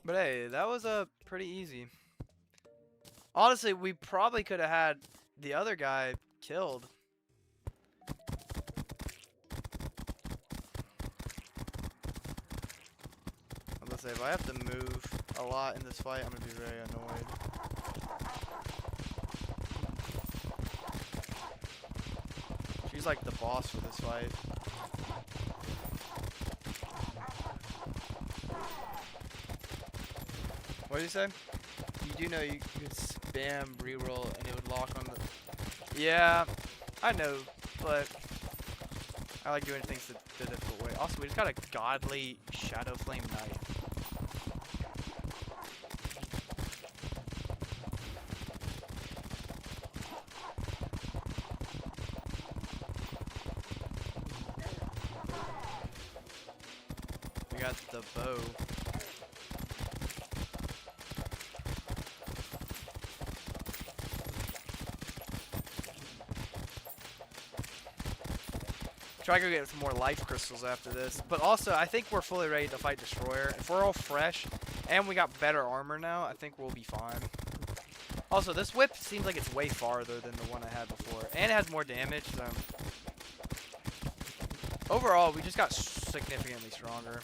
But hey, that was pretty easy. Honestly, we probably could have had the other guy killed. I'm gonna say, if I have to move a lot in this fight, I'm gonna be very annoyed. She's like the boss for this fight. What did you say? You do know you could spam reroll and it would lock on the... Yeah, I know, but I like doing things the difficult way. Also, we just got a godly Shadow Flame Knight. We got the bow. Try to go get some more life crystals after this. But also, I think we're fully ready to fight Destroyer. If we're all fresh and we got better armor now, I think we'll be fine. Also, this whip seems like it's way farther than the one I had before. And it has more damage, so... Overall, we just got significantly stronger.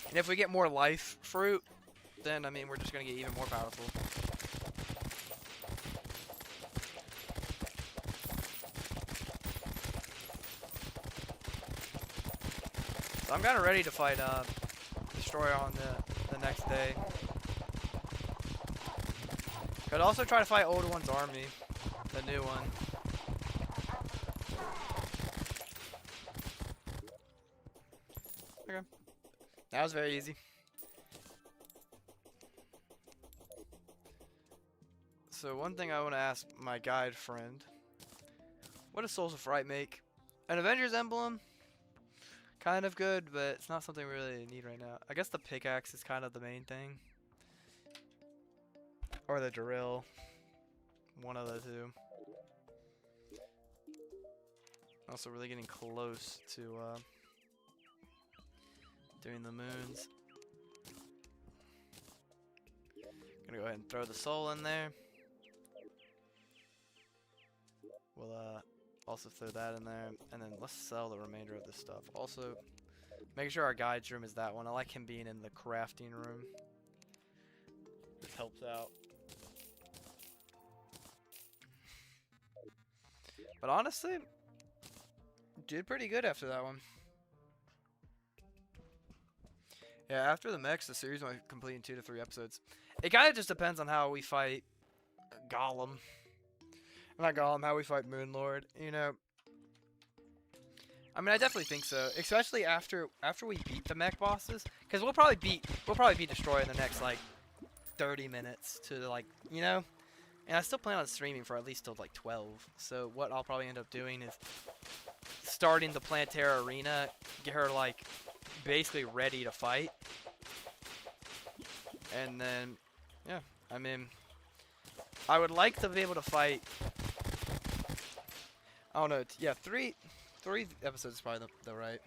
And if we get more life fruit, then, I mean, we're just going to get even more powerful. So I'm kind of ready to fight Destroyer on the next day. Could also try to fight Older One's army, the new one. Okay, that was very easy. So one thing I want to ask my guide friend, what does Souls of Fright make? An Avengers emblem? Kind of good, but it's not something we really need right now. I guess the pickaxe is kind of the main thing. Or the drill. One of the two. Also really getting close to doing the moons. Gonna go ahead and throw the soul in there. We'll also throw that in there, and then let's sell the remainder of this stuff. Also, make sure our guide's room is that one. I like him being in the crafting room. This helps out. But honestly, did pretty good after that one. Yeah, after the mechs, the series might complete in 2 to 3 episodes. It kind of just depends on how we fight Gollum. Not Gollum, how we fight Moonlord, you know. I mean, I definitely think so, especially after we beat the mech bosses, because we'll probably be destroyed in the next like 30 minutes to like, you know. And I still plan on streaming for at least till like 12. So what I'll probably end up doing is starting the Terraria arena, get her like basically ready to fight, and then yeah, I mean, I would like to be able to fight. I don't know. Yeah, three episodes is probably the right.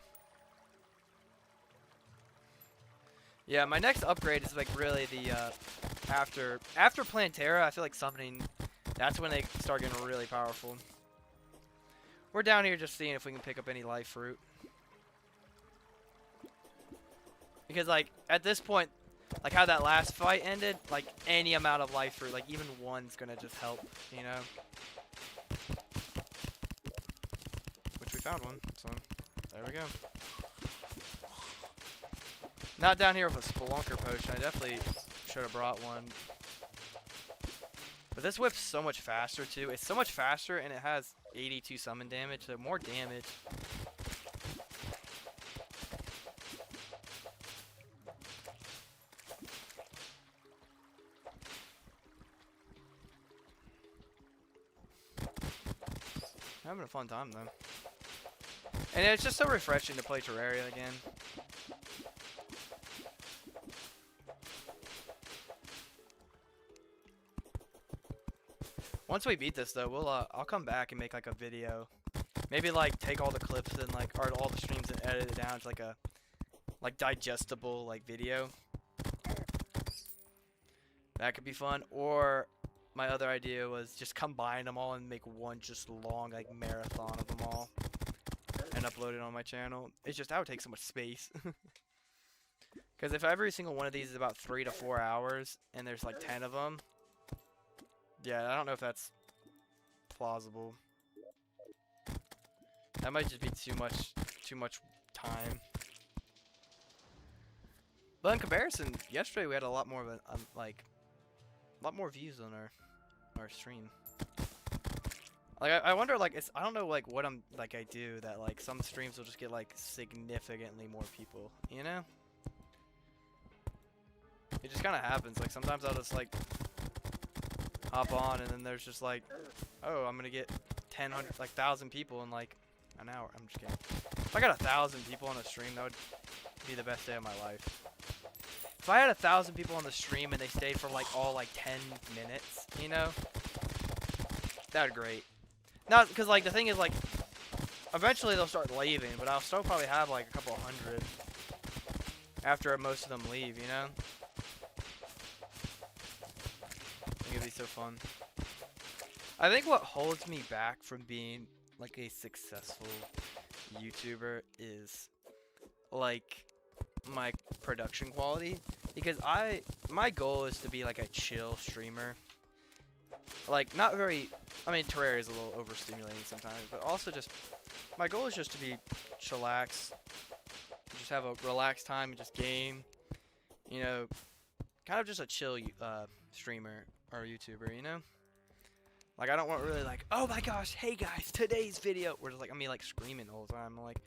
Yeah, my next upgrade is like really the after Plantera. I feel like summoning. That's when they start getting really powerful. We're down here just seeing if we can pick up any life fruit. Because like at this point, like how that last fight ended, like any amount of life fruit, like even one's gonna just help, you know. Which we found one, so there we go. Not down here with a Spelunker potion. I definitely should have brought one. But this whip's so much faster too. It's so much faster, and it has 82 summon damage, so more damage. Having a fun time though. And it's just so refreshing to play Terraria again. Once we beat this though, we'll I'll come back and make like a video. Maybe like take all the clips and like all the streams and edit it down to like a digestible like video. That could be fun. Or my other idea was just combine them all and make one just long like marathon of them all and upload it on my channel. It's just that would take so much space. Because if every single one of these is about 3 to 4 hours and there's like 10 of them, yeah, I don't know if that's plausible. That might just be too much time. But in comparison, yesterday we had a lot more of a lot more views on our stream. Like I wonder, like I don't know like what I do that like some streams will just get like significantly more people, you know? It just kind of happens. Like sometimes I'll just like hop on and then there's just like, oh, I'm gonna get 1,000 people in like an hour. I'm just kidding. If I got 1,000 people on a stream, that would be the best day of my life. If I had 1,000 people on the stream and they stayed for like all like 10 minutes, you know, that would be great. Not because like the thing is like, eventually they'll start leaving, but I'll still probably have like a couple hundred after most of them leave, you know. It'd be so fun. I think what holds me back from being like a successful YouTuber is like my production quality, because my goal is to be like a chill streamer. Like not very, I mean Terraria is a little overstimulating sometimes, but also just my goal is just to be chillax, just have a relaxed time and just game, you know, kind of just a chill streamer or YouTuber, you know? Like I don't want really like, oh my gosh, hey guys, today's video. We're just like, I mean like screaming the whole time. I'm like,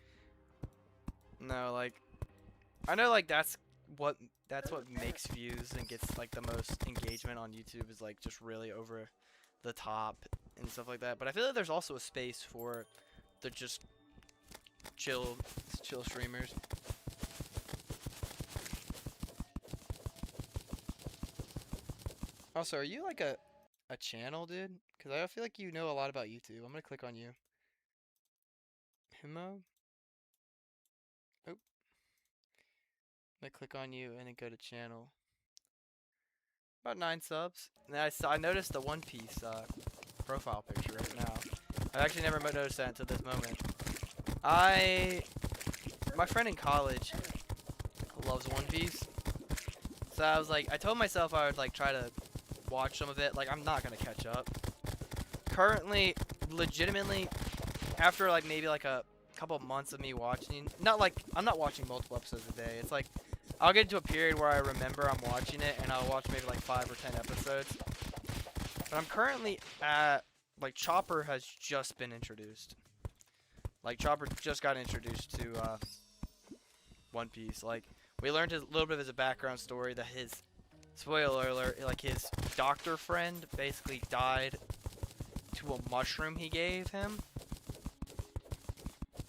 no, like I know like that's what makes views and gets like the most engagement on YouTube is like just really over the top and stuff like that. But I feel like there's also a space for the just chill streamers. Also, are you like a channel, dude? Because I feel like you know a lot about YouTube. I'm going to click on you. Himo? Oh. I'm going to click on you and then go to channel. About 9 subs. And I noticed the One Piece profile picture right now. I've actually never noticed that until this moment. My friend in college loves One Piece. So I was like, I told myself I would like try to watch some of it. Like I'm not gonna catch up. Currently, legitimately, after like maybe like a couple months of me watching. Not like I'm not watching multiple episodes a day. It's like I'll get into a period where I remember I'm watching it, and I'll watch maybe like 5 or 10 episodes. But I'm currently at like Chopper has just been introduced. Like Chopper just got introduced to One Piece. Like we learned a little bit of his background story that his spoiler alert, like his doctor friend basically died to a mushroom he gave him.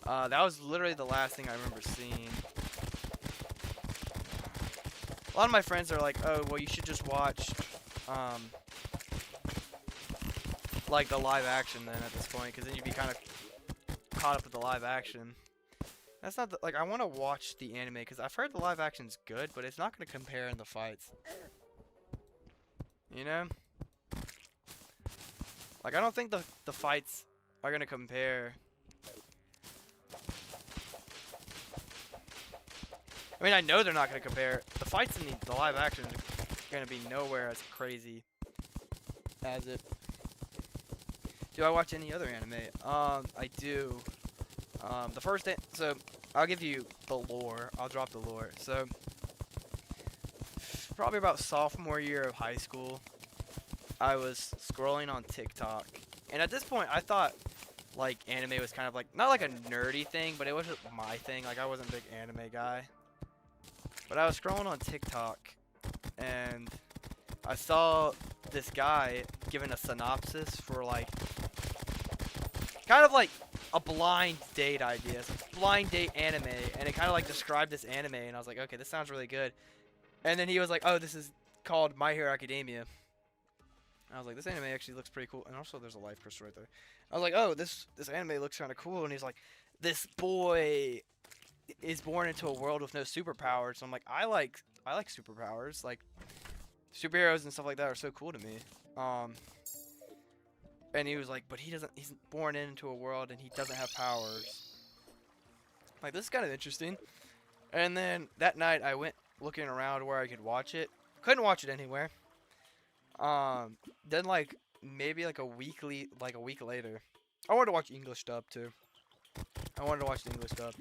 That was literally the last thing I remember seeing. A lot of my friends are like, oh, well, you should just watch, like, the live action then at this point, because then you'd be kind of caught up with the live action. That's not, like, I want to watch the anime, because I've heard the live action's good, but it's not going to compare in the fights. You know? Like, I don't think the fights are going to compare. I mean, I know they're not going to compare. The fights in the live action are going to be nowhere as crazy as it. Do I watch any other anime? I do. The first, so I'll give you the lore. I'll drop the lore. So, probably about sophomore year of high school, I was scrolling on TikTok. And at this point, I thought, like, anime was kind of like, not like a nerdy thing, but it wasn't my thing. Like, I wasn't a big anime guy. But I was scrolling on TikTok, and I saw this guy giving a synopsis for, like, kind of like a blind date idea. It's a blind date anime, and it kind of, like, described this anime, and I was like, okay, this sounds really good. And then he was like, oh, this is called My Hero Academia. And I was like, this anime actually looks pretty cool. And also, there's a life crystal right there. I was like, oh, this anime looks kind of cool. And he's like, this boy is born into a world with no superpowers. So I'm like, I like superpowers. Like, superheroes and stuff like that are so cool to me. And he was like, but he's born into a world and he doesn't have powers. I'm like, this is kind of interesting. And then that night I went looking around where I could watch it. Couldn't watch it anywhere. Then like maybe like a week later, I wanted to watch English dub too. I wanted to watch the English dub.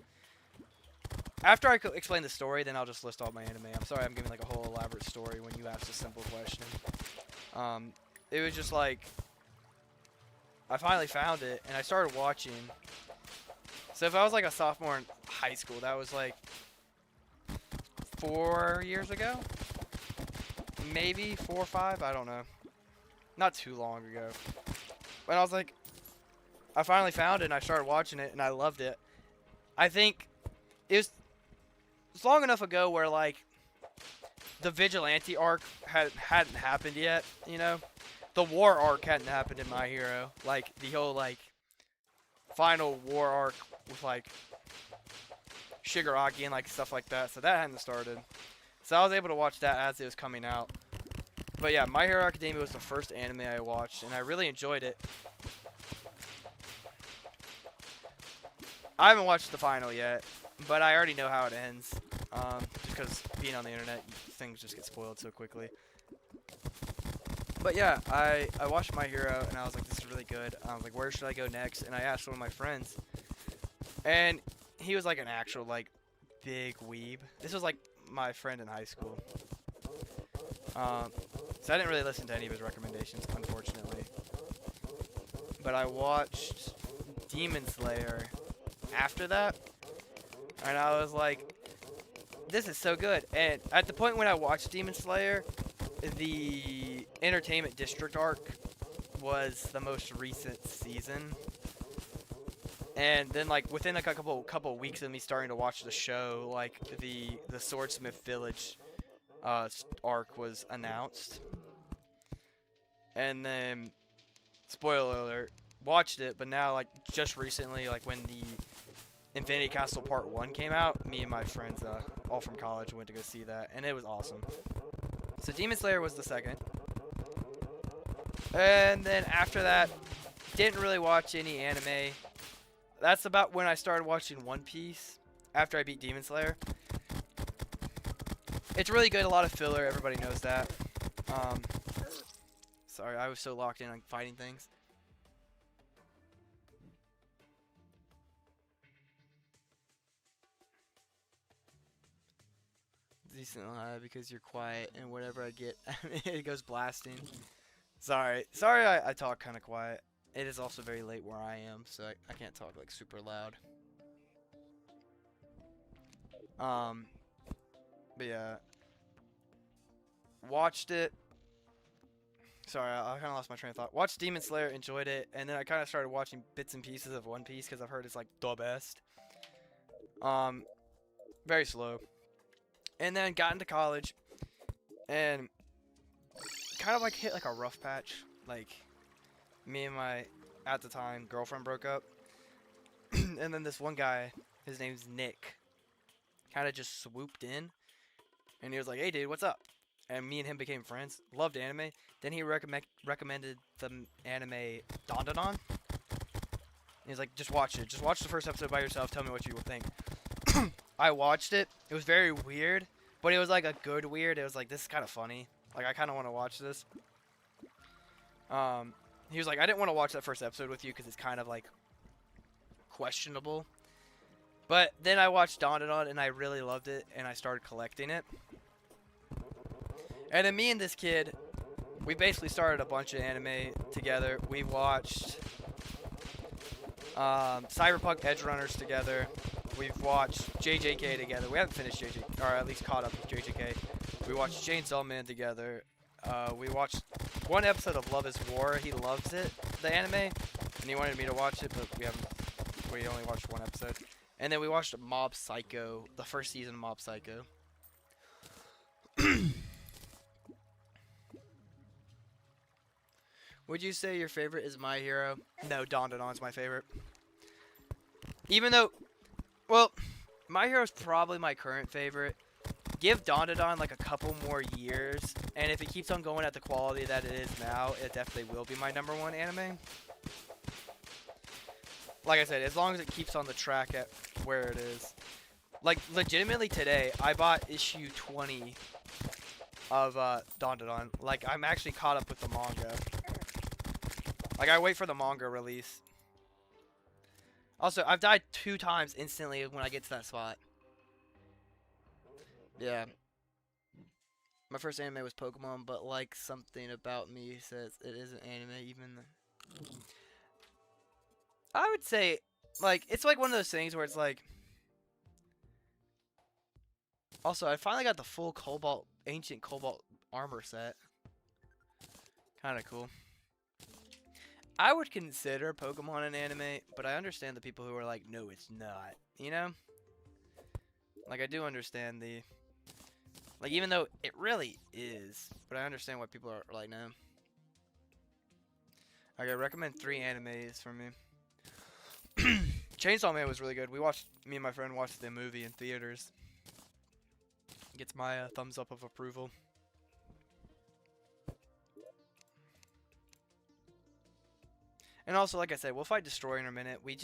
After I explain the story, then I'll just list all my anime. I'm sorry I'm giving like a whole elaborate story when you asked a simple question. It was just like, I finally found it, and I started watching. So if I was like a sophomore in high school, that was like 4 years ago? Maybe 4 or 5, I don't know. Not too long ago. But I was like, I finally found it, and I started watching it, and I loved it. I think it was long enough ago where, like, the Vigilante arc hadn't happened yet, you know? The war arc hadn't happened in My Hero. Like, the whole, like, final war arc with, like, Shigaraki and, like, stuff like that. So that hadn't started. So I was able to watch that as it was coming out. But yeah, My Hero Academia was the first anime I watched, and I really enjoyed it. I haven't watched the final yet, but I already know how it ends. Because being on the internet, things just get spoiled so quickly. But yeah, I watched My Hero, and I was like, this is really good. I was like, where should I go next? And I asked one of my friends. And he was like an actual, like, big weeb. This was like my friend in high school. So I didn't really listen to any of his recommendations, unfortunately. But I watched Demon Slayer after that, and I was like, this is so good. And at the point when I watched Demon Slayer, the Entertainment District arc was the most recent season. And then, like, within like a couple weeks of me starting to watch the show, like, the Swordsmith Village arc was announced. And then, spoiler alert, watched it, but now, like, just recently, like, when the Infinity Castle Part 1 came out, me and my friends, all from college, went to go see that, and it was awesome. So Demon Slayer was the second. And then after that, didn't really watch any anime. That's about when I started watching One Piece, after I beat Demon Slayer. It's really good, a lot of filler, everybody knows that. Sorry, I was so locked in on fighting things. decently high because you're quiet, and whatever I get, it goes blasting. Sorry, I talk kind of quiet. It is also very late where I am, so I can't talk like super loud. But yeah, watched it. Sorry, I kind of lost my train of thought. Watched Demon Slayer, enjoyed it, and then I kind of started watching bits and pieces of One Piece because I've heard it's like the best. Very slow. And then got into college, and kind of like hit like a rough patch. Like, me and my, at the time, girlfriend broke up. And then this one guy, his name's Nick, kind of just swooped in. And he was like, hey dude, what's up? And me and him became friends. Loved anime. Then he recommended the anime Dandadan. He was like, just watch it. Just watch the first episode by yourself. Tell me what you will think. I watched it. It was very weird. But it was like a good weird. It was like, this is kind of funny. Like, I kind of want to watch this. He was like, I didn't want to watch that first episode with you because it's kind of like questionable. But then I watched Dandadan and I really loved it. And I started collecting it. And then me and this kid, we basically started a bunch of anime together. We watched Cyberpunk Edge Runners together. We've watched JJK together. We haven't finished JJK, or at least caught up with JJK. We watched Chainsaw Man together. We watched one episode of Love is War. He loves it, the anime, and he wanted me to watch it, but we only watched one episode. And then we watched Mob Psycho, the first season of Mob Psycho. Would you say your favorite is My Hero? No, Dandadan's my favorite. Even though, well, My Hero's probably my current favorite. Give Dandadan like a couple more years, and if it keeps on going at the quality that it is now, it definitely will be my #1 anime. Like I said, as long as it keeps on the track at where it is. Like, legitimately today, I bought issue 20 of Dandadan. Like, I'm actually caught up with the manga. Like, I wait for the manga release. Also, I've died 2 times instantly when I get to that spot. Yeah. My first anime was Pokemon, but like something about me says it isn't anime even. I would say, like, it's like one of those things where it's like. Also, I finally got the full ancient Cobalt armor set. Kind of cool. I would consider Pokemon an anime, but I understand the people who are like, no, it's not. You know? Like, I do understand the... Like, even though it really is, but I understand why people are like, no. Okay, recommend 3 animes for me. Chainsaw Man was really good. Me and my friend watched the movie in theaters. Gets my thumbs up of approval. And also, like I said, we'll fight Destroyer in a minute. We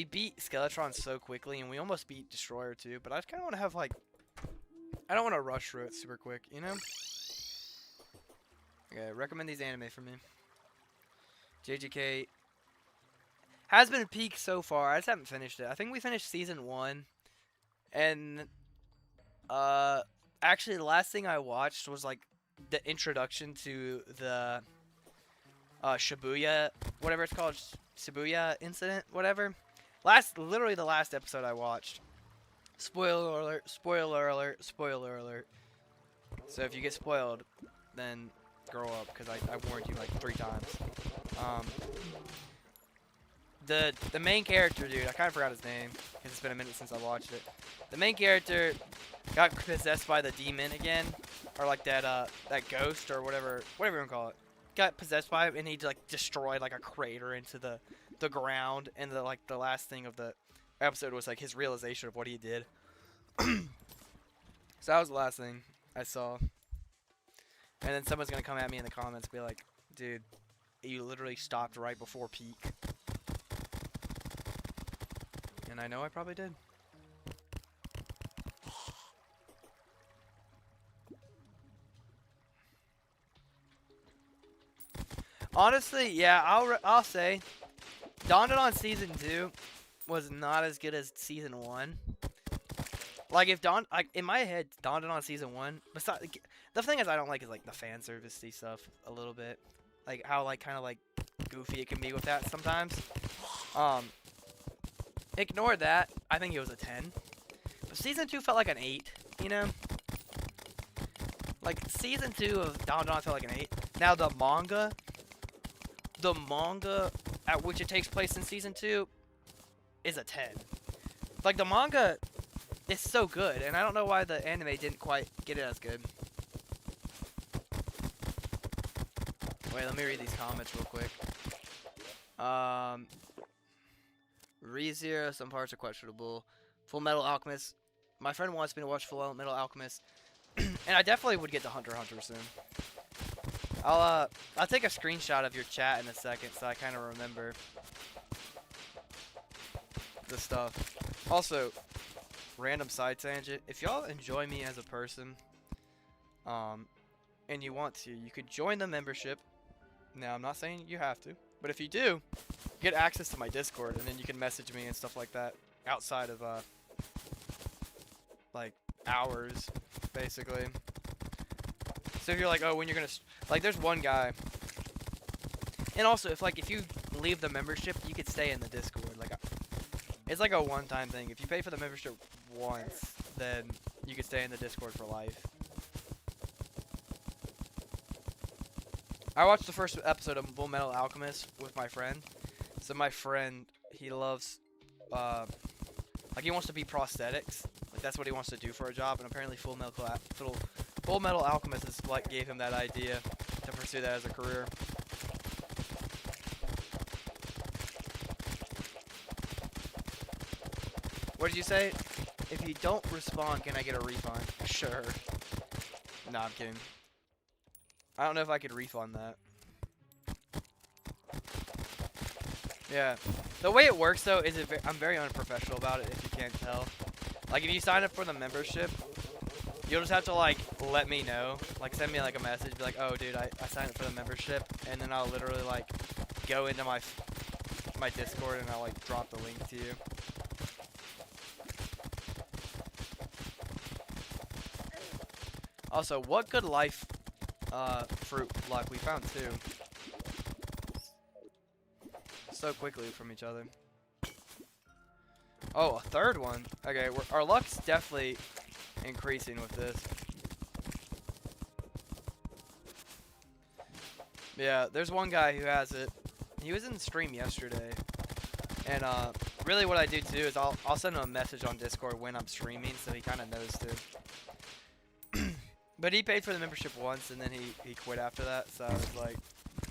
beat Skeletron so quickly, and we almost beat Destroyer too. But I just kind of want to have, like, I don't want to rush through it super quick, you know? Okay, recommend these anime for me. JJK has been a peak so far. I just haven't finished it. I think we finished season 1, and actually the last thing I watched was like the introduction to the Shibuya, whatever it's called, Shibuya incident, whatever. Literally the last episode I watched. Spoiler alert, spoiler alert, spoiler alert. So if you get spoiled, then grow up, because I warned you like 3 times. The main character, dude, I kind of forgot his name, because it's been a minute since I watched it. The main character got possessed by the demon again, or like that ghost, or whatever you want to call it. Got possessed by him, and he like destroyed like a crater into the ground, and the last thing of the episode was like his realization of what he did. So that was the last thing I saw. And then someone's gonna come at me in the comments and be like, dude, you literally stopped right before peak. And I know I probably did. Honestly, yeah, I'll say Dandadan Season 2 was not as good as Season 1. Like if Don, like in my head, Dawn on season 1. Besides, the thing is I don't like is like the fan servicey stuff a little bit, like how like kind of like goofy it can be with that sometimes. Um, ignore that. I think it was a 10. But season 2 felt like an 8. You know, like season 2 of Dawn felt like an 8. Now the manga at which it takes place in season 2 is a 10. Like the manga is so good, and I don't know why the anime didn't quite get it as good. Wait, let me read these comments real quick. ReZero, some parts are questionable. Full Metal Alchemist. My friend wants me to watch Full Metal Alchemist, and I definitely would get to Hunter x Hunter soon. I'll take a screenshot of your chat in a second, so I kind of remember the stuff. Also, random side tangent. If y'all enjoy me as a person, and you want to, you could join the membership. Now, I'm not saying you have to, but if you do, get access to my Discord, and then you can message me and stuff like that outside of like hours, basically. So if you're like, oh, when you're gonna like, there's one guy, and also if you leave the membership, you could stay in the Discord. Like, it's like a one-time thing. If you pay for the membership once, then you could stay in the Discord for life. I watched the first episode of Full Metal Alchemist with my friend. So my friend, he loves, like he wants to be prosthetics. Like that's what he wants to do for a job. And apparently Full Metal Alchemist is like gave him that idea to pursue that as a career. What did you say? If you don't respond, can I get a refund? Sure. Nah, I'm kidding. I don't know if I could refund that. Yeah. The way it works, though, is I'm very unprofessional about it, if you can't tell. Like, if you sign up for the membership, you'll just have to, like, let me know. Like, send me, like, a message. Be like, oh, dude, I signed up for the membership. And then I'll literally, like, go into my Discord and I'll, like, drop the link to you. Also, what good life fruit luck. We found 2. So quickly from each other. Oh, a third one. Okay, our luck's definitely increasing with this. Yeah, there's one guy who has it. He was in the stream yesterday. And really what I do too is I'll send him a message on Discord when I'm streaming, so he kind of knows too. But he paid for the membership once, and then he quit after that, so I was like,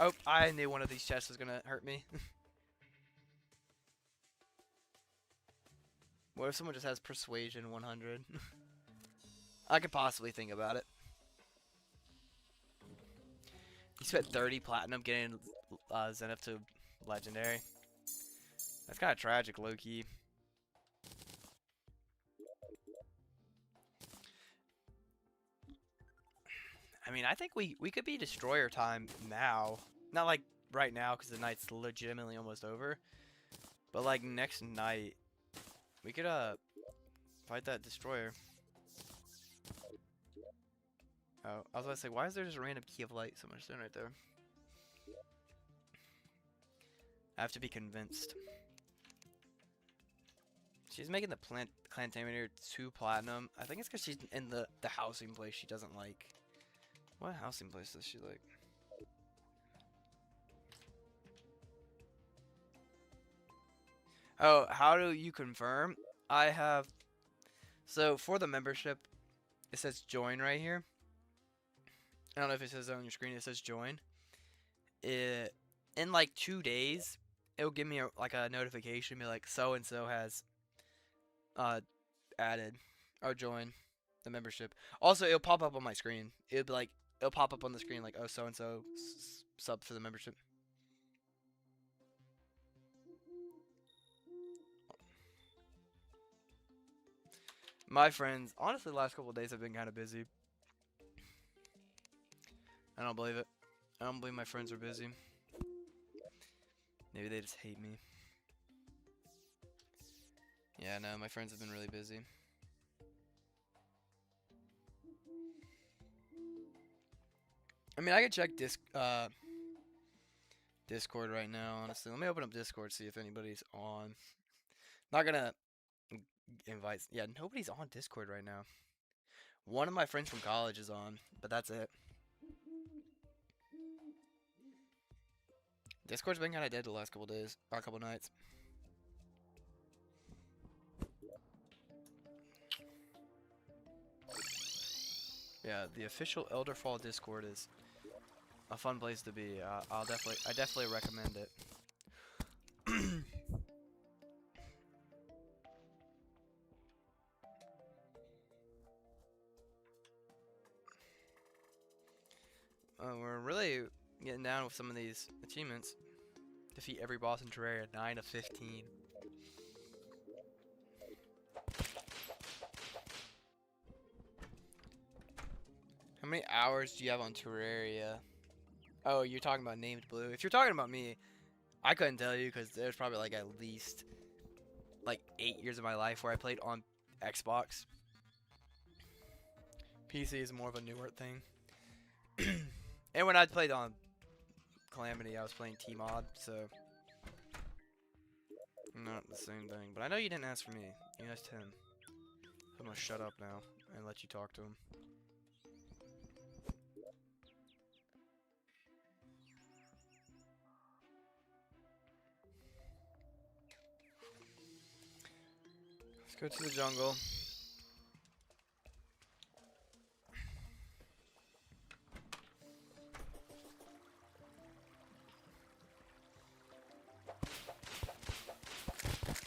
oh, I knew one of these chests was going to hurt me. What if someone just has Persuasion 100? I could possibly think about it. You spent 30 platinum getting Zenith to Legendary. That's kind of tragic, low-key. I mean, I think we could be Destroyer time now. Not like right now, because the night's legitimately almost over. But like next night, we could fight that Destroyer. Oh, I was about to say, why is there just a random key of light so much right there? I have to be convinced. She's making the Clan Taminator 2 platinum. I think it's because she's in the housing place she doesn't like. What housing place does she like? Oh, how do you confirm? I have... So, for the membership, it says join right here. I don't know if it says on your screen. It says join. In like 2 days, it'll give me like a notification. Be like, so-and-so has added or joined the membership. Also, it'll pop up on my screen. It'll be like... It'll pop up on the screen like, oh, so-and-so sub for the membership. My friends, honestly, the last couple of days have been kind of busy. I don't believe it. I don't believe my friends are busy. Maybe they just hate me. Yeah, no, my friends have been really busy. I mean, I could check Discord right now, honestly. Let me open up Discord, see if anybody's on. Not gonna invite. Yeah, nobody's on Discord right now. One of my friends from college is on, but that's it. Discord's been kind of dead the last couple days, or a couple nights. Yeah, the official Elderfall Discord is a fun place to be. I definitely recommend it. We're really getting down with some of these achievements. Defeat every boss in Terraria, 9 of 15. How many hours do you have on Terraria? Oh, you're talking about Named Blue. If you're talking about me, I couldn't tell you because there's probably like at least like 8 years of my life where I played on Xbox. PC is more of a newer thing. And when I played on Calamity, I was playing T-Mod, so not the same thing. But I know you didn't ask for me. You asked him. So I'm gonna shut up now and let you talk to him. Let's go to the jungle.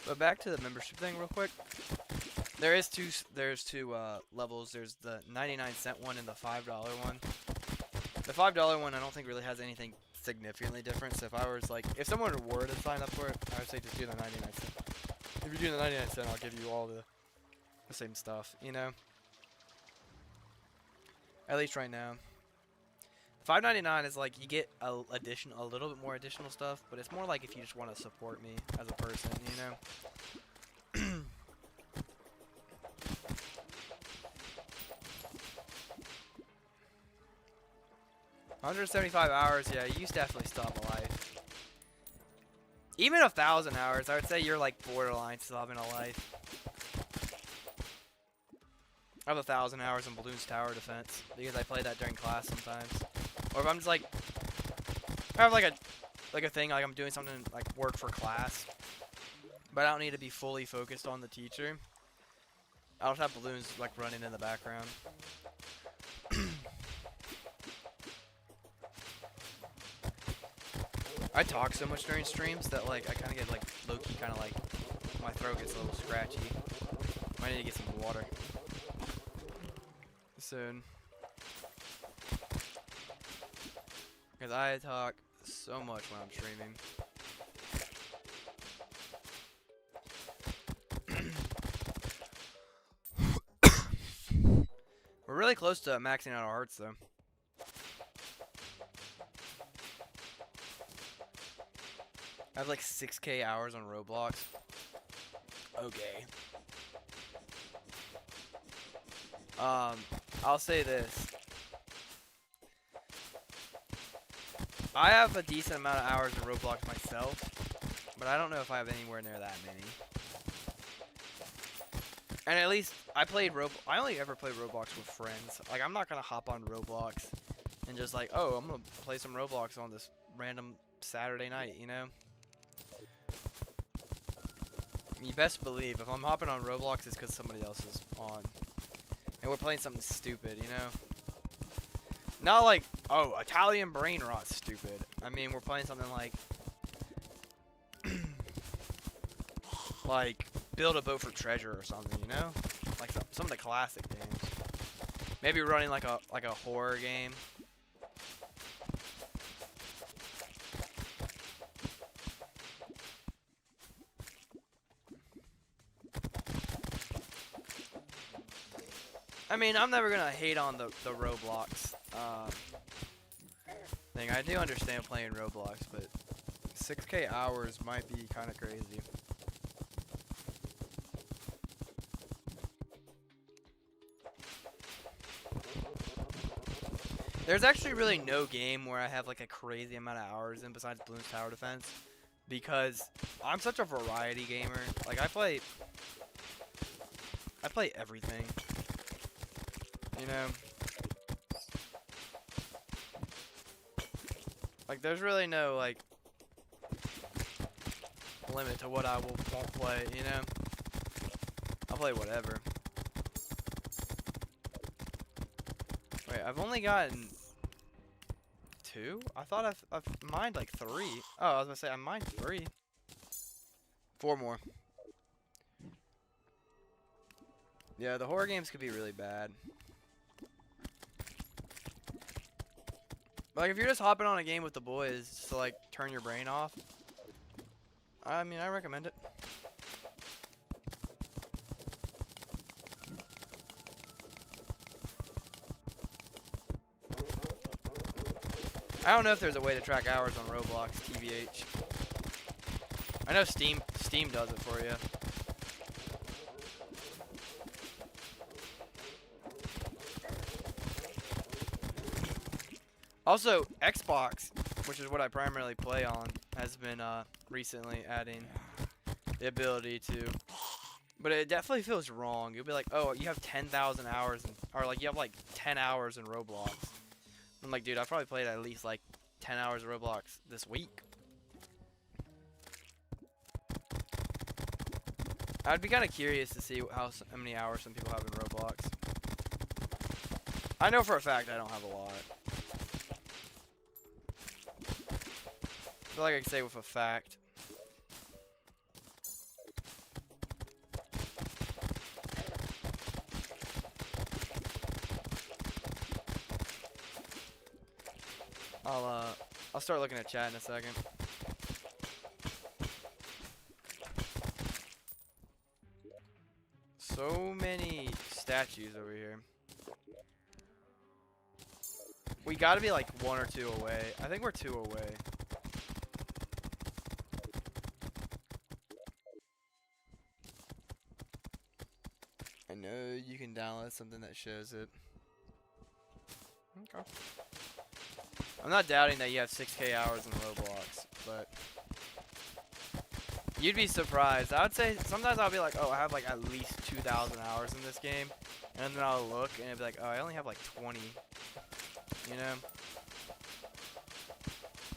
But back to the membership thing real quick. There's two levels. There's the 99-cent one and the $5 one. The $5 one I don't think really has anything significantly different. So if I was like, if someone were to sign up for it, I would say just do the 99-cent. If you do the 99-cent, I'll give you all the same stuff, you know? At least right now. $5.99 is like you get a little bit more additional stuff, but it's more like if you just want to support me as a person, you know. 175 hours, yeah, you definitely still have a life. Even 1,000 hours, I would say you're like borderline still having a life. I have 1,000 hours in Balloons Tower Defense because I play that during class sometimes. Or if I'm just like, I have like a thing, like I'm doing something like work for class, but I don't need to be fully focused on the teacher. I'll just have balloons like running in the background. I talk so much during streams that like I kind of get like low-key kind of like my throat gets a little scratchy. I need to get some water soon. Because I talk so much when I'm streaming. We're really close to maxing out our hearts though. I have like 6K hours on Roblox. Okay. I'll say this. I have a decent amount of hours in Roblox myself, but I don't know if I have anywhere near that many. And at least I only ever played Roblox with friends. Like I'm not gonna hop on Roblox and just like, oh, I'm gonna play some Roblox on this random Saturday night, you know? You best believe if I'm hopping on Roblox, it's because somebody else is on. And we're playing something stupid, you know? Not like, oh, Italian brain rot stupid. I mean, we're playing something like, like, build a boat for treasure or something, you know? Like some of the classic games. Maybe running like a horror game. I mean, I'm never gonna hate on the Roblox thing. I do understand playing Roblox, but 6K hours might be kind of crazy. There's actually really no game where I have like a crazy amount of hours in besides Bloons Tower Defense, because I'm such a variety gamer. Like I play everything. You know? Like there's really no like limit to what I won't play, you know? I'll play whatever. Wait, I've only gotten 2? I thought I've mined like 3. Oh, I was gonna say I mined 3. 4 more. Yeah, the horror games could be really bad. Like if you're just hopping on a game with the boys just to like turn your brain off, I mean I recommend it. I don't know if there's a way to track hours on Roblox, TBH. I know Steam does it for you. Also, Xbox, which is what I primarily play on, has been recently adding the ability to, but it definitely feels wrong. You'll be like, oh, you have 10,000 hours, or like you have like 10 hours in Roblox. I'm like, dude, I probably played at least like 10 hours of Roblox this week. I'd be kind of curious to see how many hours some people have in Roblox. I know for a fact I don't have a lot. I feel like I can say with a fact. I'll start looking at chat in a second. So many statues over here. We gotta be like 1 or 2 away. I think we're 2 away. I know you can download something that shows it. Okay. I'm not doubting that you have 6K hours in Roblox, but you'd be surprised. I would say sometimes I'll be like, oh, I have like at least 2,000 hours in this game, and then I'll look and it'll be like, oh, I only have like 20. You know?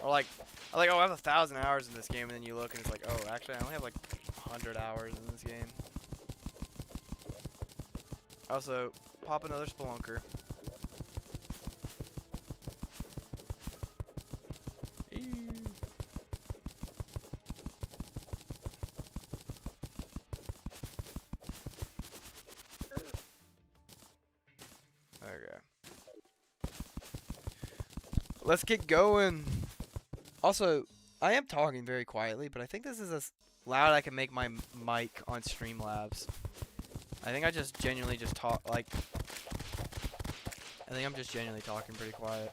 Or like, oh, I have 1,000 hours in this game, and then you look and it's like, oh, actually, I only have like 100 hours in this game. Also, pop another spelunker. Let's get going. Also, I am talking very quietly, but I think this is as loud I can make my mic on Streamlabs. I think I just genuinely just talk, like, I think I'm just genuinely talking pretty quiet.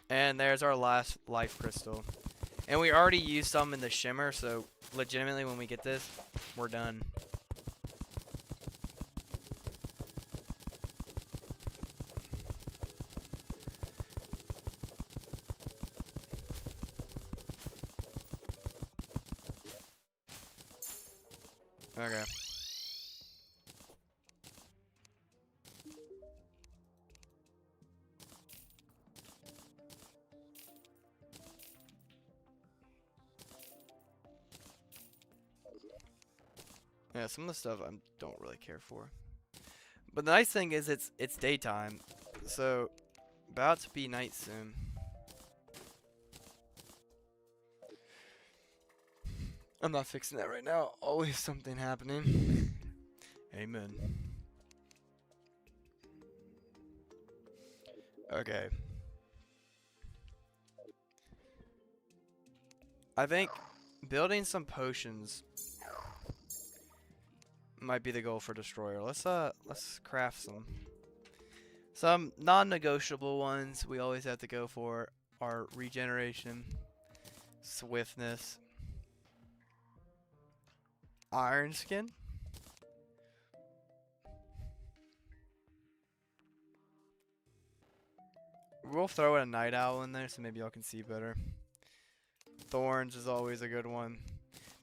And there's our last life crystal. And we already used some in the shimmer, so legitimately when we get this, we're done. Okay. Yeah, some of the stuff I don't really care for. But the nice thing is it's daytime, so about to be night soon. I'm not fixing that right now. Always something happening. Amen. Okay. I think building some potions might be the goal for Destroyer. Let's craft some non-negotiable ones we always have to go for are regeneration, swiftness, iron skin. We'll throw a night owl in there so maybe y'all can see better. Thorns is always a good one.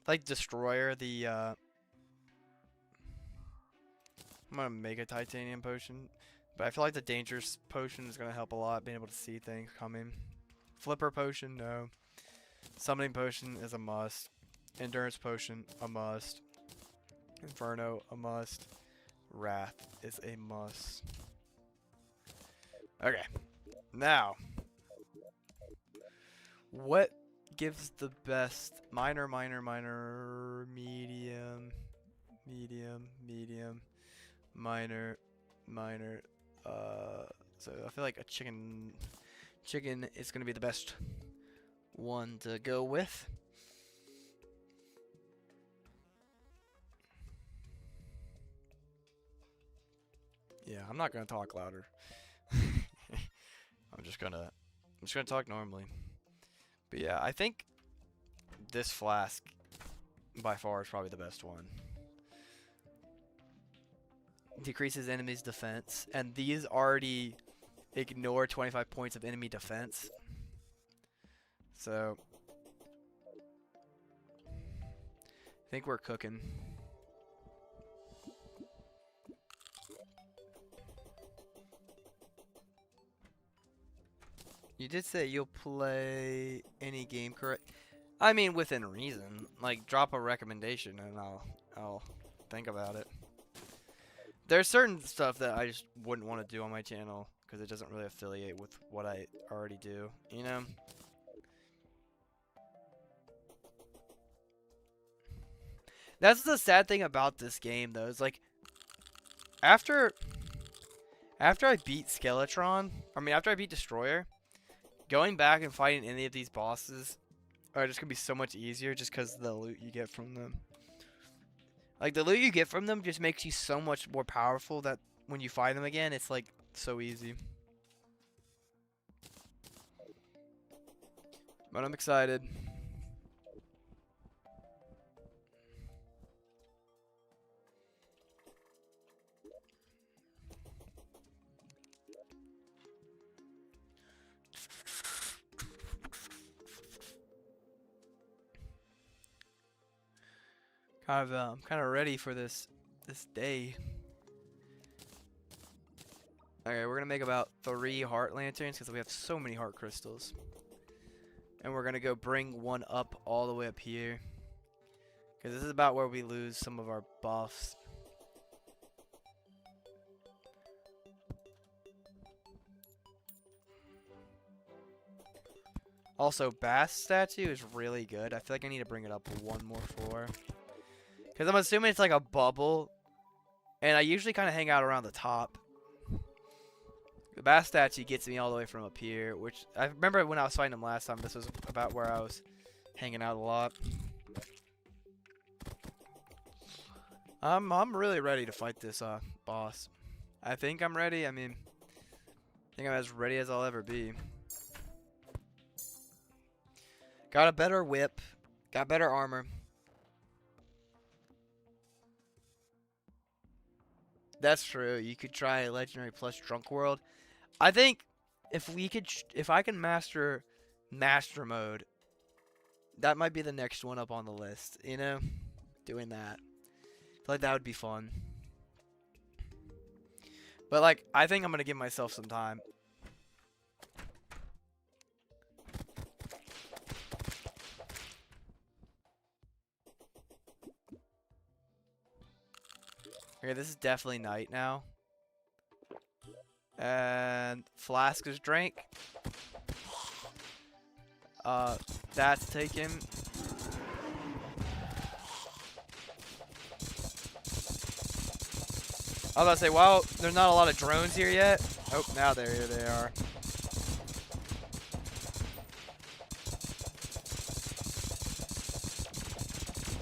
Like Destroyer, the I'm gonna make a titanium potion, but I feel like the dangerous potion is gonna help a lot, being able to see things coming. Flipper potion, no. Summoning potion is a must. Endurance potion, a must. Inferno, a must. Wrath is a must. Okay, now what gives the best minor, medium, minor. So I feel like a chicken is gonna be the best one to go with. Yeah, I'm not gonna talk louder. I'm just gonna talk normally. But yeah, I think this flask by far is probably the best one. Decreases enemies' defense, and these already ignore 25 points of enemy defense. So I think we're cooking. You did say you'll play any game, correct? I mean, within reason. Like, drop a recommendation and I'll think about it. There's certain stuff that I just wouldn't want to do on my channel because it doesn't really affiliate with what I already do, you know? That's the sad thing about this game, though. It's like, after I beat Skeletron, after I beat Destroyer, going back and fighting any of these bosses are just going to be so much easier just because of the loot you get from them. Like, the loot you get from them just makes you so much more powerful that when you fight them again, it's, like, so easy. But I'm excited. I'm kind of ready for this day. Okay, we're gonna make about 3 heart lanterns because we have so many heart crystals, and we're gonna go bring one up all the way up here because this is about where we lose some of our buffs. Also, Bass statue is really good. I feel like I need to bring it up one more floor. Because I'm assuming it's like a bubble. And I usually kind of hang out around the top. The Bass statue gets me all the way from up here. Which, I remember when I was fighting him last time, this was about where I was hanging out a lot. I'm really ready to fight this boss. I think I'm ready. I think I'm as ready as I'll ever be. Got a better whip. Got better armor. That's true. You could try Legendary plus Drunk World. I think if I can master Master Mode, that might be the next one up on the list. You know, doing that. I feel like that would be fun. But like, I think I'm gonna give myself some time. Okay, this is definitely night now. And Flask is drank. That's taken. I was about to say, well, there's not a lot of drones here yet. Oh, now here they are.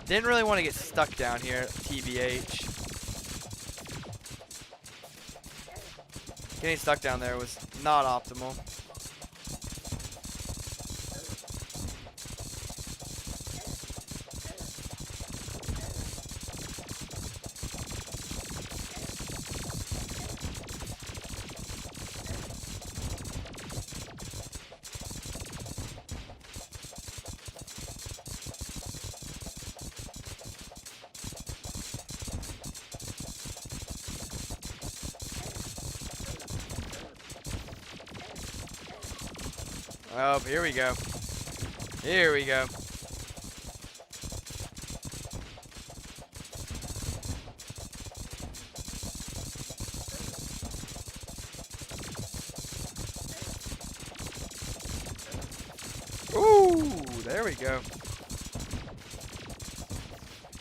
Didn't really want to get stuck down here, TBH. Getting stuck down there was not optimal. Oh, here we go. Here we go. Ooh, there we go.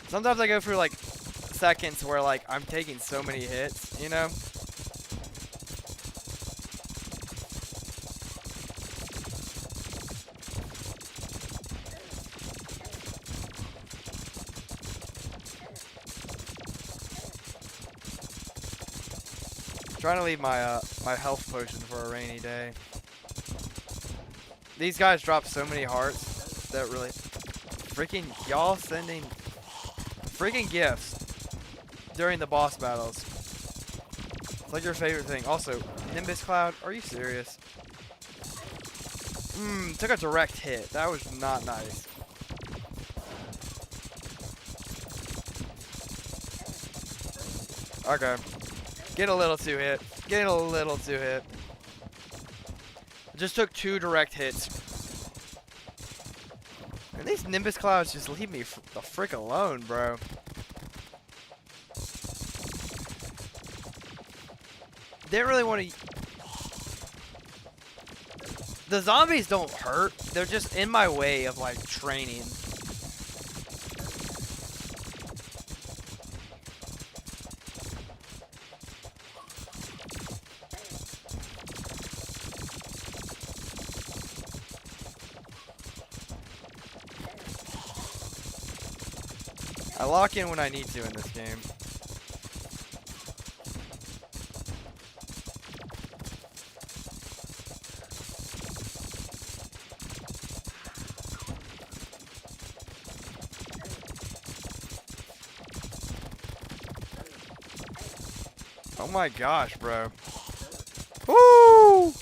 Sometimes I go through like seconds where like I'm taking so many hits, you know? Trying to leave my my health potion for a rainy day. These guys drop so many hearts that really freaking y'all sending freaking gifts during the boss battles. It's like your favorite thing. Also, Nimbus Cloud, are you serious? Took a direct hit. That was not nice. Okay. Get a little too hit. Getting a little too hit. Just took 2 direct hits. And these Nimbus Clouds just leave me the frick alone, bro. Didn't really want to... The zombies don't hurt. They're just in my way of, like, training. I lock in when I need to in this game. Oh my gosh, bro. Woo!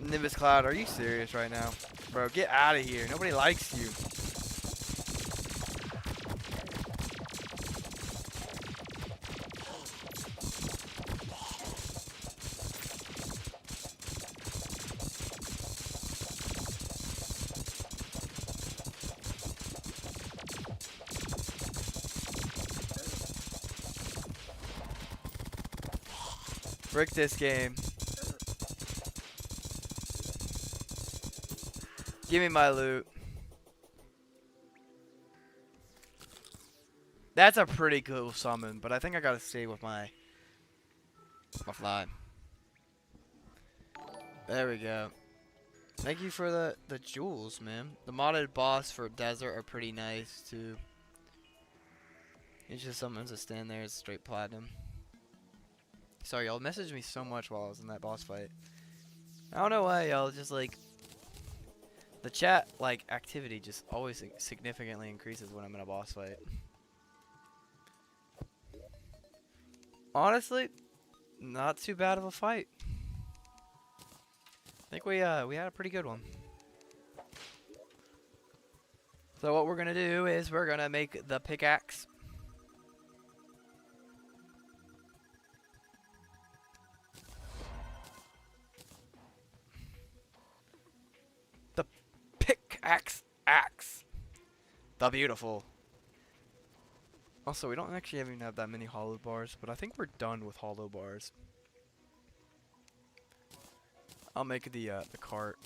Nimbus Cloud, are you serious right now? Bro, get out of here. Nobody likes you. Frick this game. Give me my loot. That's a pretty cool summon, but I think I gotta stay with my fly. There we go. Thank you for the jewels, man. The modded boss for desert are pretty nice too. It's just something to stand there. It's straight platinum. Sorry, y'all messaged me so much while I was in that boss fight. I don't know why, y'all. Just like the chat like activity just always significantly increases when I'm in a boss fight. Honestly, not too bad of a fight. I think we had a pretty good one. So what we're gonna do is we're gonna make the pickaxe. The pickaxe axe. The beautiful. Also, we don't actually even have that many hollow bars, but I think we're done with hollow bars. I'll make the cart.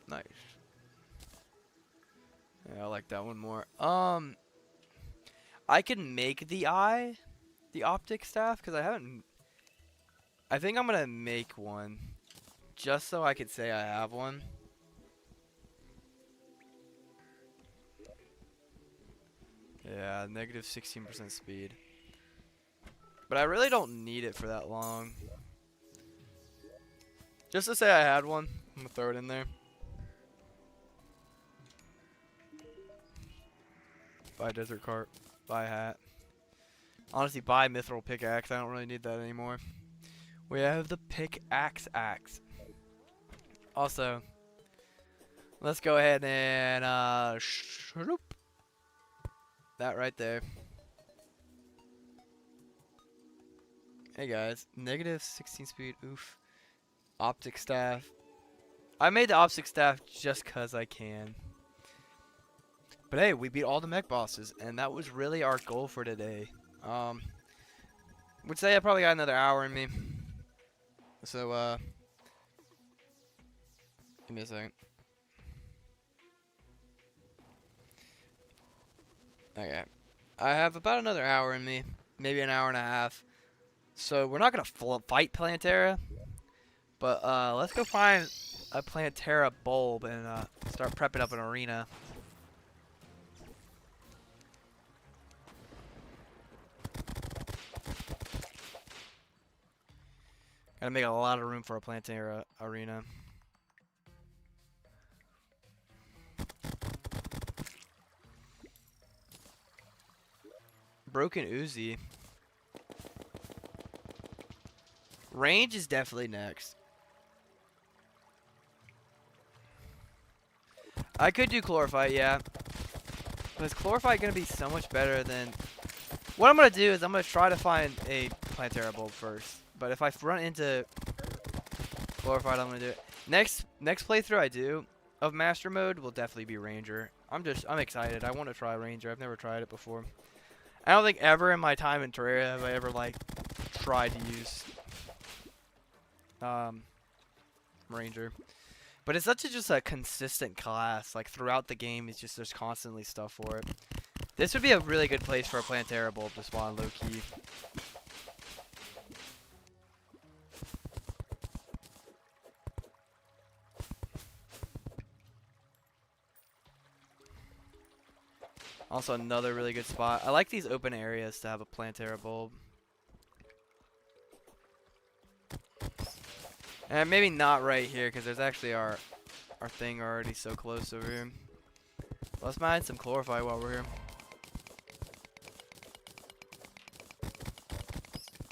Nice. Yeah, I like that one more. I can make the eye, the optic staff, because I haven't. I think I'm gonna make one, just so I could say I have one. Yeah, negative 16% speed. But I really don't need it for that long. Just to say I had one, I'm gonna throw it in there. Buy desert cart. Buy hat. Honestly, buy mithril pickaxe. I don't really need that anymore. We have the pickaxe axe. Also, let's go ahead and shroop. That right there. Hey guys, negative 16 speed. Oof. Optic staff. I made the optic staff just cause I can. But hey, we beat all the mech bosses, and that was really our goal for today. Would say I probably got another hour in me. So, give me a second. Okay. I have about another hour in me. Maybe an hour and a half. So, we're not going to fight Plantera. But, let's go find a Plantera bulb and, start prepping up an arena. Gotta make a lot of room for a Plantera arena. Broken Uzi. Range is definitely next. I could do Chlorophyte, yeah. But is Chlorophyte gonna be so much better than... What I'm gonna do is I'm gonna try to find a Plantera bulb first. But if I run into Chlorophyte, I'm gonna do it. Next playthrough I do of Master Mode will definitely be Ranger. I'm excited. I want to try Ranger. I've never tried it before. I don't think ever in my time in Terraria have I ever like tried to use Ranger. But it's just a consistent class. Like throughout the game, it's just there's constantly stuff for it. This would be a really good place for a Plantera bulb to spawn low key. Also another really good spot. I like these open areas to have a Plantera bulb. And maybe not right here because there's actually our thing already so close over here. Let's mine some Chlorophyte while we're here.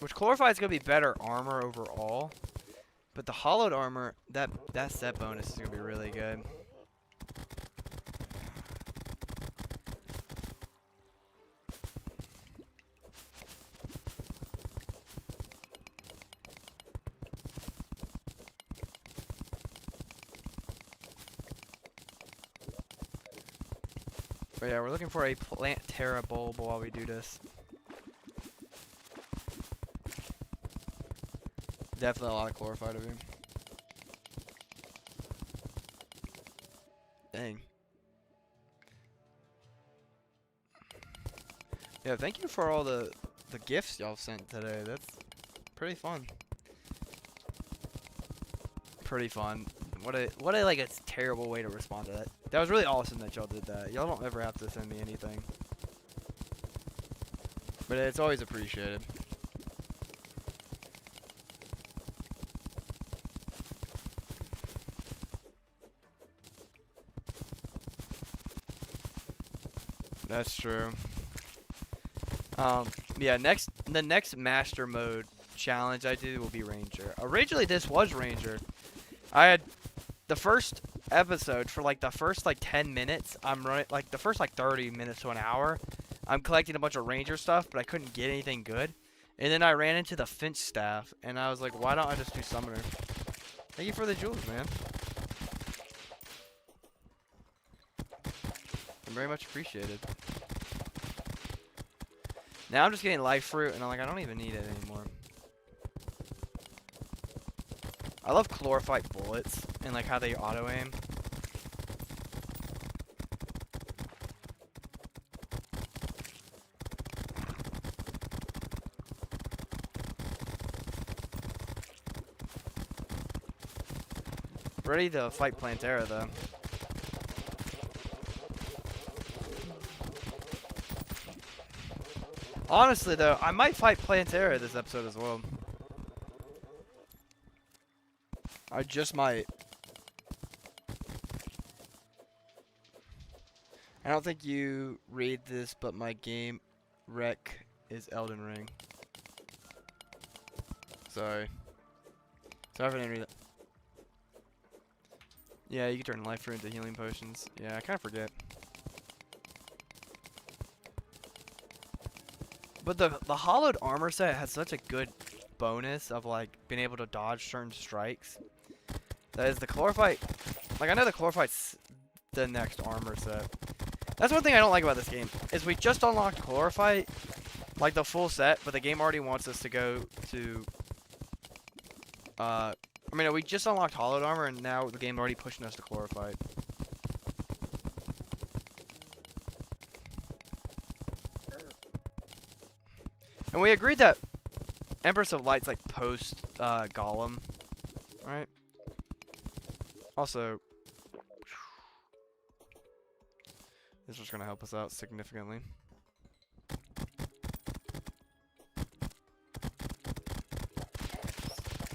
Which Chlorophyte is gonna be better armor overall, but the hollowed armor that set bonus is gonna be really good. But yeah, we're looking for a Plantera bulb while we do this. Definitely a lot of Chlorophyte over here. Dang. Yeah, thank you for all the gifts y'all sent today. That's pretty fun. Pretty fun. What a like a terrible way to respond to that. That was really awesome that y'all did that. Y'all don't ever have to send me anything. But it's always appreciated. That's true. Yeah, the next Master Mode challenge I do will be Ranger. Originally this was Ranger. I had the first episode for like the first like 10 minutes. I'm running like the first like 30 minutes to an hour. I'm collecting a bunch of Ranger stuff, but I couldn't get anything good. And then I ran into the Finch staff, and I was like, why don't I just do Summoner? Thank you for the jewels, man. Very much appreciated. Now I'm just getting life fruit, and I'm like, I don't even need it anymore. I love Chlorophyte bullets and like how they auto aim. Ready to fight Plantera though. Honestly, though, I might fight Plantera this episode as well. I just might. I don't think you read this, but my game rec is Elden Ring. Sorry. Sorry if I didn't read it. Yeah, you can turn life fruit into healing potions. Yeah, I kind of forget. But the hollowed armor set has such a good bonus of like being able to dodge certain strikes. That is the chlorophyte. Like I know the chlorophyte's the next armor set. That's one thing I don't like about this game is we just unlocked chlorophyte, like the full set, but the game already wants us to go to. I mean, we just unlocked hollowed armor, and now the game already pushing us to chlorophyte. And we agreed that Empress of Light's like post Golem, right? Also, this was gonna help us out significantly.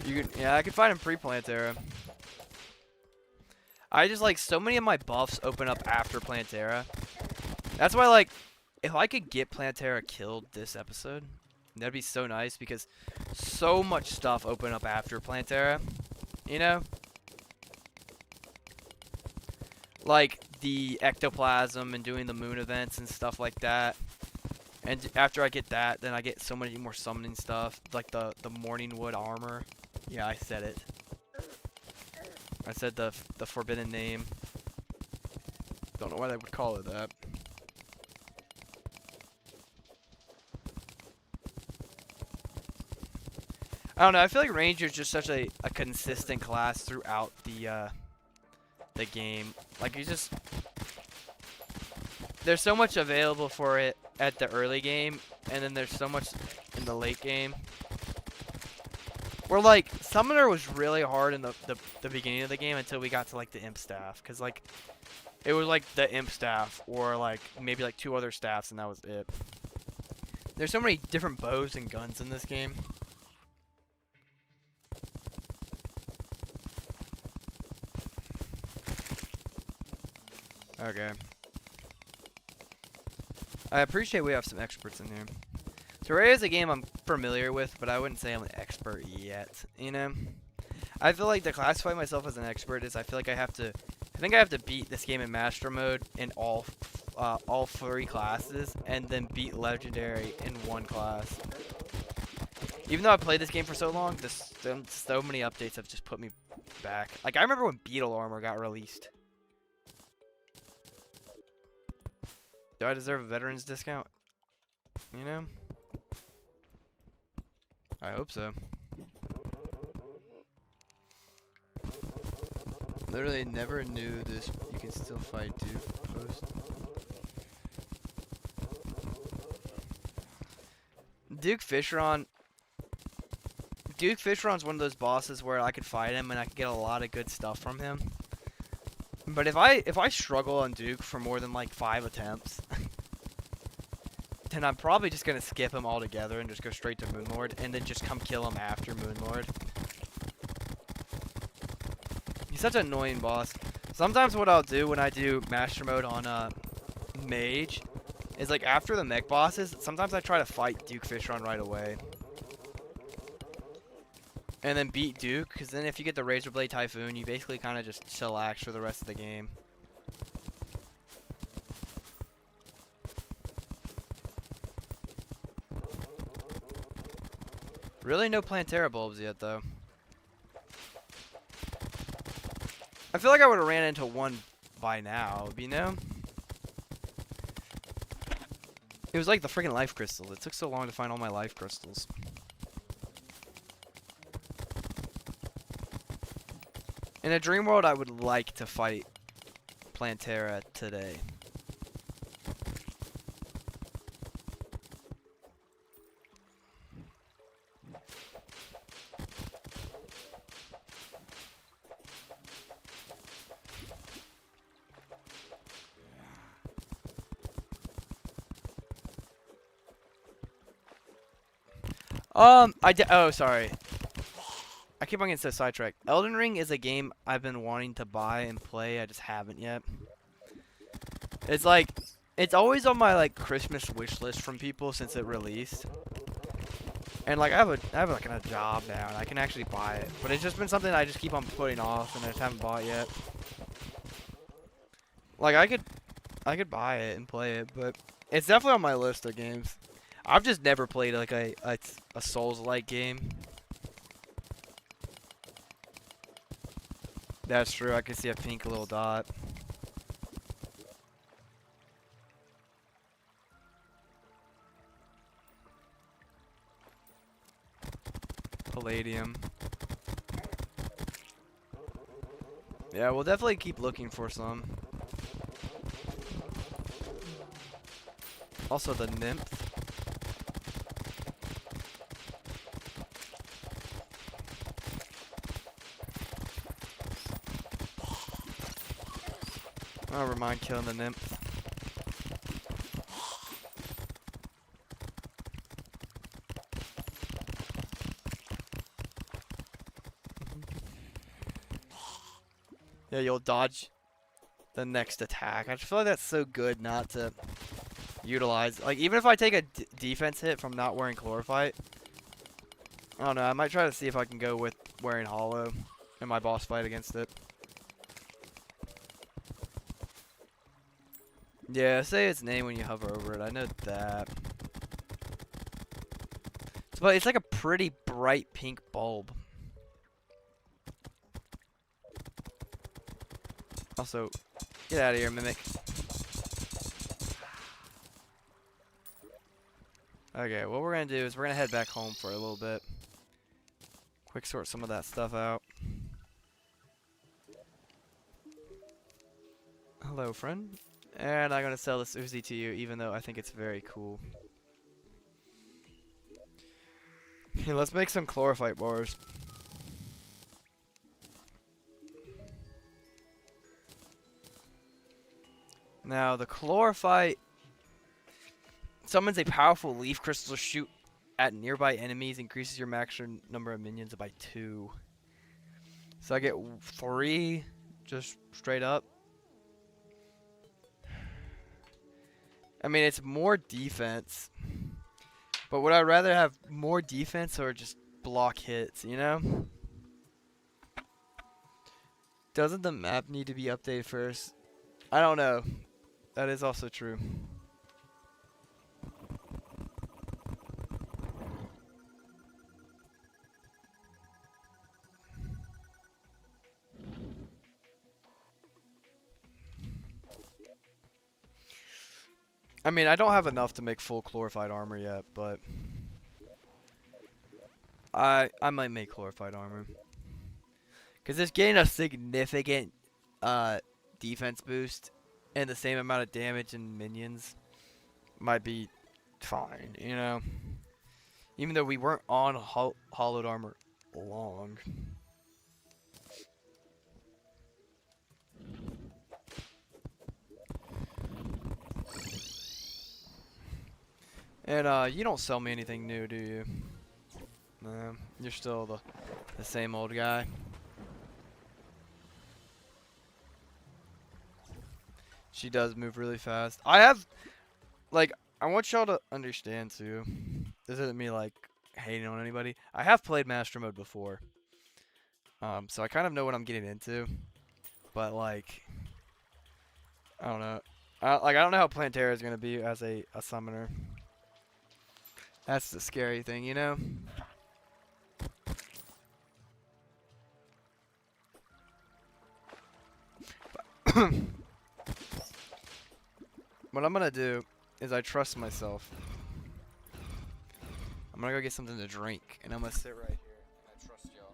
You can, yeah, I could find him pre-Plantera. I just like so many of my buffs open up after Plantera. That's why like if I could get Plantera killed this episode, that'd be so nice because so much stuff open up after Plantera, you know? Like the ectoplasm and doing the moon events and stuff like that. And after I get that, then I get so many more summoning stuff, like the morning wood armor. Yeah, I said it. I said the forbidden name. Don't know why they would call it that. I don't know. I feel like Ranger is just such a consistent class throughout the game. Like you just there's so much available for it at the early game, and then there's so much in the late game. Where like Summoner was really hard in the beginning of the game until we got to like the Imp staff, cause like it was like the Imp staff or like maybe like 2 other staffs and that was it. There's so many different bows and guns in this game. Okay. I appreciate we have some experts in here. Terraria is a game I'm familiar with, but I wouldn't say I'm an expert yet, you know? I feel like to classify myself as an expert is I feel like I think I have to beat this game in Master Mode in all 3 classes, and then beat Legendary in 1 class. Even though I've played this game for so long, so many updates have just put me back. Like, I remember when Beetle Armor got released. Do I deserve a veterans discount? You know? I hope so. Literally never knew this. You can still fight Duke post. Duke Fishron. Duke Fishron's one of those bosses where I could fight him and I could get a lot of good stuff from him. But if I struggle on Duke for more than like 5 attempts, then I'm probably just gonna skip him altogether and just go straight to Moonlord and then just come kill him after Moonlord. He's such an annoying boss. Sometimes what I'll do when I do Master Mode on Mage is like after the mech bosses, sometimes I try to fight Duke Fishron right away. And then beat Duke, because then if you get the Razor Blade Typhoon, you basically kind of just chillax for the rest of the game. Really no Plantera bulbs yet, though. I feel like I would have ran into one by now, you know? It was like the freaking life crystals. It took so long to find all my life crystals. In a dream world, I would like to fight Plantera today. Oh, sorry. I keep on getting so sidetracked. Elden Ring is a game I've been wanting to buy and play. I just haven't yet. It's like, it's always on my like Christmas wish list from people since it released. And like I have like a job now and I can actually buy it. But it's just been something I just keep on putting off and I just haven't bought yet. Like I could buy it and play it, but it's definitely on my list of games. I've just never played like a Souls-like game. That's true. I can see a pink little dot. Palladium. Yeah, we'll definitely keep looking for some. Also the nymph. Oh, never mind killing the nymph. Yeah, you'll dodge the next attack. I just feel like that's so good not to utilize. Like, even if I take a defense hit from not wearing Chlorophyte, I don't know, I might try to see if I can go with wearing Hollow in my boss fight against it. Yeah, say its name when you hover over it. I know that. But it's like a pretty bright pink bulb. Also, get out of here, Mimic. Okay, what we're gonna do is we're gonna head back home for a little bit. Quick sort some of that stuff out. Hello, friend. And I'm gonna sell this Uzi to you, even though I think it's very cool. Okay, let's make some Chlorophyte bars. Now, the Chlorophyte summons a powerful leaf crystal shoot at nearby enemies, increases your maximum number of minions by 2. So I get 3 just straight up. I mean, it's more defense. But would I rather have more defense or just block hits, you know? Doesn't the map need to be updated first? I don't know. That is also true. I mean, I don't have enough to make full Chlorophyte armor yet, but I might make Chlorophyte armor. Because it's getting a significant defense boost and the same amount of damage and minions might be fine, you know? Even though we weren't on hollowed armor long. And you don't sell me anything new, do you? No, you're still the same old guy. She does move really fast. I have, like, I want y'all to understand too. This isn't me like hating on anybody. I have played Master Mode before, so I kind of know what I'm getting into. But like, I don't know. I don't know how Plantera is gonna be as a summoner. That's the scary thing, you know. What I'm gonna do is I trust myself. I'm gonna go get something to drink, and I'm gonna sit right here, and I trust y'all.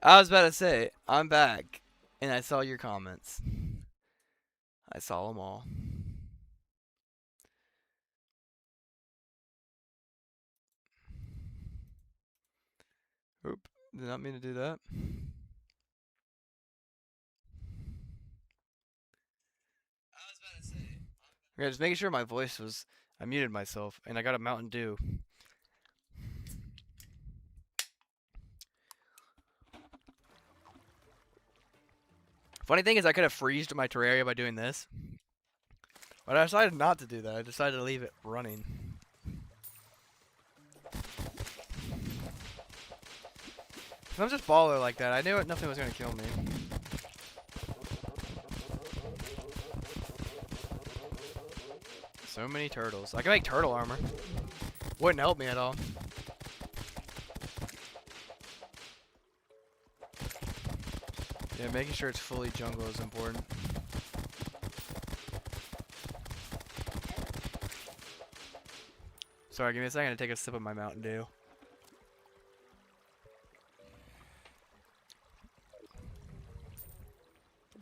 I was about to say, I'm back, and I saw your comments. I saw them all. Oop, did not mean to do that. Okay, just making sure my voice was. I muted myself, and I got a Mountain Dew. Funny thing is, I could have freezed my Terraria by doing this, but I decided not to do that. I decided to leave it running. If I'm just baller like that, I knew nothing was gonna kill me. So many turtles. I can make turtle armor. Wouldn't help me at all. Yeah, making sure it's fully jungle is important. Sorry, give me a second to take a sip of my Mountain Dew.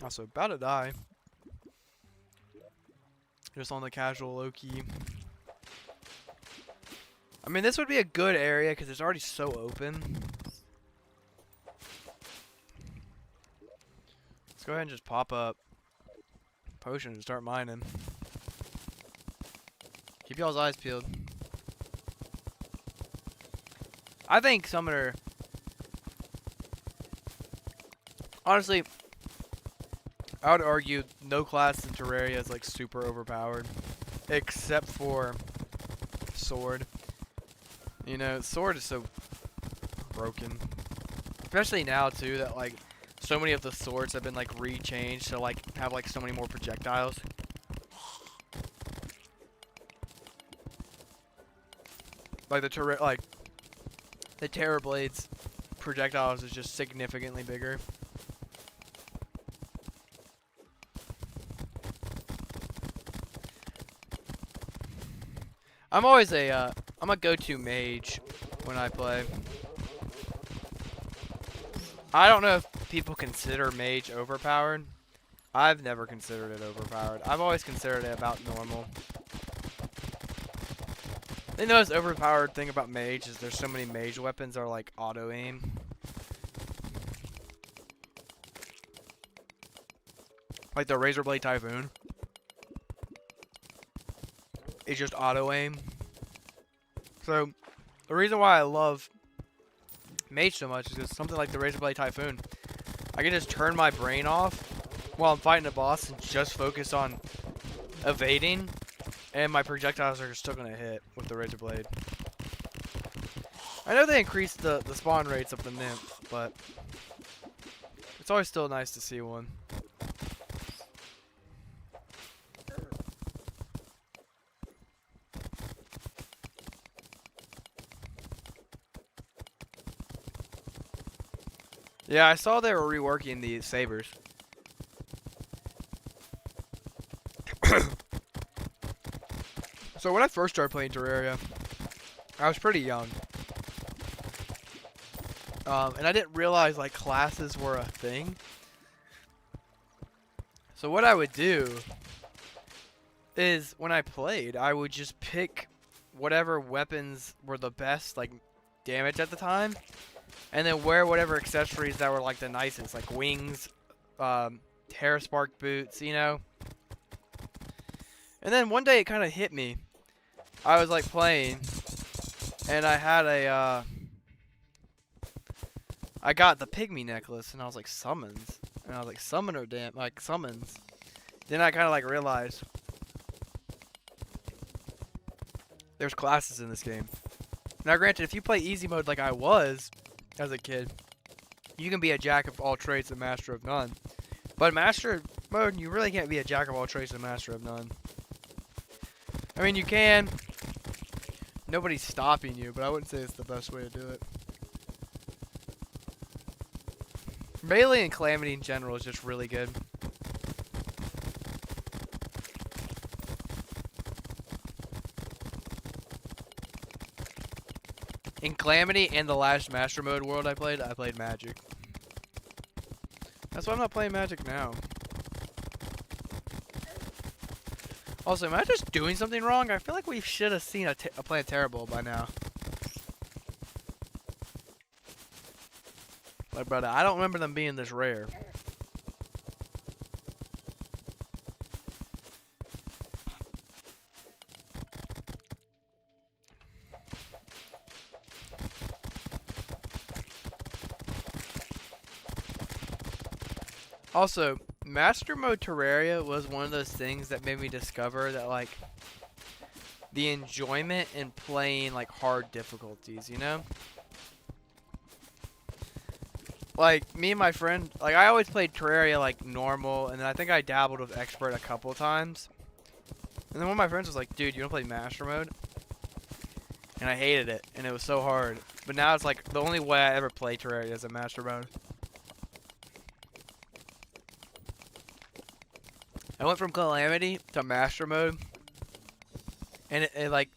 Also, about to die. Just on the casual low-key. I mean, this would be a good area because it's already so open. Let's go ahead and just pop up potions and start mining. Keep y'all's eyes peeled. I think Summoner... Honestly, I would argue no class in Terraria is like super overpowered. Except for Sword. You know, Sword is so broken. Especially now too that like so many of the swords have been like rechanged to like have like so many more projectiles. Like the Terror Blade's projectiles is just significantly bigger. I'm always I'm a go-to mage when I play. I don't know if people consider mage overpowered. I've never considered it overpowered. I've always considered it about normal. The most overpowered thing about mage is there's so many mage weapons are like auto-aim. Like the Razor Blade Typhoon. It's just auto-aim. So, the reason why I love Mage so much is because something like the Razor Blade Typhoon, I can just turn my brain off while I'm fighting a boss and just focus on evading, and my projectiles are still going to hit with the Razor Blade. I know they increased the spawn rates of the Nymph, but it's always still nice to see one. Yeah, I saw they were reworking the sabers. So when I first started playing Terraria, I was pretty young. And I didn't realize like classes were a thing. So what I would do is when I played, I would just pick whatever weapons were the best like damage at the time. And then wear whatever accessories that were like the nicest, like wings, Terra Spark boots, you know. And then one day it kind of hit me. I was like playing, and I had I got the pygmy necklace, and I was like summons, and I was like summoner damn, like summons. Then I kind of like realized there's classes in this game. Now granted, if you play easy mode like I was as a kid, you can be a jack of all trades and master of none. But master mode, you really can't be a jack of all trades and master of none. I mean, you can. Nobody's stopping you, but I wouldn't say it's the best way to do it. Melee and Calamity in general is just really good. In Calamity and the last Master Mode world I played Magic. That's why I'm not playing Magic now. Also, am I just doing something wrong? I feel like we should have seen a Planetary Bulb by now. Like, brother, I don't remember them being this rare. Also, Master Mode Terraria was one of those things that made me discover that, like, the enjoyment in playing, like, hard difficulties, you know? Like, me and my friend, like, I always played Terraria, like, normal, and then I think I dabbled with Expert a couple times. And then one of my friends was like, dude, you wanna play Master Mode? And I hated it, and it was so hard. But now it's, like, the only way I ever play Terraria is in Master Mode. I went from Calamity to Master Mode, and it like,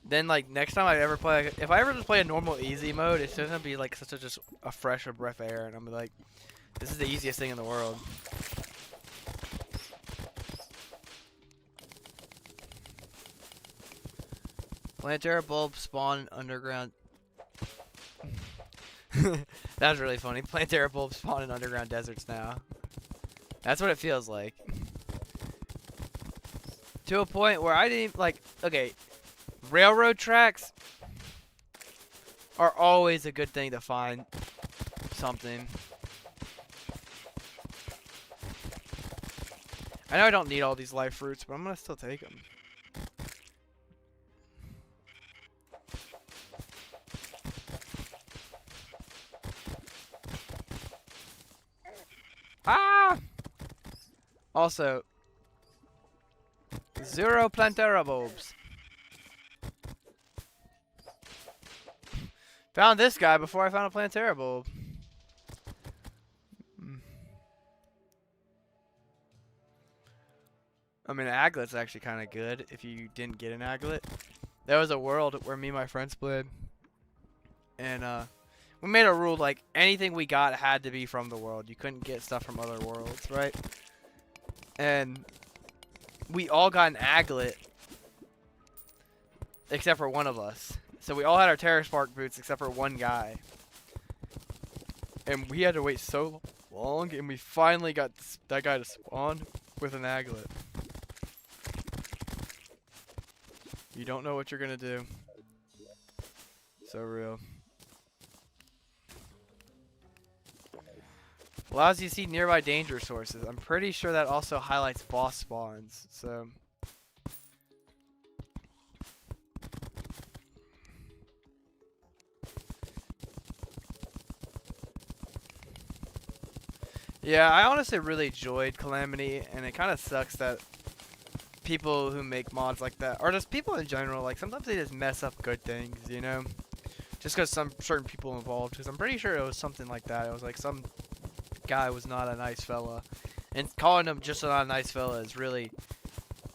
then like next time I ever play, if I ever just play a normal easy mode, it's gonna be like such a just a fresh breath of air, and I'm like, this is the easiest thing in the world. Planetary Bulb spawn underground. That was really funny. Planetary Bulb spawn in underground deserts now. That's what it feels like. To a point where I didn't like, okay, railroad tracks are always a good thing to find something. I know I don't need all these life fruits, but I'm gonna still take them. Ah! Also, 0 Planetary Bulbs. Found this guy before I found a Planetary Bulb. I mean, Aglet's actually kind of good if you didn't get an Aglet. There was a world where me and my friends played. And, we made a rule, like, anything we got had to be from the world. You couldn't get stuff from other worlds, right? And we all got an Aglet, except for one of us. So we all had our Terra Spark boots except for one guy. And we had to wait so long, and we finally got that guy to spawn with an Aglet. You don't know what you're gonna do. So real. Allows you to see nearby danger sources. I'm pretty sure that also highlights boss spawns. So yeah, I honestly really enjoyed Calamity, and it kind of sucks that people who make mods like that, or just people in general, like sometimes they just mess up good things, you know? Just because some certain people involved. Because I'm pretty sure it was something like that. It was like some guy was not a nice fella, and calling him just not a nice fella is really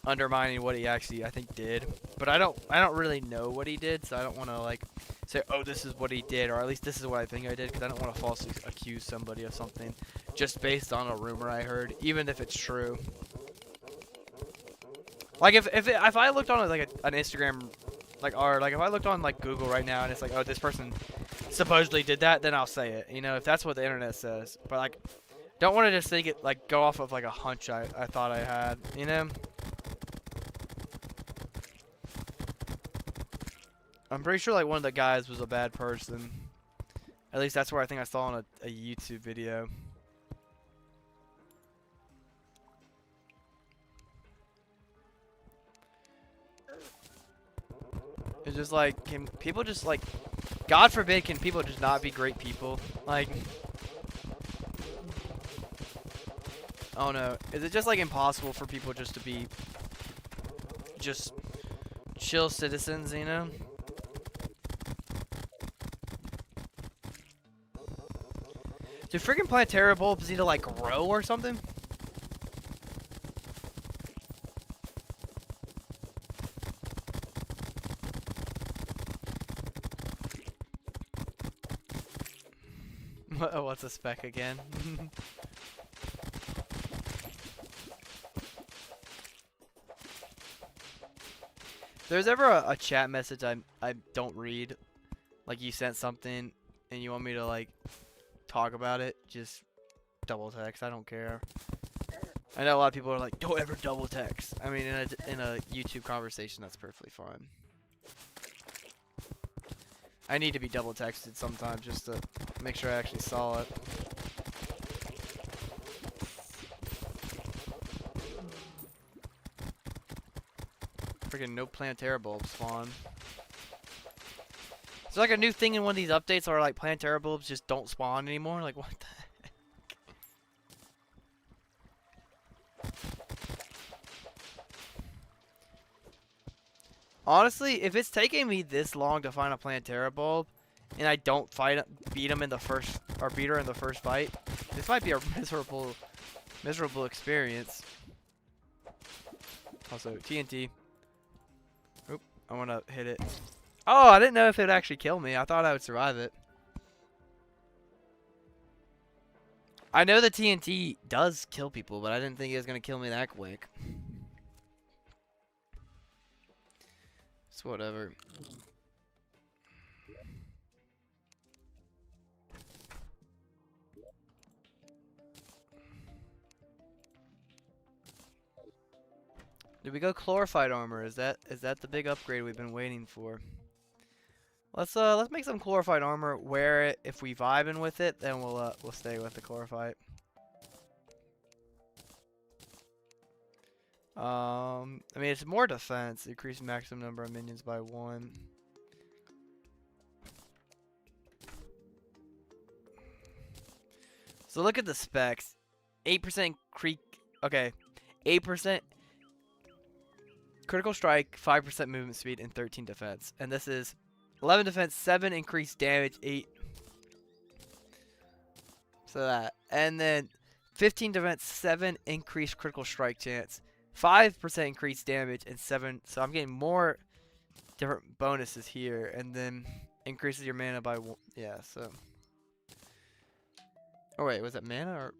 undermining what he actually, I think, did. But I don't really know what he did, so I don't want to like say, oh, this is what he did, or at least this is what I think I did, because I don't want to falsely accuse somebody of something just based on a rumor I heard, even if it's true. Like if I looked on like an Instagram, like, or like if I looked on like Google right now and it's like, oh, this person supposedly did that, then I'll say it, you know, if that's what the internet says. But like, don't want to just think it, like, go off of like a hunch I thought I had, you know. I'm pretty sure like one of the guys was a bad person. At least that's where I think I saw on a YouTube video. It's just like, can people just like, God forbid, can people just not be great people? Like, I don't know. Is it just like impossible for people just to be just chill citizens, you know? Do freaking Planetary Bulbs need to like grow or something? What's a spec again? There's ever a chat message I don't read, like you sent something and you want me to like talk about it, just double text. I don't care. I know a lot of people are like, don't ever double text. I mean, in a YouTube conversation, that's perfectly fine. I need to be double texted sometimes just to make sure I actually saw it. Freaking no Plantera bulbs spawn. Is there like a new thing in one of these updates where like Plantera bulbs just don't spawn anymore? Like what the heck? Honestly, if it's taking me this long to find a Plantera bulb and I don't beat him in the first or beat her in the first fight, this might be a miserable experience. Also, TNT. Oop, I want to hit it. Oh, I didn't know if it would actually kill me. I thought I would survive it. I know the TNT does kill people, but I didn't think it was going to kill me that quick. It's whatever. Did we go glorified armor? Is that the big upgrade we've been waiting for? Let's make some glorified armor. Wear it. If we vibing with it, then we'll stay with the glorified. I mean it's more defense. Increase maximum number of minions by 1. So look at the specs. 8% okay. 8% critical strike, 5% movement speed, and 13 defense. And this is 11 defense, 7 increased damage, 8. So that. And then 15 defense, 7 increased critical strike chance, 5% increased damage, and 7. So I'm getting more different bonuses here. And then increases your mana by 1. Yeah, so. Oh, wait. Was it mana or?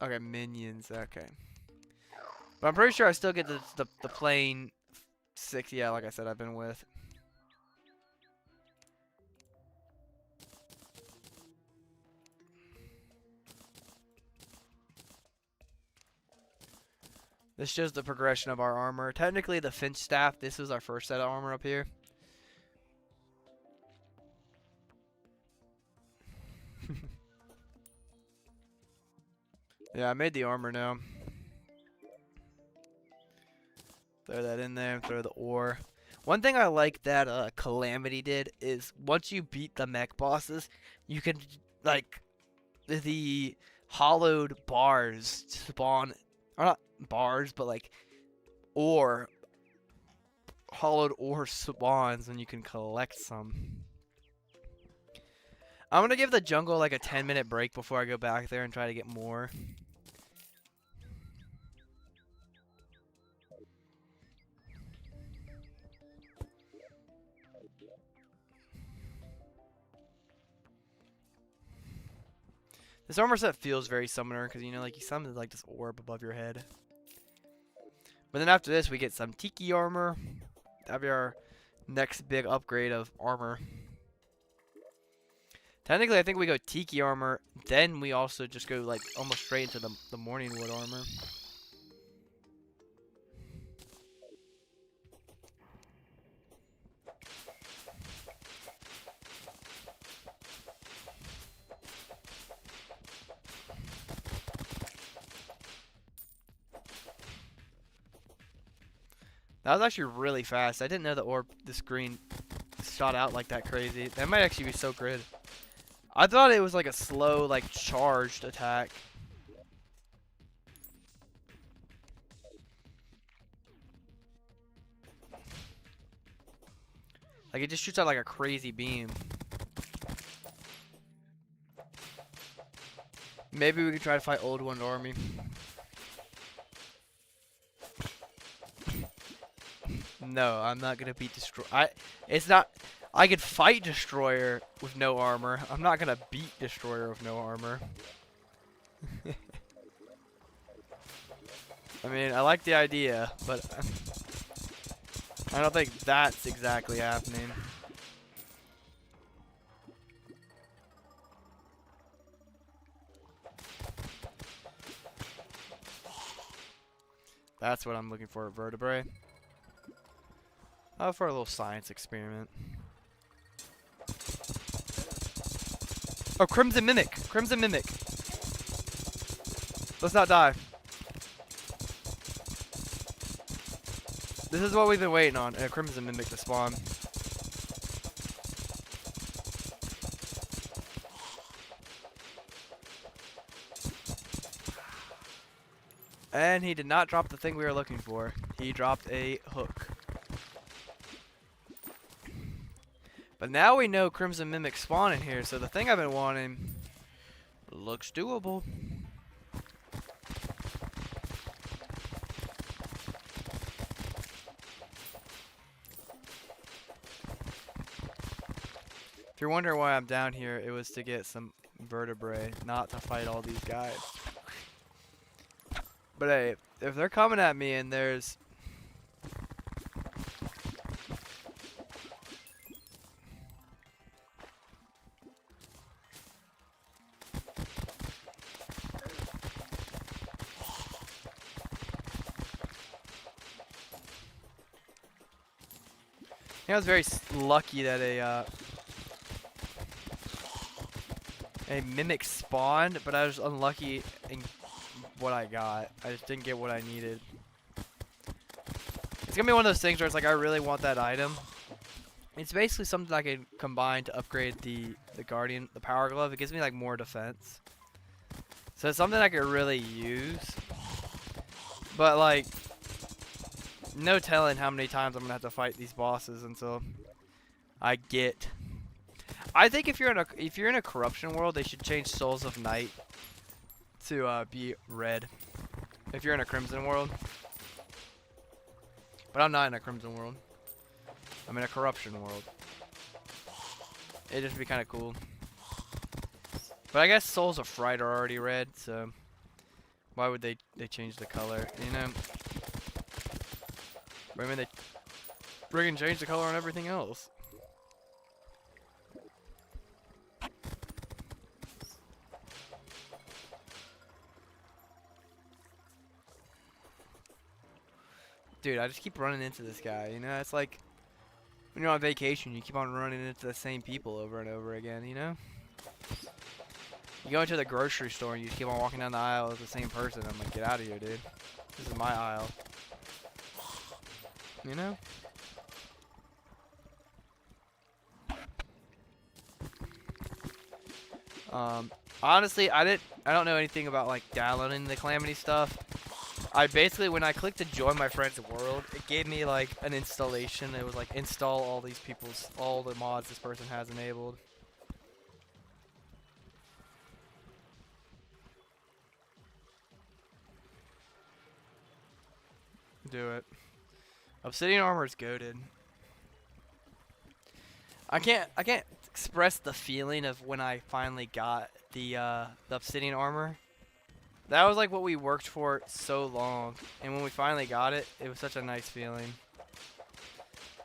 Okay, minions. Okay. But I'm pretty sure I still get the plain 6. Yeah, like I said, I've been with. This shows the progression of our armor. Technically, the Finch staff, this is our first set of armor up here. Yeah, I made the armor now. Throw that in there, throw the ore. One thing I like that Calamity did is once you beat the mech bosses, you can, like, the hollowed bars spawn, or not bars, but like ore, hollowed ore spawns and you can collect some. I'm gonna give the jungle like a 10-minute break before I go back there and try to get more. This armor set feels very summoner because, you know, like you summon like this orb above your head. But then after this, we get some Tiki armor. That'll be our next big upgrade of armor. Technically, I think we go Tiki armor. Then we also just go like almost straight into the Morning Wood armor. That was actually really fast. I didn't know the screen shot out like that crazy. That might actually be so good. I thought it was like a slow, like charged attack. Like it just shoots out like a crazy beam. Maybe we could try to fight Old One Army. No, I'm not gonna beat Destroy. It's not. I could fight Destroyer with no armor. I'm not gonna beat Destroyer with no armor. I mean, I like the idea, but I don't think that's exactly happening. That's what I'm looking for, vertebrae. For a little science experiment. Oh, Crimson Mimic! Crimson Mimic! Let's not die. This is what we've been waiting on, a Crimson Mimic to spawn. And he did not drop the thing we were looking for. He dropped a hook. But now we know Crimson Mimic spawn in here, so the thing I've been wanting looks doable. If you're wondering why I'm down here, it was to get some vertebrae, not to fight all these guys. But hey, if they're coming at me and there's... I was very lucky that a mimic spawned, but I was unlucky in what I got. I just didn't get what I needed. It's gonna be one of those things where it's like I really want that item. It's basically something I can combine to upgrade the Guardian, the Power Glove. It gives me like more defense. So it's something I could really use. But like, no telling how many times I'm gonna have to fight these bosses until I get. I think if you're in a corruption world, they should change Souls of Night to be red. If you're in a Crimson world, but I'm not in a Crimson world. I'm in a corruption world. It'd just be kind of cool. But I guess Souls of Fright are already red, so why would they change the color? You know. But I mean, they friggin' change the color on everything else. Dude, I just keep running into this guy, you know? It's like when you're on vacation, you keep on running into the same people over and over again, you know? You go into the grocery store and you just keep on walking down the aisle with the same person. I'm like, get out of here, dude. This is my aisle. You know? Honestly, I don't know anything about like downloading the Calamity stuff. I basically, when I clicked to join my friend's world, it gave me like an installation. It was like install all the mods this person has enabled. Do it. Obsidian armor is goated. I can't express the feeling of when I finally got the obsidian armor. That was like what we worked for so long, and when we finally got it, it was such a nice feeling.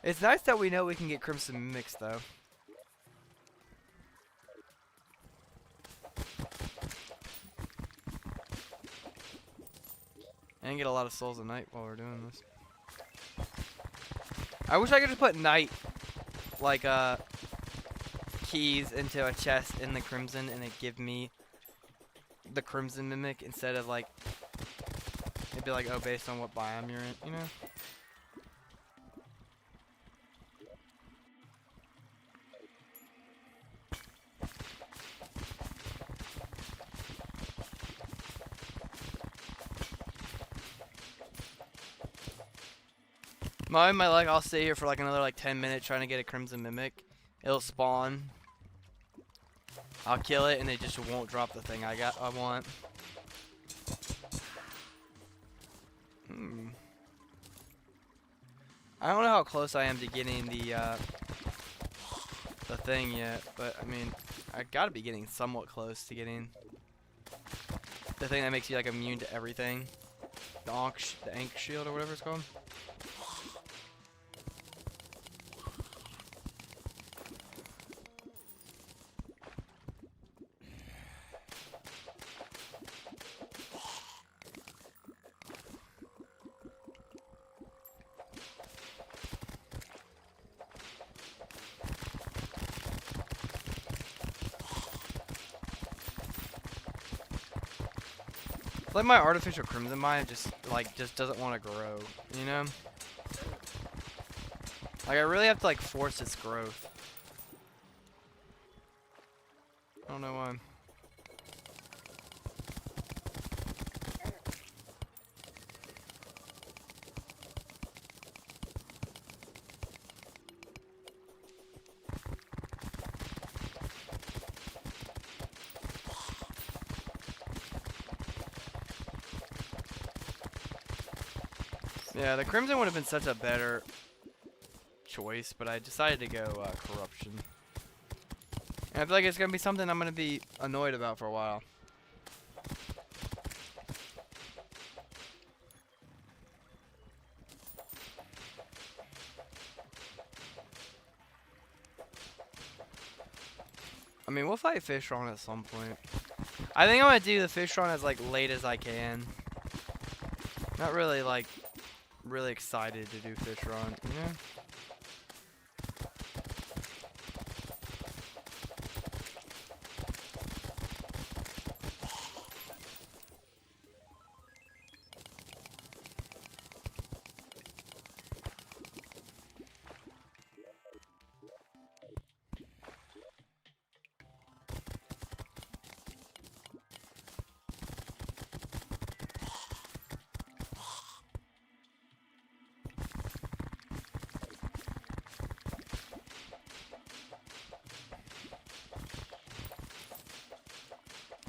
It's nice that we know we can get Crimson Mimics though. And get a lot of Souls of Night while we're doing this. I wish I could just put Night, like, keys into a chest in the Crimson and it give me the Crimson Mimic instead of, like, it'd be like, oh, based on what biome you're in, you know? My luck, I'll stay here for like another like 10 minutes trying to get a Crimson Mimic. It'll spawn. I'll kill it and it just won't drop the thing I want. I don't know how close I am to getting the thing yet, but I mean, I gotta be getting somewhat close to getting the thing that makes you like immune to everything. The Ankh shield or whatever it's called. Like my artificial crimson mine just doesn't want to grow, you know? Like I really have to like force its growth. I don't know why. Yeah, the crimson would have been such a better choice, but I decided to go corruption. And I feel like it's gonna be something I'm gonna be annoyed about for a while. I mean, we'll fight Fishron at some point. I think I'm gonna do the Fishron as like late as I can. Not really like really excited to do Fishron, you know?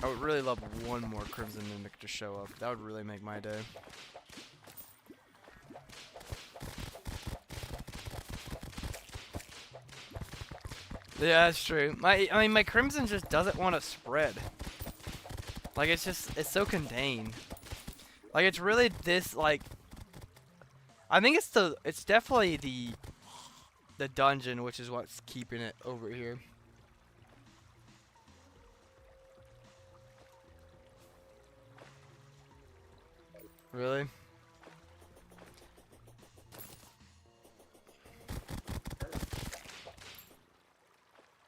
I would really love one more Crimson Mimic to show up. That would really make my day. Yeah, that's true. I mean, my Crimson just doesn't want to spread. Like, it's so contained. Like, it's really this, like... I think it's definitely the dungeon, which is what's keeping it over here. Really?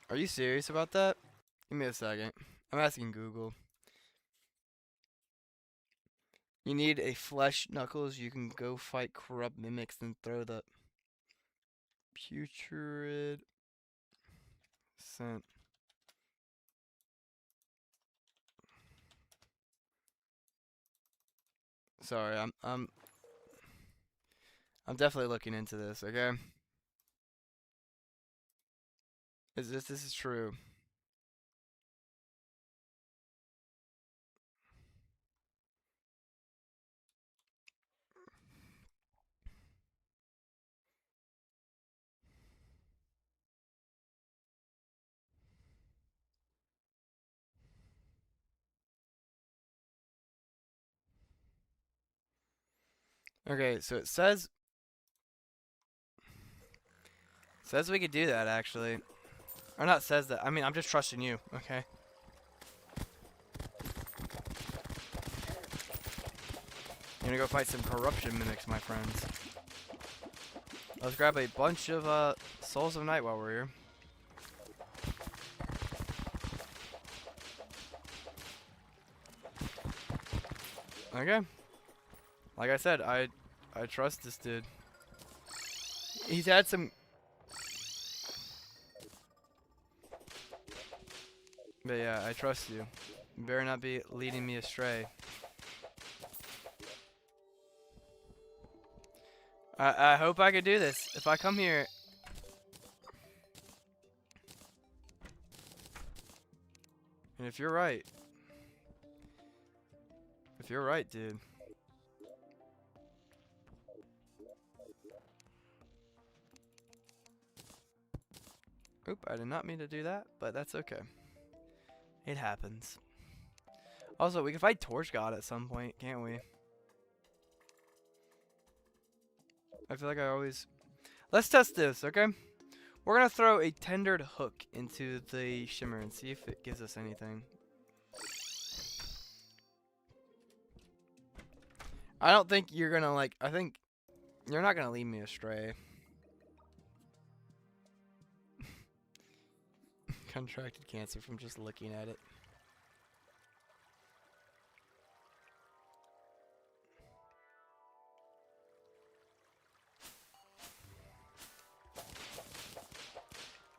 Are you serious about that? Give me a second. I'm asking Google. You need a flesh knuckles. You can go fight corrupt mimics and throw the putrid scent. Sorry, I'm definitely looking into this, okay? This is true. Okay, so it says we could do that actually. Or not says that. I mean, I'm just trusting you, okay? You're gonna go fight some corruption mimics, my friends. Let's grab a bunch of Souls of Night while we're here. Okay. Like I said, I trust this dude. He's had some... But yeah, I trust you. You better not be leading me astray. I hope I could do this. If I come here... And if you're right... If you're right, dude... Oop, I did not mean to do that, but that's okay. It happens. Also, we can fight Torch God at some point, can't we? I feel like I always... Let's test this, okay? We're gonna throw a tendered hook into the shimmer and see if it gives us anything. I don't think you're gonna like... I think you're not gonna lead me astray. Contracted cancer from just looking at it.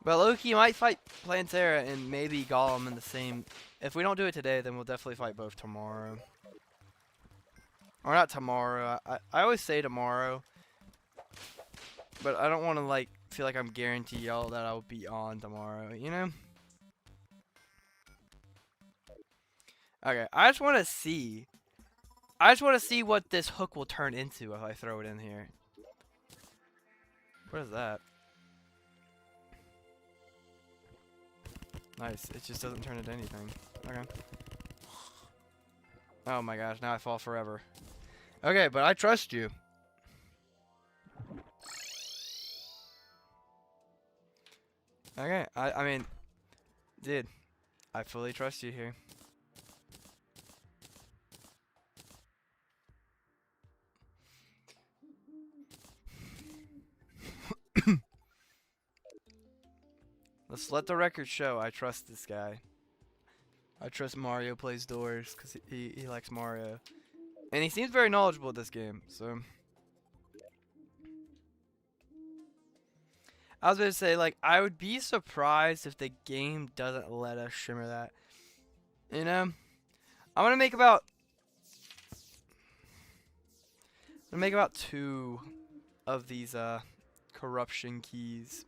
But Loki might fight Plantera and maybe Golem in the same... If we don't do it today, then we'll definitely fight both tomorrow. Or not tomorrow. I always say tomorrow. But I don't want to like feel like I'm guaranteed y'all that I'll be on tomorrow, you know? Okay, I just want to see. I just want to see what this hook will turn into if I throw it in here. What is that? Nice. It just doesn't turn into anything. Okay. Oh my gosh, now I fall forever. Okay, but I trust you. Okay, I mean, dude, I fully trust you here. Let's let the record show I trust this guy. I trust Mario plays doors because he likes Mario. And he seems very knowledgeable at this game, so... I was going to say, like, I would be surprised if the game doesn't let us shimmer that. You know? I'm going to make about... 2 of these, corruption keys.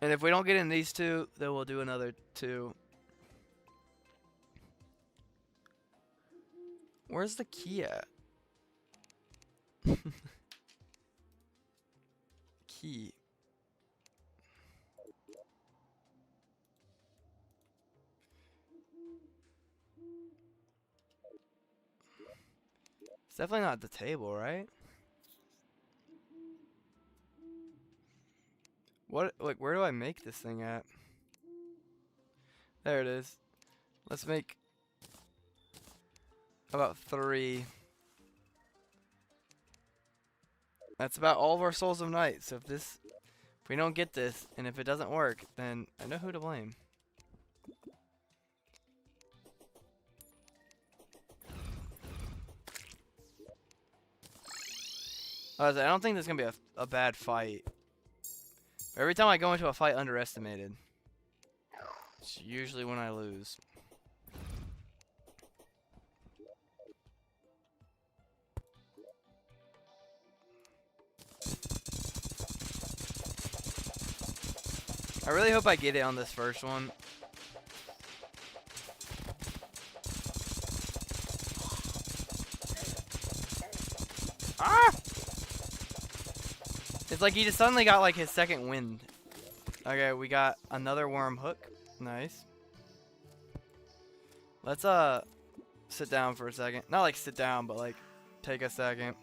And if we don't get in these 2, then we'll do another 2. Where's the key at? Key. It's definitely not at the table, right? What, like, where do I make this thing at? There it is. Let's make about 3. That's about all of our Souls of Night. So if we don't get this, and if it doesn't work, then I know who to blame. I don't think this is gonna be a bad fight. Every time I go into a fight underestimated, it's usually when I lose. I really hope I get it on this first one. Ah! It's like he just suddenly got like his second wind. Okay, we got another worm hook. Nice. Let's sit down for a second. Not like sit down, but like take a second.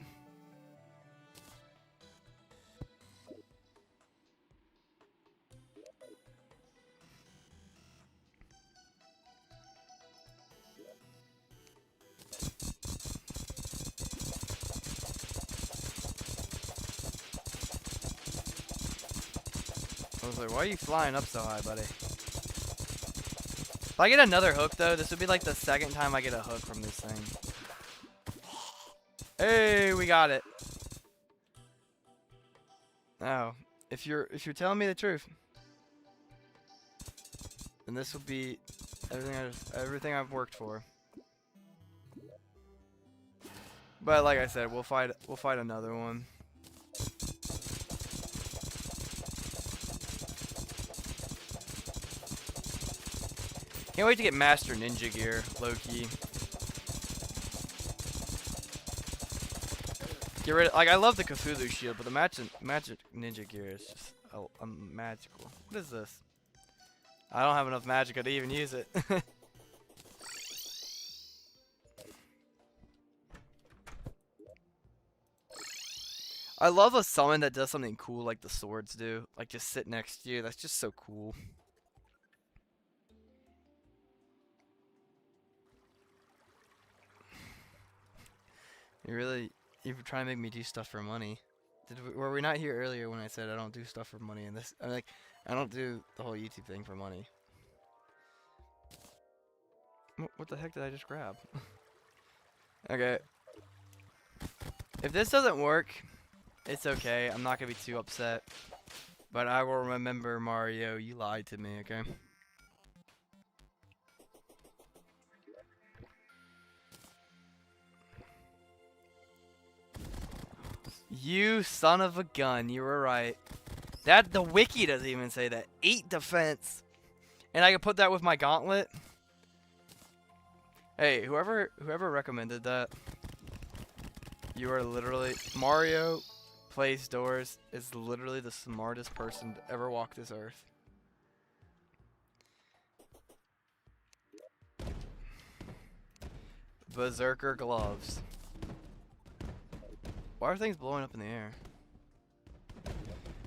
I was like, why are you flying up so high, buddy? If I get another hook, though, this would be like the second time I get a hook from this thing. Hey, we got it. Now, if you're telling me the truth, then this will be everything I've worked for. But like I said, we'll fight another one. Can't wait to get Master Ninja Gear, low-key. Get rid of, like, I love the Cthulhu shield, but the Magic Ninja Gear is just a magical. What is this? I don't have enough magicka to even use it. I love a summon that does something cool like the swords do. Like just sit next to you. That's just so cool. You're trying to make me do stuff for money. Were we not here earlier when I said I don't do stuff for money? And this, I'm like, I don't do the whole YouTube thing for money. What the heck did I just grab? Okay. If this doesn't work, it's okay. I'm not gonna be too upset. But I will remember, Mario, you lied to me, okay? You son of a gun, you were right. The wiki doesn't even say that. 8 defense. And I can put that with my gauntlet. Hey, whoever recommended that, you are literally Mario Plays Doors is literally the smartest person to ever walk this earth. Berserker gloves. Why are things blowing up in the air?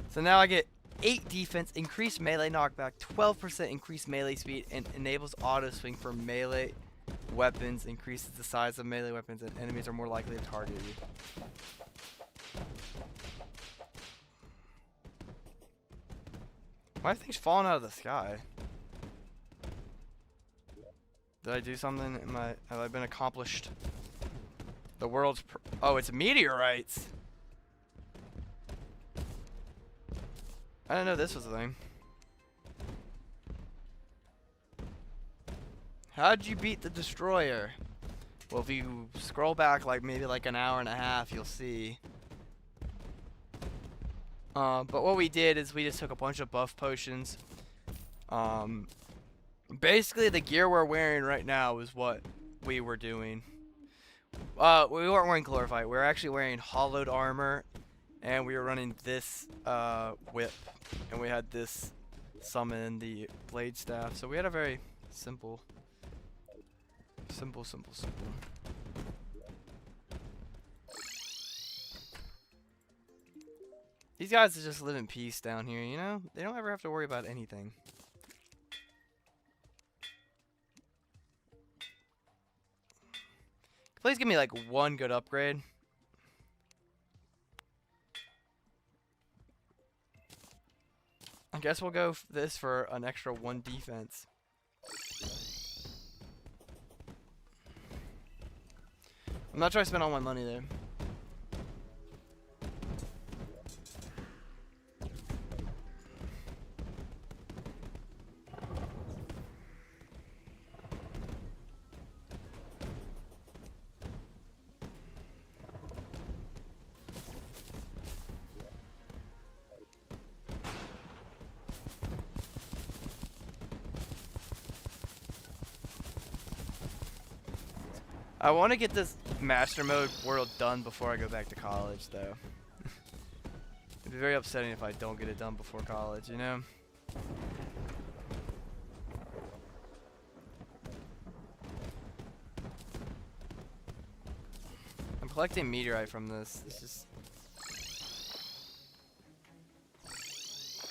So now I get 8 defense, increased melee knockback, 12% increased melee speed, and enables auto swing for melee weapons, increases the size of melee weapons, and enemies are more likely to target you. Why are things falling out of the sky? Did I do something? Have I been accomplished? The world's oh, it's meteorites. I didn't know this was a thing. How'd you beat the destroyer? Well, if you scroll back maybe an hour and a half, you'll see. But what we did is we just took a bunch of buff potions. Basically the gear we're wearing right now is what we were doing. We weren't wearing Glorify. We were actually wearing hollowed armor, and we were running this whip, and we had this summon, the blade staff. So we had a very simple. These guys just live in peace down here, you know? They don't ever have to worry about anything. Please give me one good upgrade. I guess we'll go this for an extra 1 defense. I'm not trying to spend all my money there. I want to get this master mode world done before I go back to college, though. It'd be very upsetting if I don't get it done before college, you know? I'm collecting meteorite from this. It's just...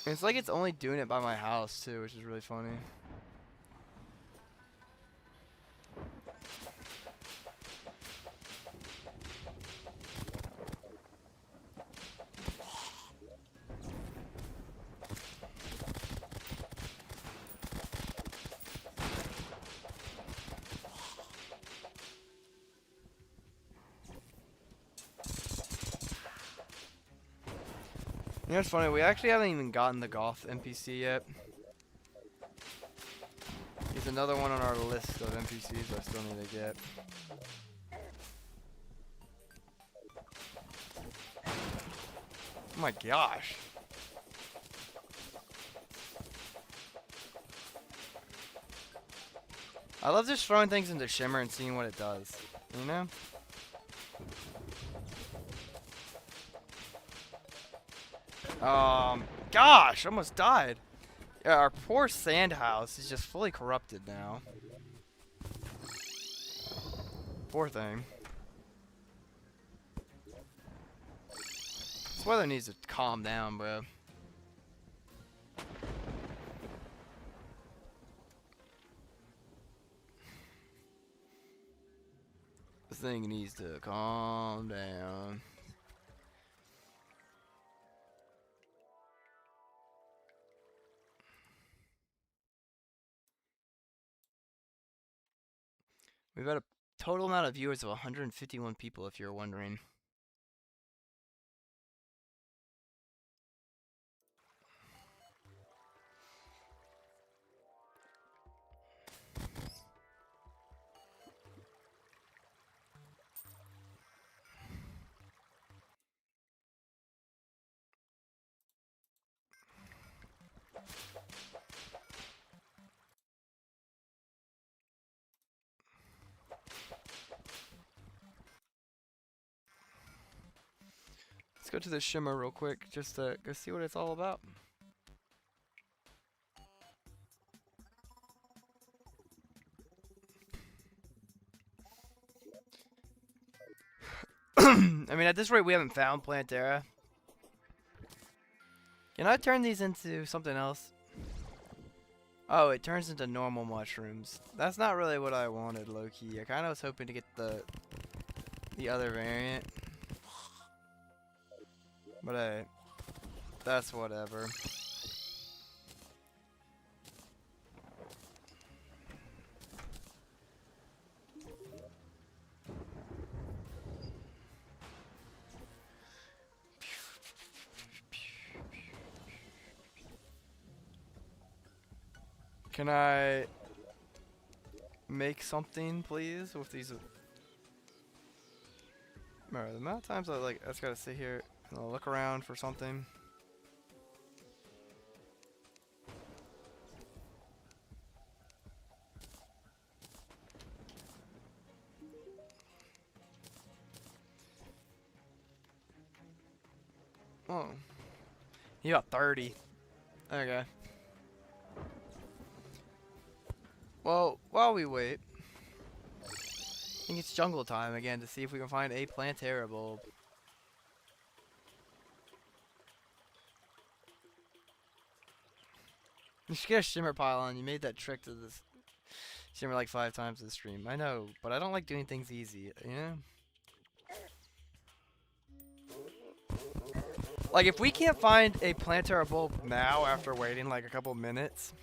It's like it's only doing it by my house, too, which is really funny. You know what's funny? We actually haven't even gotten the Goth NPC yet. He's another one on our list of NPCs I still need to get. Oh my gosh. I love just throwing things into Shimmer and seeing what it does, you know? gosh, almost died. Yeah, our poor sand house is just fully corrupted now. Poor thing. This weather needs to calm down, bro. This thing needs to calm down. We've had a total amount of viewers of 151 people, if you're wondering. Let's go to the shimmer real quick, just to go see what it's all about. I mean, at this rate, we haven't found Plantera. Can I turn these into something else? Oh, it turns into normal mushrooms. That's not really what I wanted, low-key. I kind of was hoping to get the other variant. But hey, that's whatever. Can I make something, please, with these? Alright, the amount of times I just gotta sit here and I'll look around for something. Oh, you got 30. Okay. Well, while we wait, I think it's jungle time again to see if we can find a Plantera bulb. You should get a shimmer pile on. You made that trick to this shimmer like 5 times this stream. I know, but I don't like doing things easy, you know? Like, if we can't find a Plantera bulb now after waiting like a couple minutes,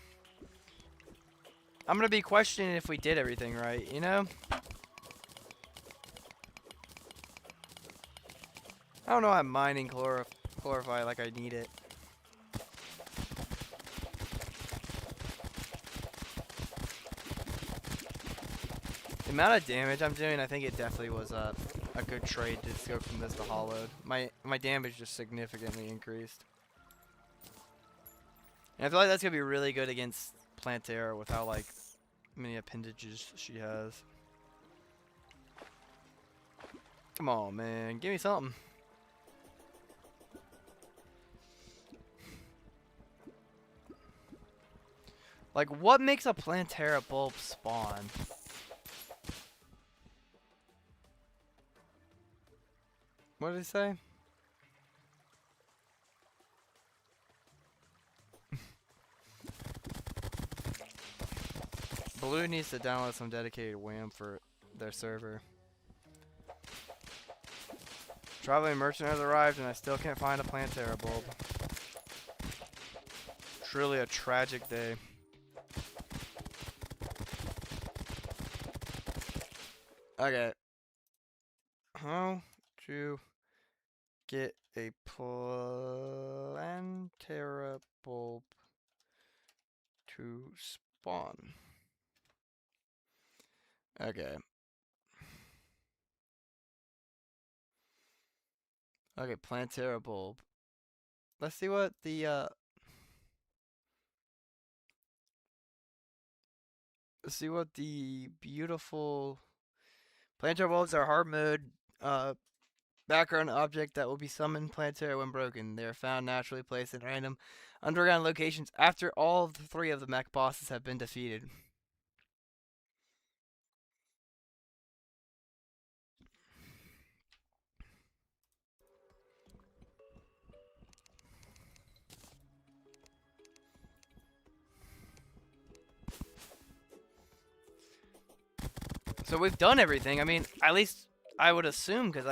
I'm gonna be questioning if we did everything right, you know? I don't know, I'm mining chlorophyll like I need it. The amount of damage I'm doing, I think it definitely was a good trade to go from this to hollowed. My damage just significantly increased. And I feel like that's gonna be really good against Plantera with how like many appendages she has. Come on, man, give me something. Like, what makes a Plantera bulb spawn? What did it say? Blue needs to download some dedicated WAM for their server. Traveling merchant has arrived and I still can't find a Plantera bulb. Truly a tragic day. Okay. How to get a Plantera bulb to spawn? Okay. Okay, Plantera bulb. Let's see what the let's see what the beautiful Plantera bulbs are hard mode Background object that will be summoned Planetara when broken. They are found naturally placed in random underground locations after all of the 3 of the mech bosses have been defeated. So we've done everything. I mean, at least I would assume, because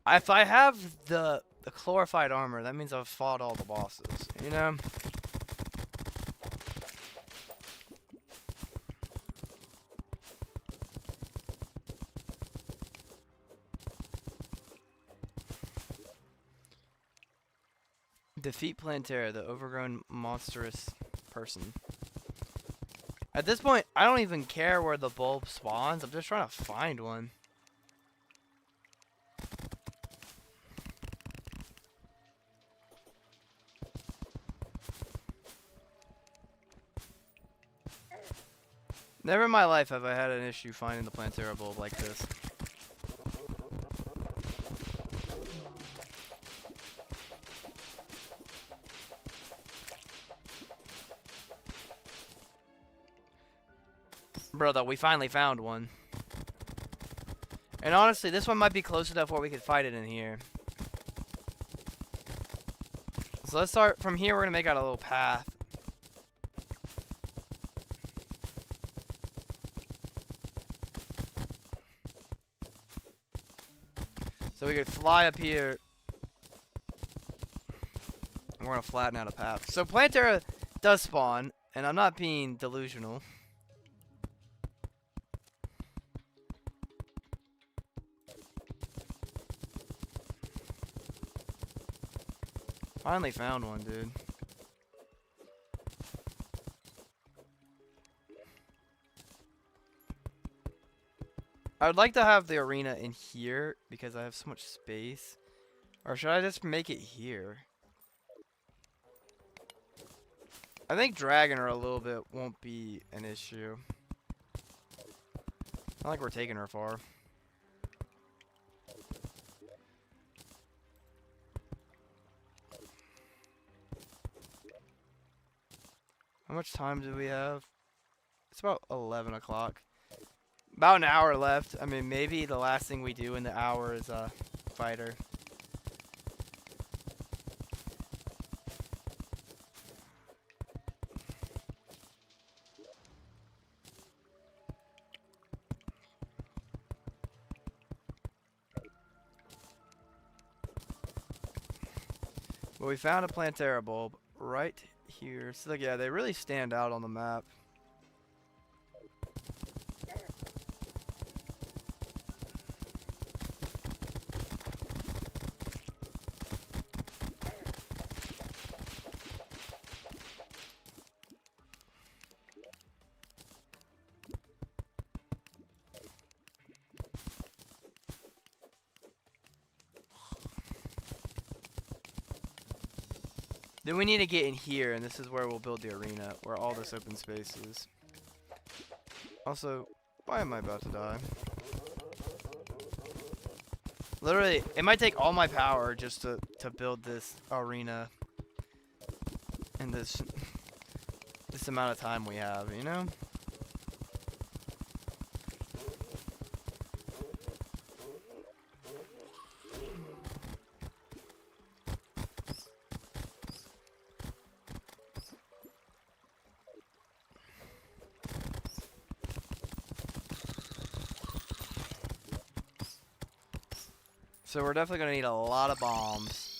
if I have the glorified armor, that means I've fought all the bosses, you know? Defeat Plantera, the overgrown monstrous person. At this point, I don't even care where the bulb spawns. I'm just trying to find one. Never in my life have I had an issue finding the Plantera bulb like this. Brother, we finally found one. And honestly, this one might be close enough where we could fight it in here. So let's start from here. We're going to make out a little path. So we could fly up here. And we're going to flatten out a path. So Plantera does spawn, and I'm not being delusional. Finally found one, dude. I would like to have the arena in here because I have so much space. Or should I just make it here? I think dragging her a little bit won't be an issue. Not like we're taking her far. How much time do we have? It's about 11 o'clock. About an hour left. I mean, maybe the last thing we do in the hour is fight her. Well, we found a Plantera bulb right here. So, yeah, they really stand out on the map. Then we need to get in here, and this is where we'll build the arena, where all this open space is. Also, why am I about to die? Literally, it might take all my power just to build this arena in this amount of time we have, you know? So we're definitely going to need a lot of bombs.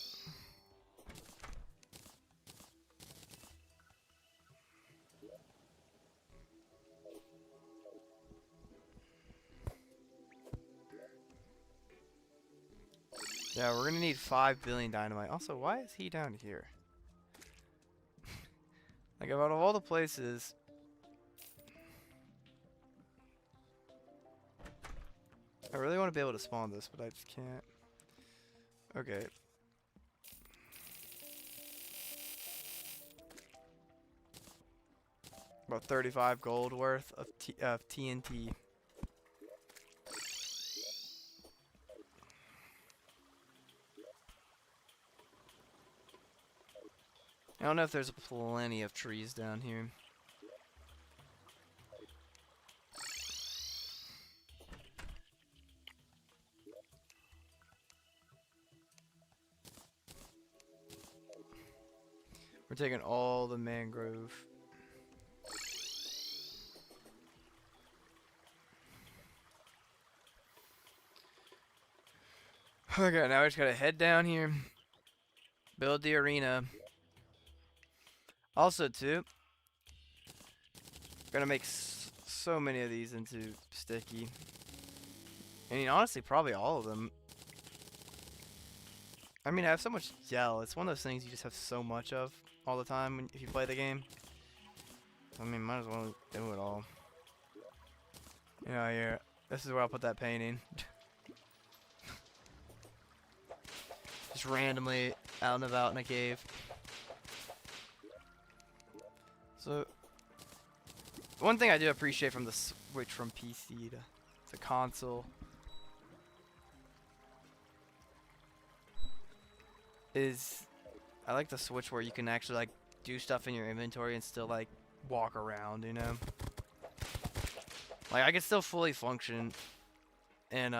Yeah, we're going to need 5 billion dynamite. Also, why is he down here? Like, out of all the places... I really want to be able to spawn this, but I just can't. Okay. About 35 gold worth of TNT. I don't know if there's plenty of trees down here. We're taking all the mangrove. Okay, now we just gotta head down here, build the arena. Also, too, gonna make so many of these into sticky. I mean, honestly, probably all of them. I mean, I have so much gel. It's one of those things you just have so much of all the time if you play the game. I mean, might as well do it all. Yeah, here. This is where I'll put that painting. Just randomly out and about in a cave. So, one thing I do appreciate from the switch from PC to console is I like the switch where you can actually like do stuff in your inventory and still like walk around, you know? Like I can still fully function and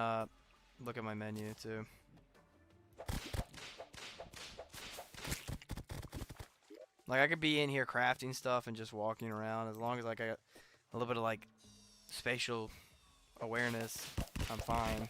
look at my menu too. Like I could be in here crafting stuff and just walking around as long as like I got a little bit of like spatial awareness, I'm fine.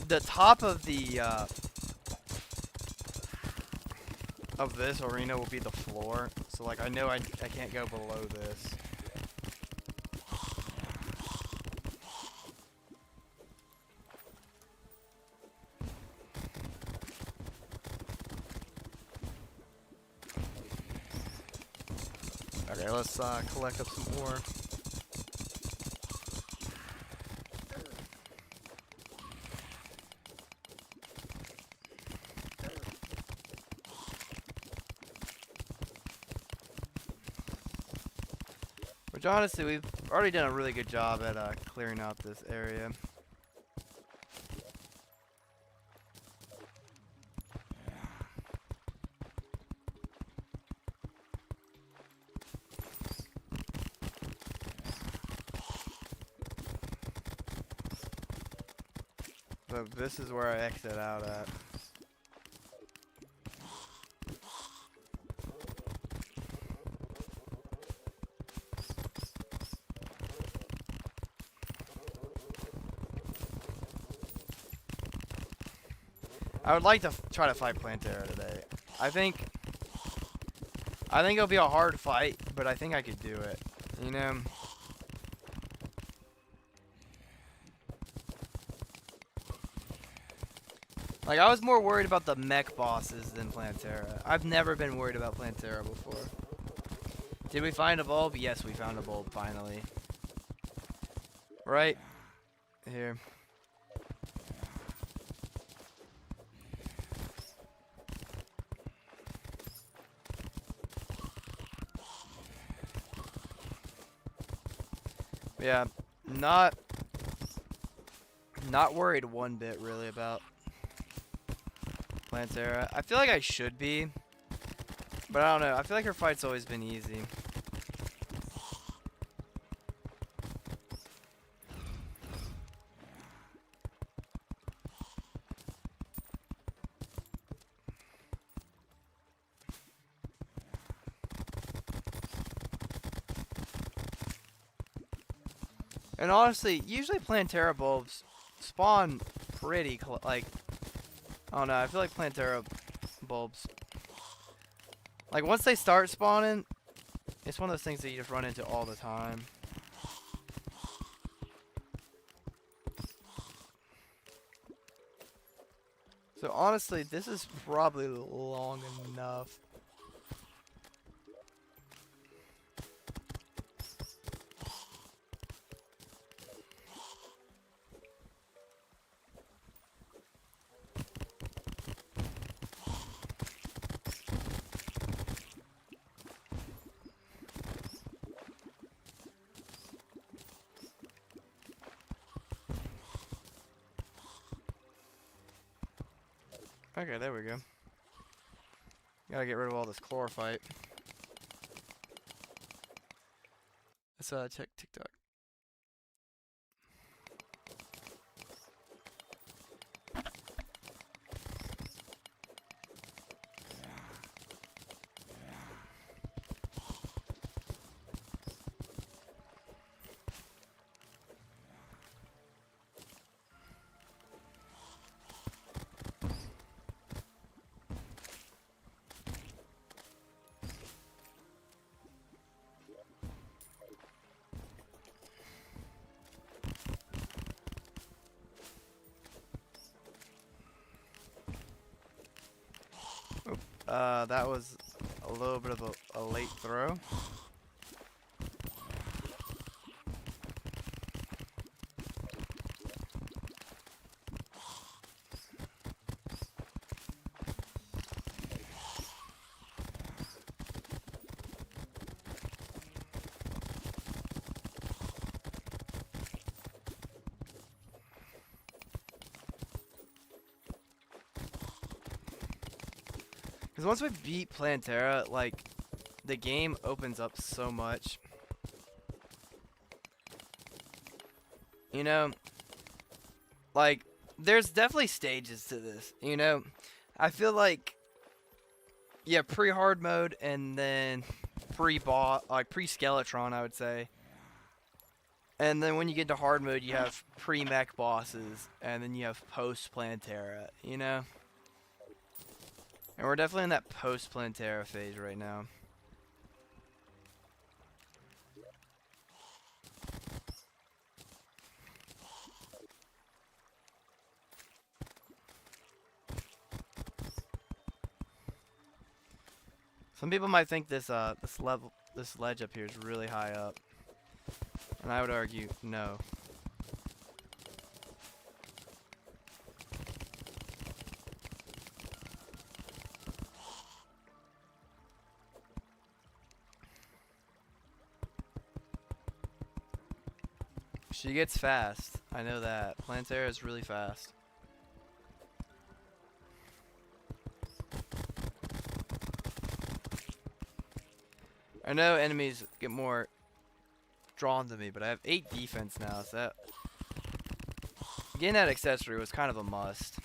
The top of the of this arena will be the floor, so like I know I can't go below this. Okay, let's collect up some more. Which honestly, we've already done a really good job at clearing out this area. So this is where I exit out at. I would like to try to fight Plantera today. I think it'll be a hard fight, but I think I could do it. You know? Like, I was more worried about the mech bosses than Plantera. I've never been worried about Plantera before. Did we find a bulb? Yes, we found a bulb, finally. Right here. Yeah, not worried one bit really about Plantera. I feel like I should be, but I don't know. I feel like her fight's always been easy. And honestly, usually Plantera bulbs spawn pretty like, I don't know, I feel like Plantera bulbs, like once they start spawning, it's one of those things that you just run into all the time. So honestly, this is probably long enough. Okay, there we go. Gotta get rid of all this chlorophyte. Let's check TikTok. That was a little bit of a late throw. Because once we beat Plantera, like, the game opens up so much. You know? Like, there's definitely stages to this, you know? I feel like, yeah, pre-hard mode and then pre-boss, like pre-Skeletron, I would say. And then when you get to hard mode, you have pre-mech bosses, and then you have post-Plantera, you know? And we're definitely in that post-Plantera phase right now. Some people might think this this ledge up here is really high up, and I would argue no. She gets fast. I know that. Plantera is really fast. I know enemies get more drawn to me, but I have 8 defense now, so that getting that accessory was kind of a must.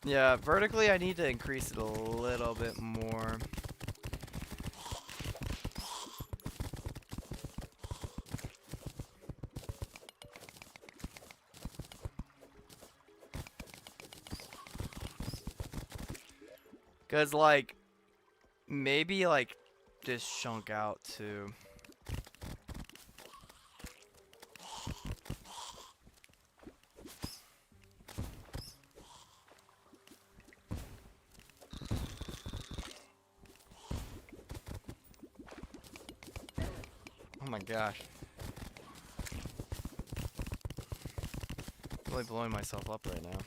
Yeah, vertically I need to increase it a little bit more. Cause like, maybe like just chunk out too. Oh my gosh. Really blowing myself up right now.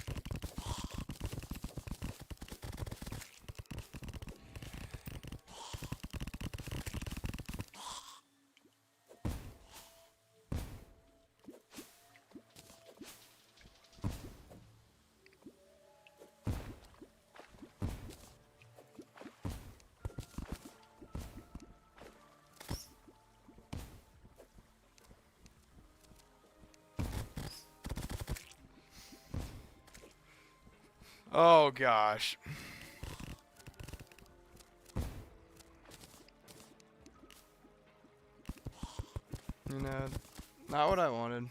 Oh gosh. You know, not what I wanted.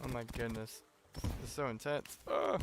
Oh my goodness. This is so intense. Ugh.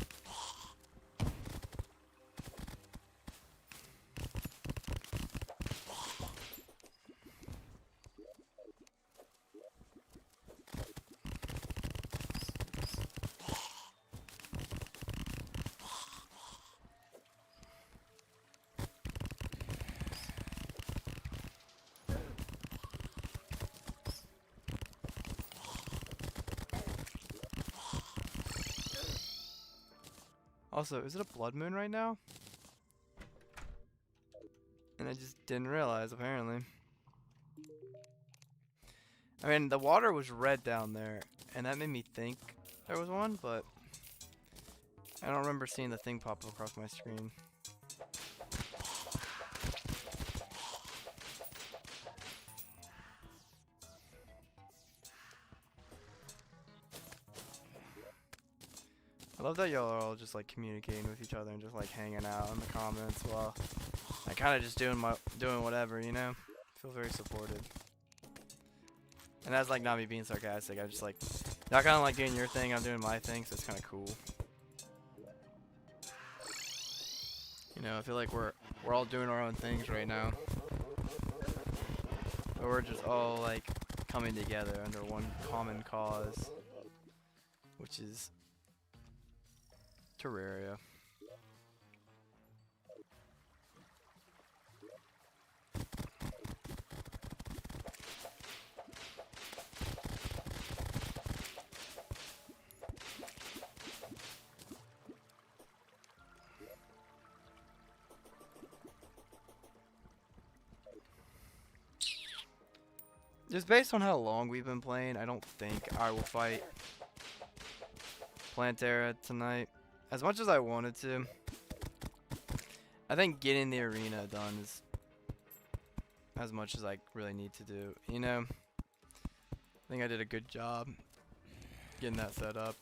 Also, is it a blood moon right now? And I just didn't realize, apparently. I mean, the water was red down there, and that made me think there was one, but I don't remember seeing the thing pop up across my screen. I love that y'all are all just like communicating with each other and just like hanging out in the comments while I kind of just doing whatever, you know? Feel very supported. And that's like not me being sarcastic. I just like y'all kind of like doing your thing, I'm doing my thing, so it's kind of cool. You know, I feel like we're all doing our own things right now, but we're just all like coming together under one common cause, which is Terraria. Just based on how long we've been playing, I don't think I will fight Plantera tonight. As much as I wanted to, I think getting the arena done is as much as I really need to do. You know, I think I did a good job getting that set up.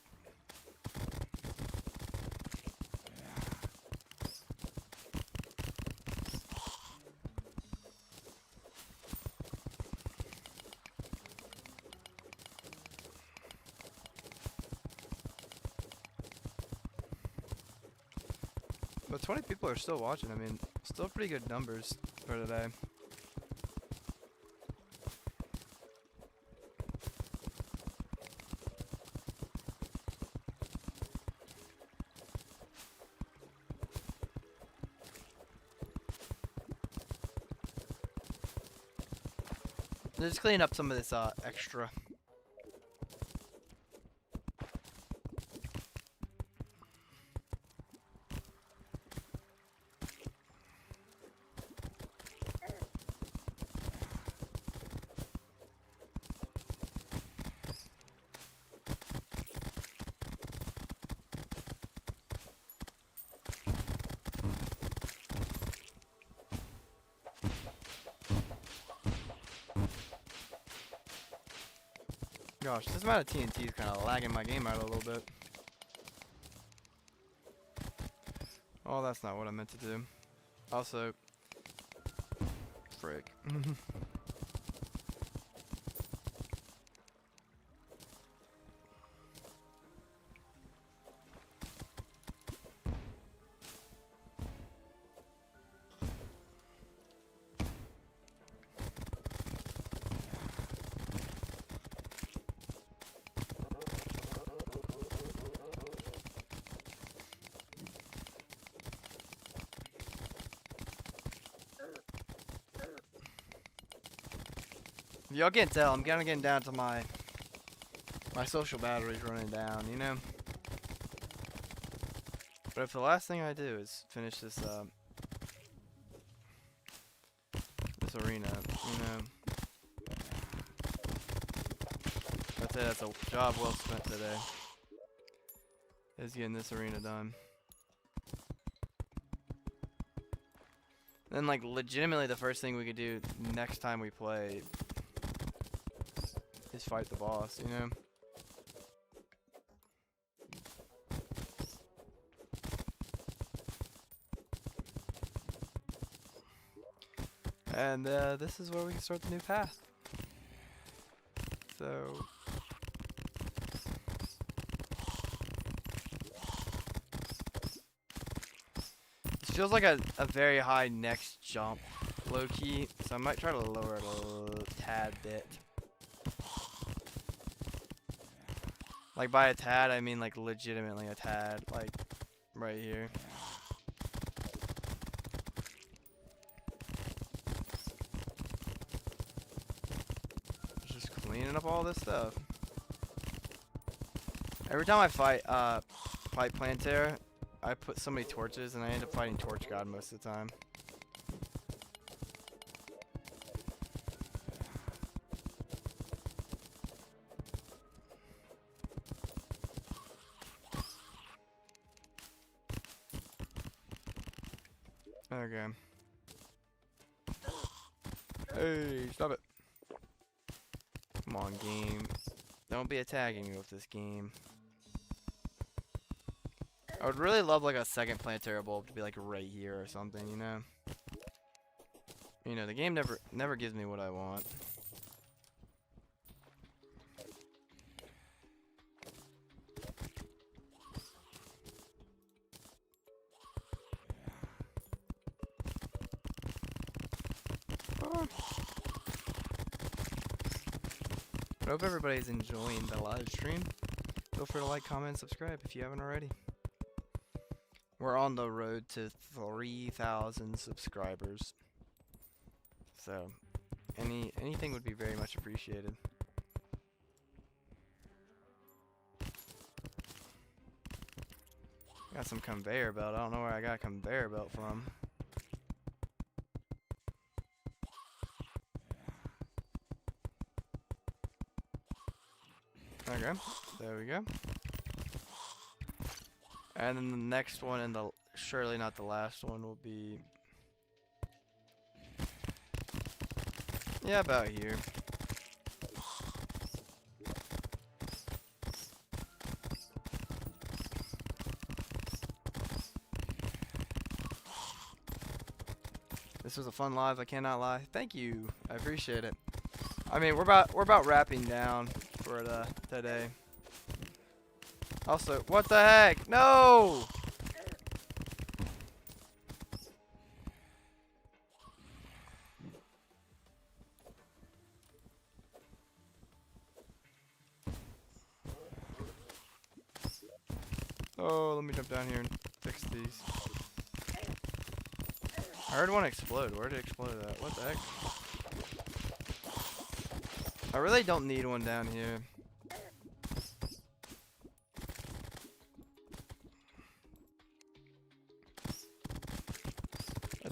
But 20 people are still watching. I mean, still pretty good numbers for today. Just clean up some of this extra. Gosh, this amount of TNT is kind of lagging my game out a little bit. Oh, that's not what I meant to do. Also, frick. Y'all can't tell, I'm kind of getting down to my social battery's running down, you know? But if the last thing I do is finish this, this arena, you know? I'd say that's a job well spent today. Is getting this arena done. Then, like, legitimately the first thing we could do next time we play is fight the boss, you know? And this is where we can start the new path. So this feels like a very high next jump, low key. So I might try to lower it a tad bit. Like by a tad, I mean like legitimately a tad, like right here. Cleaning up all this stuff. Every time I fight Planterra, I put so many torches and I end up fighting Torch God most of the time. Okay. Hey, stop it. Come on, game. Don't be attacking me with this game. I would really love like a second Planetary bulb to be like right here or something, you know? You know, the game never gives me what I want. Oh. I hope everybody's enjoying the live stream. Feel free to like, comment, and subscribe if you haven't already. We're on the road to 3,000 subscribers. So, anything would be very much appreciated. Got some conveyor belt. I don't know where I got a conveyor belt from. Okay, there we go. And then the next one, and surely not the last one, will be... yeah, about here. This was a fun live, I cannot lie. Thank you, I appreciate it. I mean, we're about wrapping down for today. Also, what the heck? No! Oh, let me jump down here and fix these. I heard one explode. Where did it explode at? What the heck? I really don't need one down here.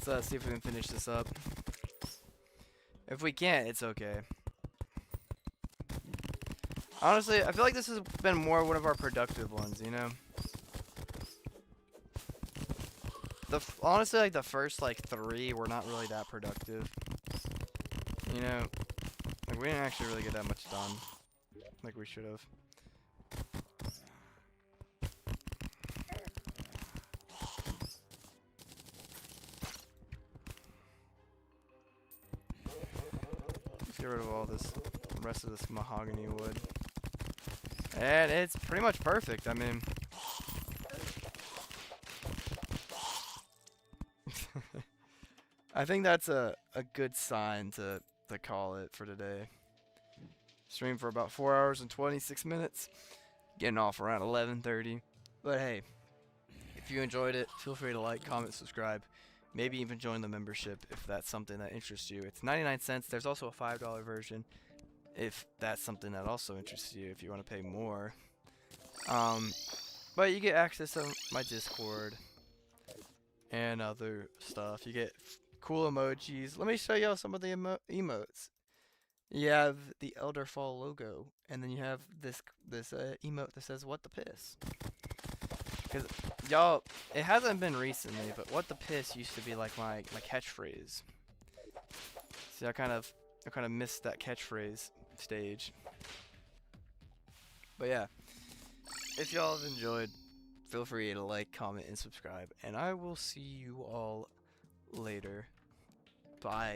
Let's see if we can finish this up. If we can't, it's okay. Honestly, I feel like this has been more one of our productive ones, you know? Honestly, like the first like 3 were not really that productive. You know? Like we didn't actually really get that much done. Like we should have. Get rid of all this, the rest of this mahogany wood. And it's pretty much perfect, I mean. I think that's a good sign to call it for today. Stream for about 4 hours and 26 minutes. Getting off around 11:30. But hey, if you enjoyed it, feel free to like, comment, subscribe. Maybe even join the membership if that's something that interests you. It's 99 cents. There's also a $5 version. if that's something that also interests you, if you want to pay more. But you get access to my Discord and other stuff. You get cool emojis. Let me show y'all some of the emotes. You have the Elderfall logo, and then you have this emote that says "What the piss." Cause y'all, it hasn't been recently, but "What the piss" used to be like my catchphrase. See, I kind of missed that catchphrase stage. But yeah, if y'all have enjoyed, feel free to like, comment, and subscribe, and I will see you all later. Bye.